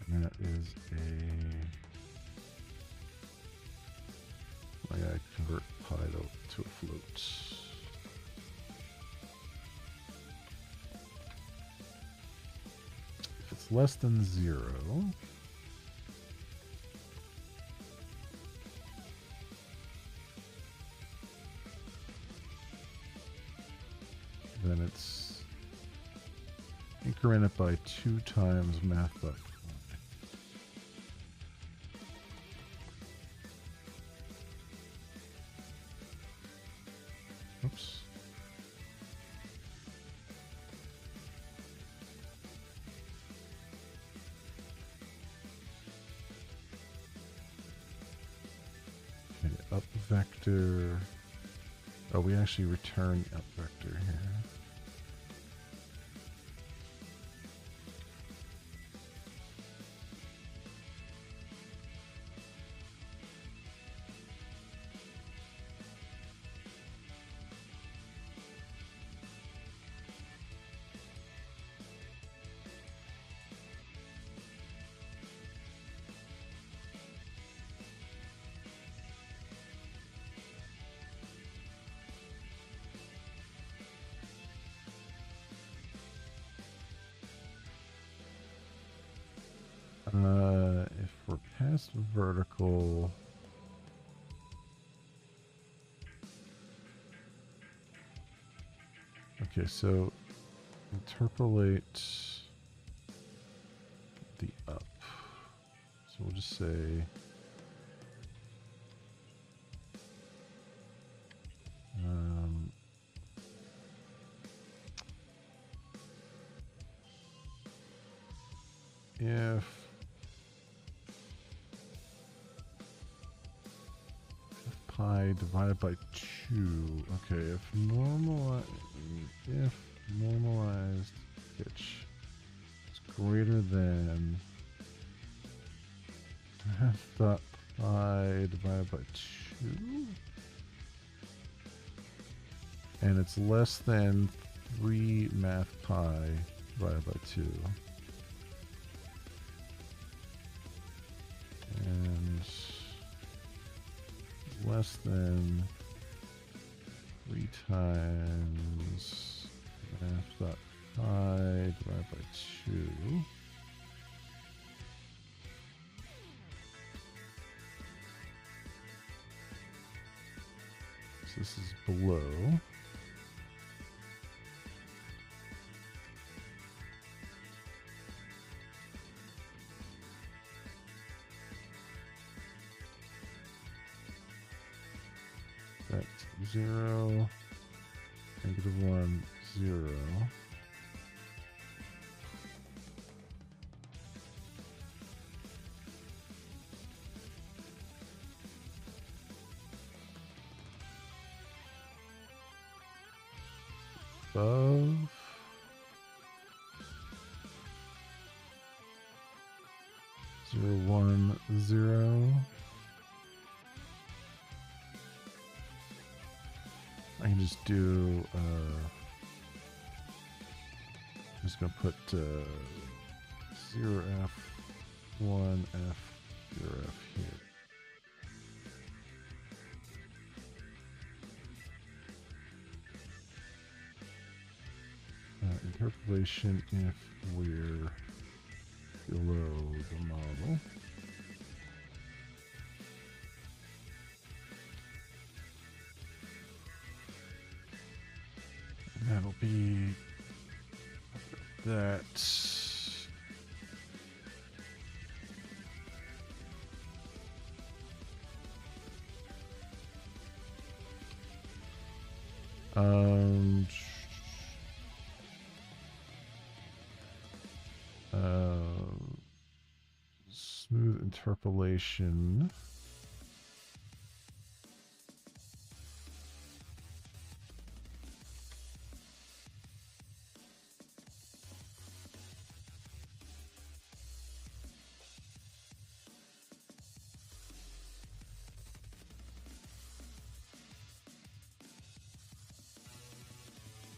And that is I gotta convert pi to a float. If it's less than 0, then it's increment it by 2 times math.pi. Oops. Okay, up vector. Oh, we actually return up vector here. If we're past vertical, okay, so interpolate the up. So we'll just say pi divided by 2. Okay, if normalized pitch is greater than math dot pi divided by 2, and it's less than 3 math pi divided by 2. And less than 3 times math dot pi divided by 2. So this is below. That's 0, -1, 0. Above 0, 1, 0. I can just do, I'm just going to put 0f, 1f, 0f here. Interpolation if we're below the model. That'll be that. Smooth interpolation.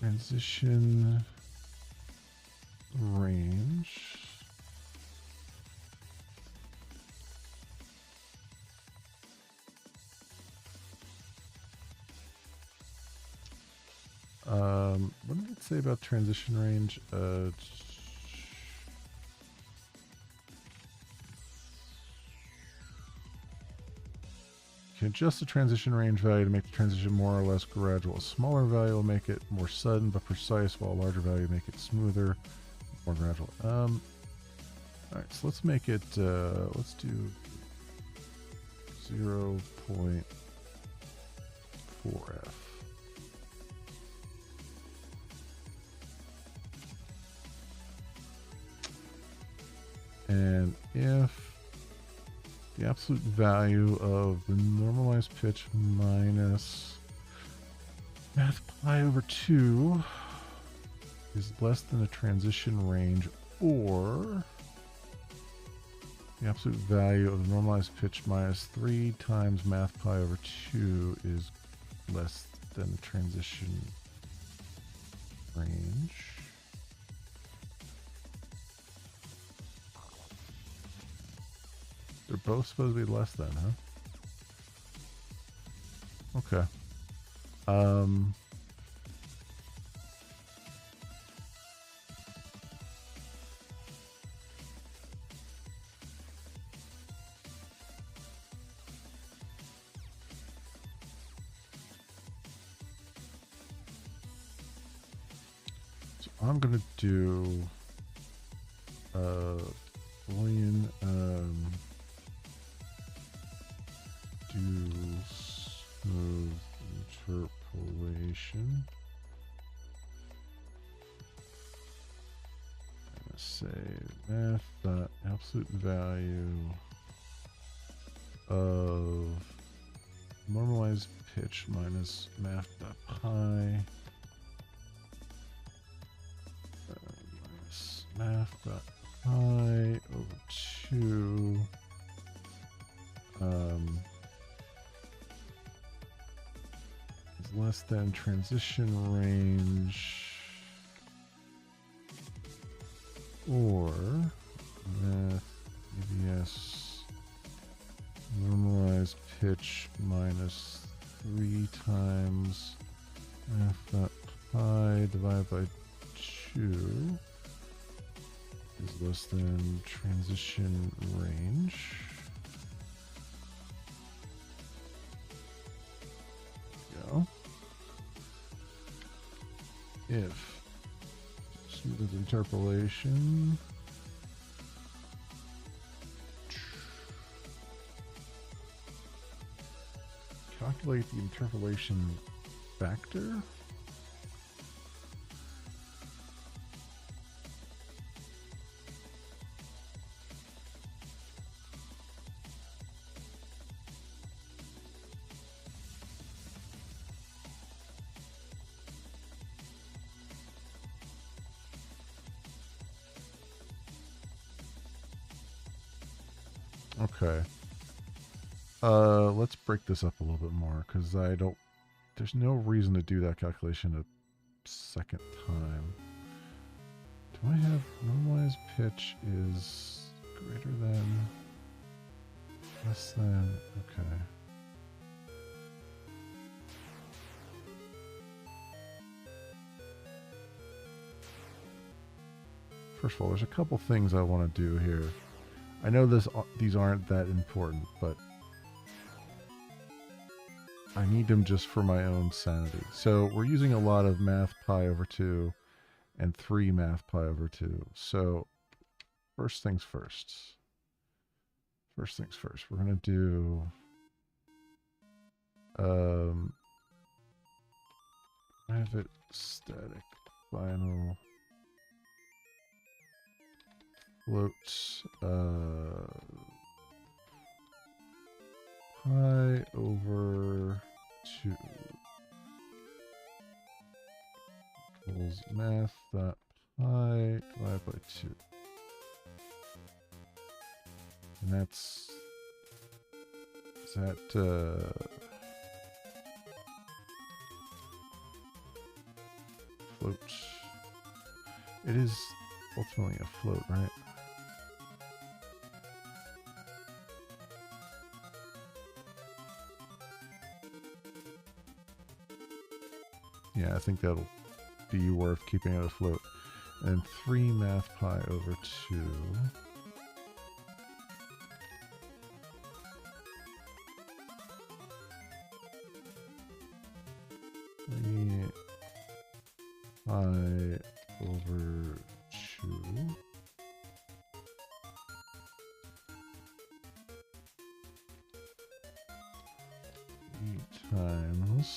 Transition range. What did it say about transition range? Can adjust the transition range value to make the transition more or less gradual. A smaller value will make it more sudden but precise, while a larger value will make it smoother, more gradual. Alright, so let's make it, let's do 0.4f. And if the absolute value of the normalized pitch minus math pi over 2 is less than a transition range, or the absolute value of the normalized pitch minus 3 times math pi over 2 is less than the transition range. They're both supposed to be less than, huh? Okay. So I'm gonna do Boolean do smooth interpolation. Let's say math dot absolute value of normalized pitch minus math.pi minus math.pi over 2 is less than transition range or math ABS normalized pitch minus 3 times math.pi divided by 2 is less than transition range. Go. If smooth interpolation calculate the interpolation factor. Okay. Let's break this up a little bit more because there's no reason to do that calculation a second time. Do I have normalized pitch is greater than, less than, okay. First of all, there's a couple things I want to do here. I know these aren't that important, but I need them just for my own sanity. So we're using a lot of math pi over 2 and 3 math pi over 2. So first things first. First things first. We're going to do have it static final floats pi over 2 equals math dot pi divided by 2. And that's, is that float? It is ultimately a float, right? Yeah, I think that'll be worth keeping it afloat. And 3 math pi over 2. 3 pi over 2. Times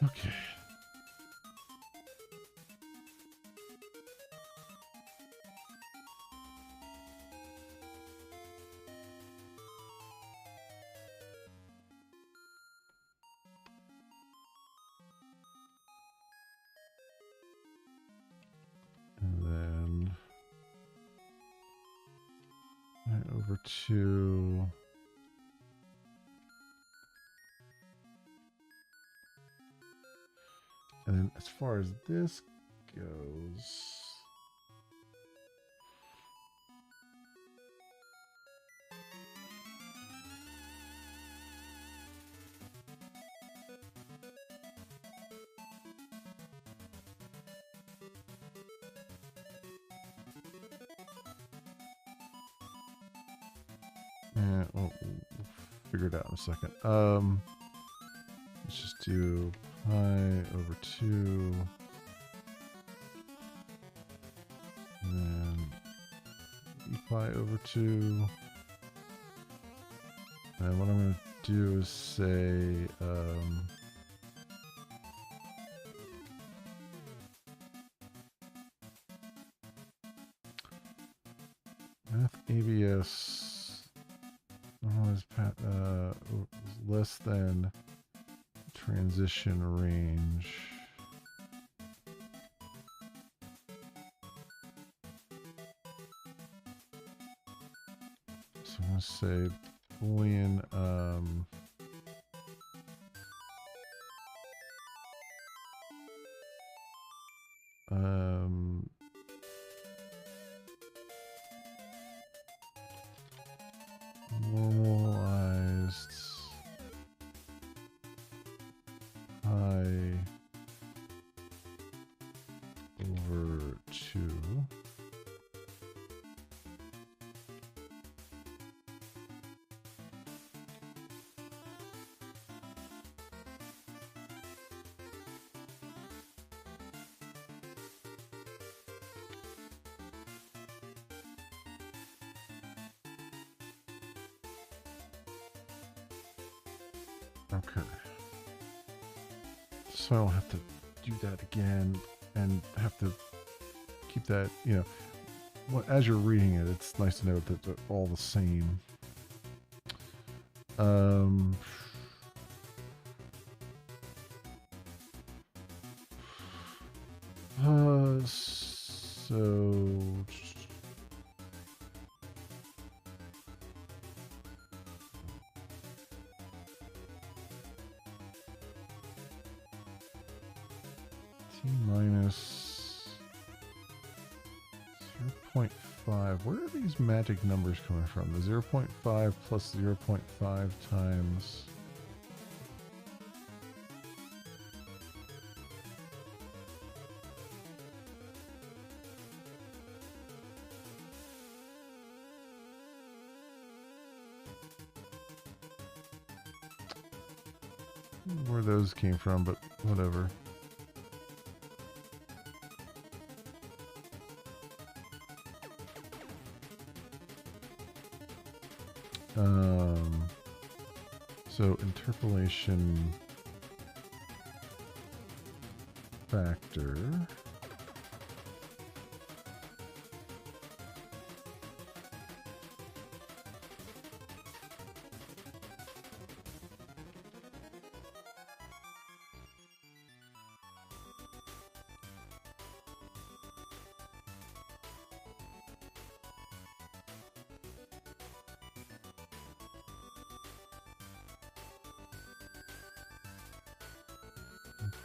okay. And then over 2. And then as far as this goes, yeah, we'll figure it out in a second. Let's just do pi over 2. And then e pi over 2. And what I'm going to do is say, Math ABS is less than transition range. So I'm going to say Boolean normalized pi over 2. Okay. So I don't have to do that again and have to keep that, you know, as you're reading it, it's nice to know that they're all the same. So T minus 0.5. Where are these magic numbers coming from? The 0.5 plus 0.5 times... where those came from, but whatever. So interpolation factor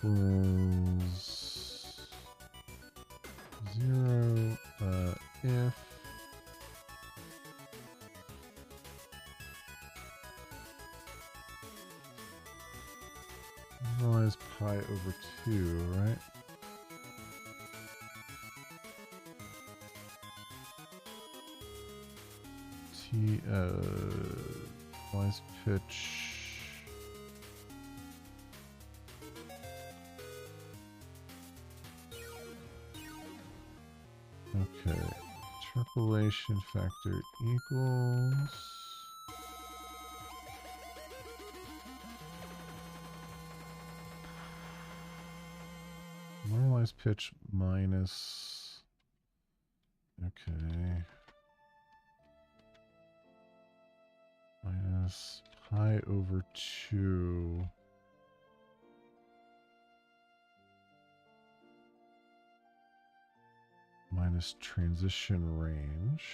equals 0 if normalize pi over 2, right? T normalized pitch. Okay, interpolation factor equals normalized pitch minus, okay, minus pi over 2 minus transition range.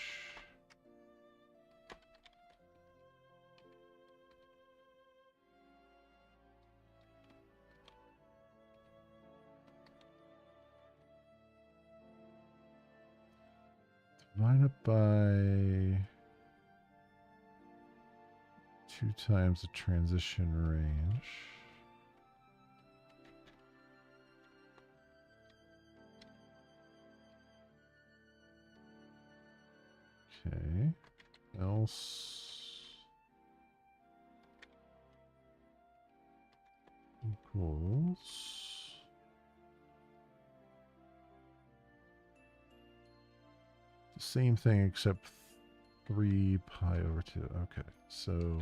Divide it by 2 times the transition range. Okay, else equals the same thing except 3 pi over 2. Okay, so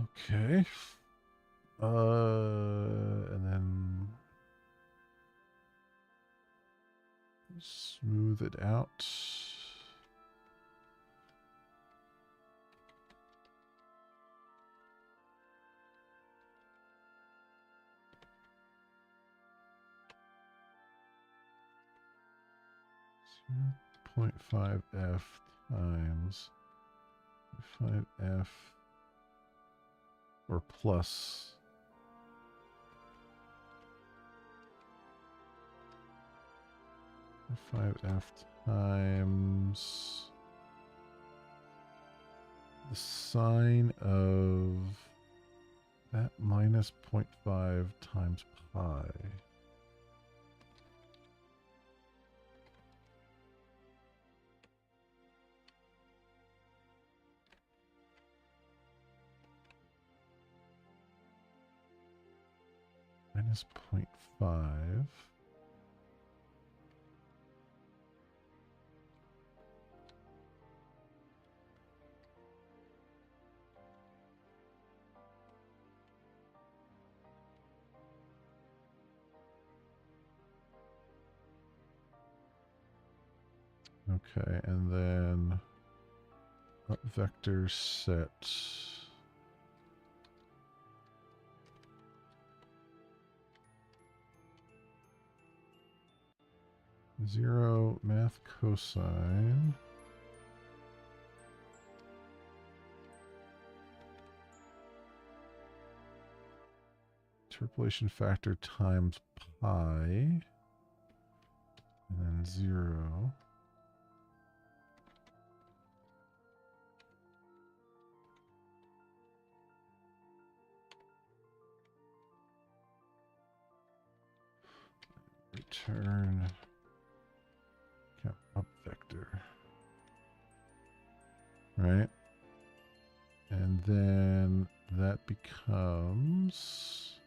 Okay. And then smooth it out. .5f times 5f or plus 5f times the sine of that minus 0.5 times pi. Minus 0.5. Okay, and then up vector set 0 math cosine interpolation factor times pi and then 0. Return up vector. Right? And then that becomes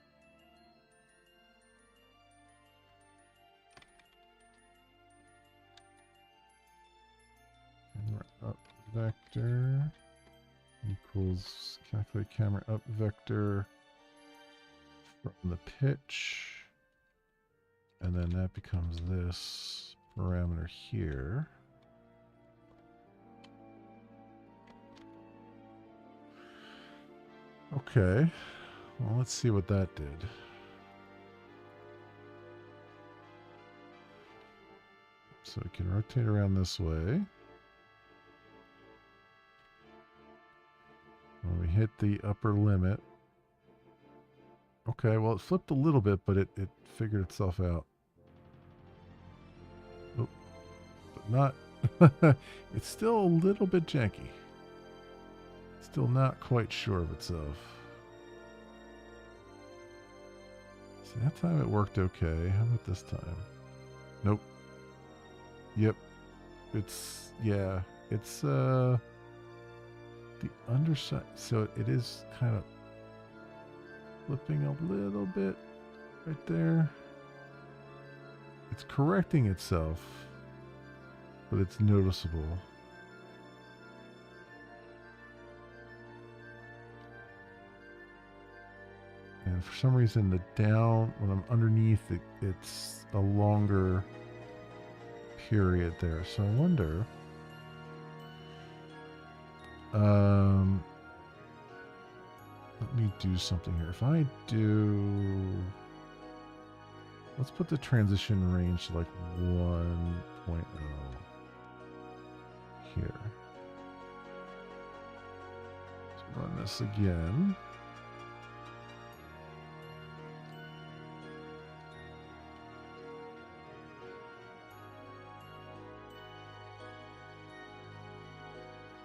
camera up vector equals calculate camera up vector from the pitch. And then that becomes this parameter here. Okay. Well, let's see what that did. So we can rotate around this way. When we hit the upper limit. Okay, well, it flipped a little bit, but it figured itself out. Oh, but not... It's still a little bit janky. Still not quite sure of itself. See, that time it worked okay. How about this time? Nope. Yep. It's, yeah. It's, the underside. So it is kind of flipping a little bit right there. It's correcting itself, but it's noticeable. And for some reason, the down, when I'm underneath, it's a longer period there. So I wonder, let me do something here. If I do, let's put the transition range to like 1.0 here. Let's run this again.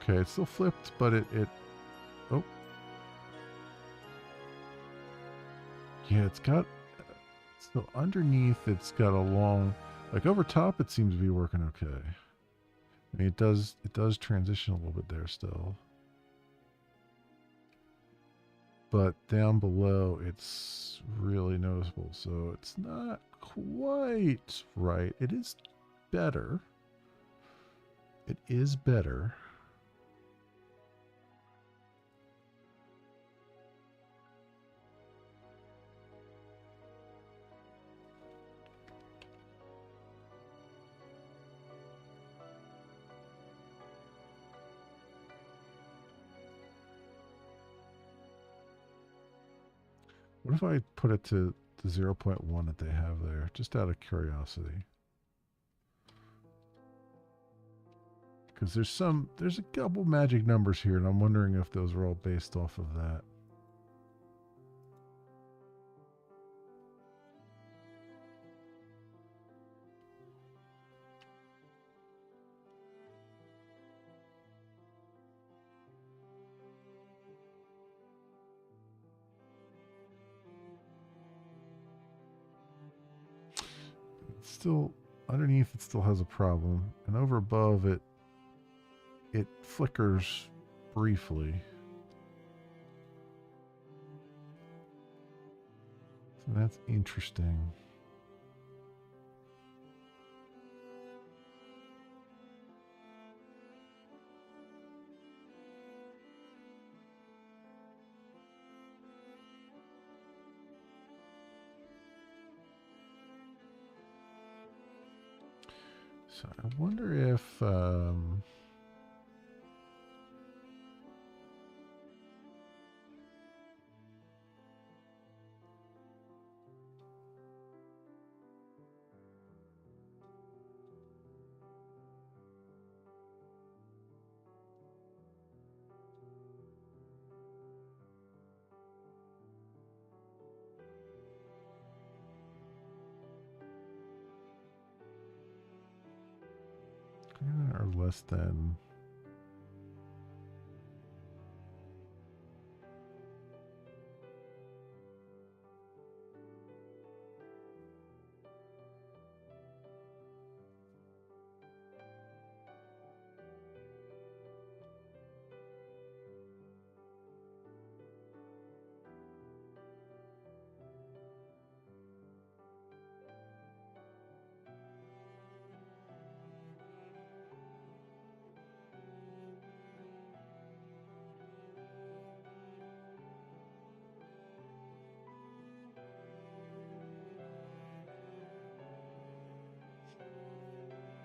Okay, it still flipped, but it oh. Yeah, it's got, so underneath it's got a long, like over top it seems to be working okay. I mean, it does transition a little bit there still. But down below it's really noticeable, so it's not quite right. It is better. It is better. What if I put it to the 0.1 that they have there, just out of curiosity? Because there's a couple magic numbers here, and I'm wondering if those are all based off of that. Still underneath it still has a problem, and over above it flickers briefly. So that's interesting. So I wonder if or less than.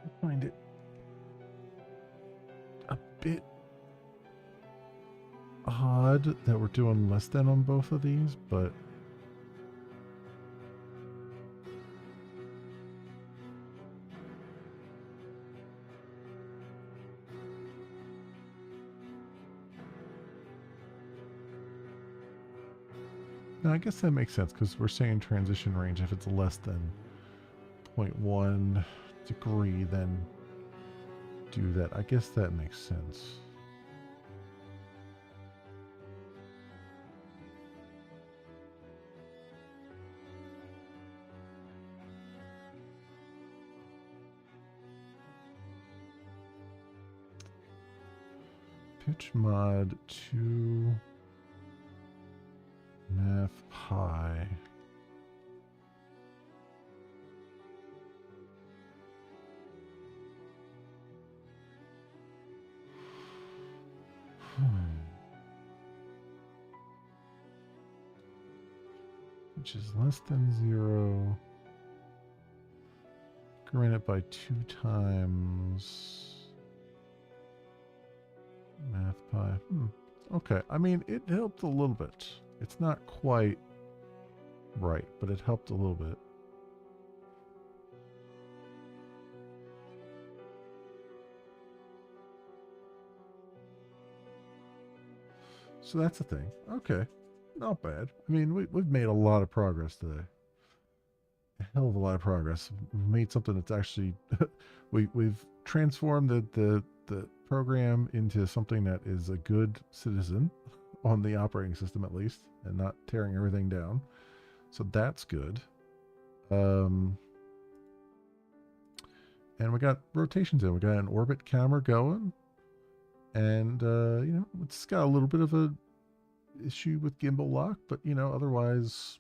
I find it a bit odd that we're doing less than on both of these, but no, I guess that makes sense because we're saying transition range. If it's less than 0.1 degree, then do that. I guess that makes sense. Pitch mod to math pi. Which is less than 0. Grant it by 2 times math pi. Okay, I mean, it helped a little bit. It's not quite right, but it helped a little bit. So that's the thing. Okay, not bad. I mean, we've made a lot of progress today. A hell of a lot of progress. We've made something that's actually we've transformed the program into something that is a good citizen on the operating system at least, and not tearing everything down. So that's good. And we got rotations in. We got an orbit camera going, and you know, it's got a little bit of a issue with gimbal lock, but you know, otherwise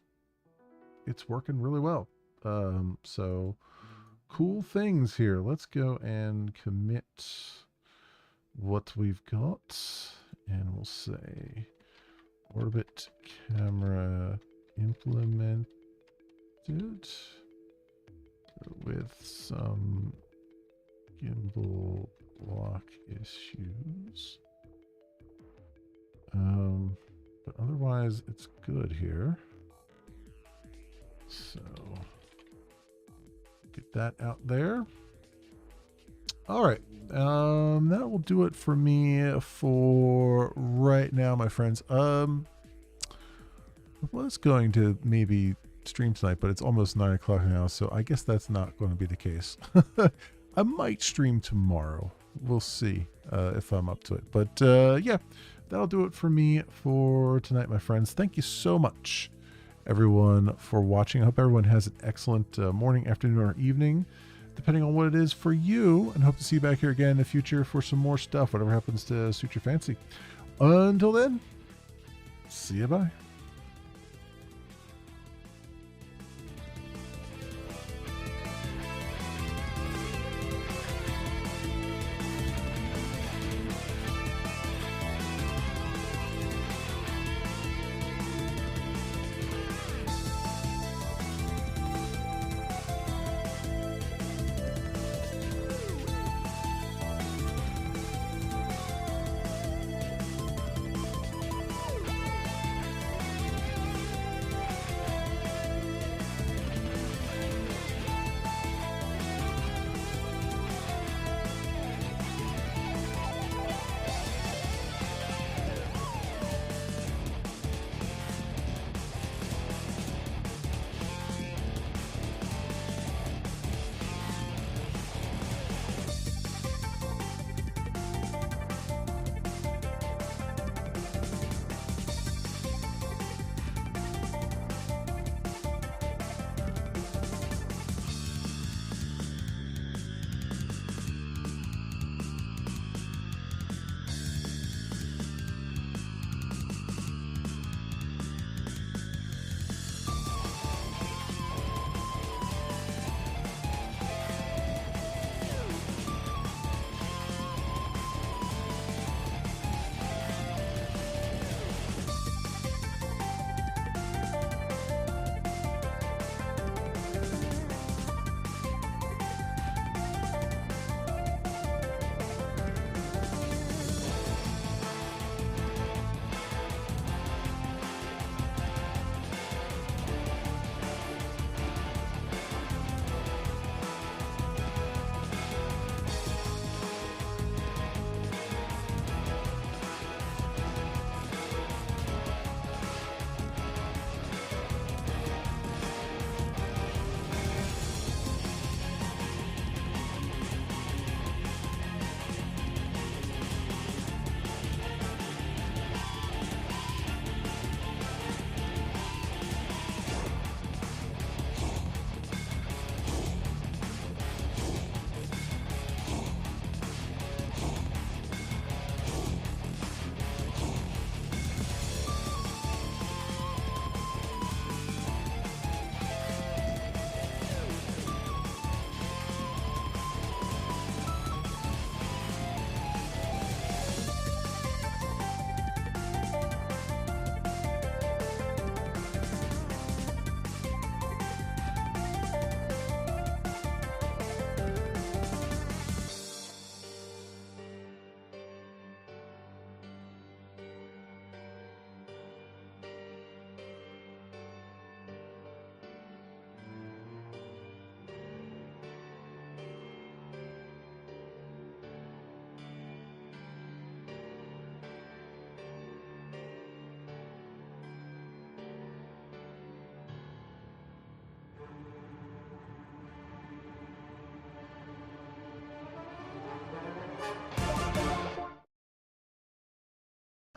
it's working really well. So cool things here. Let's go and commit what we've got, and we'll say orbit camera implemented with some gimbal lock issues. But otherwise it's good here. So get that out there. All right. That will do it for me for right now, my friends. I was going to maybe stream tonight, but it's almost 9 o'clock now, so I guess that's not going to be the case. I might stream tomorrow. We'll see if I'm up to it. But yeah, that'll do it for me for tonight, my friends. Thank you so much, everyone, for watching. I hope everyone has an excellent morning, afternoon, or evening, depending on what it is for you, and hope to see you back here again in the future for some more stuff, whatever happens to suit your fancy. Until then, see you, bye.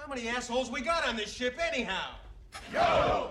How many assholes we got on this ship anyhow? Yo!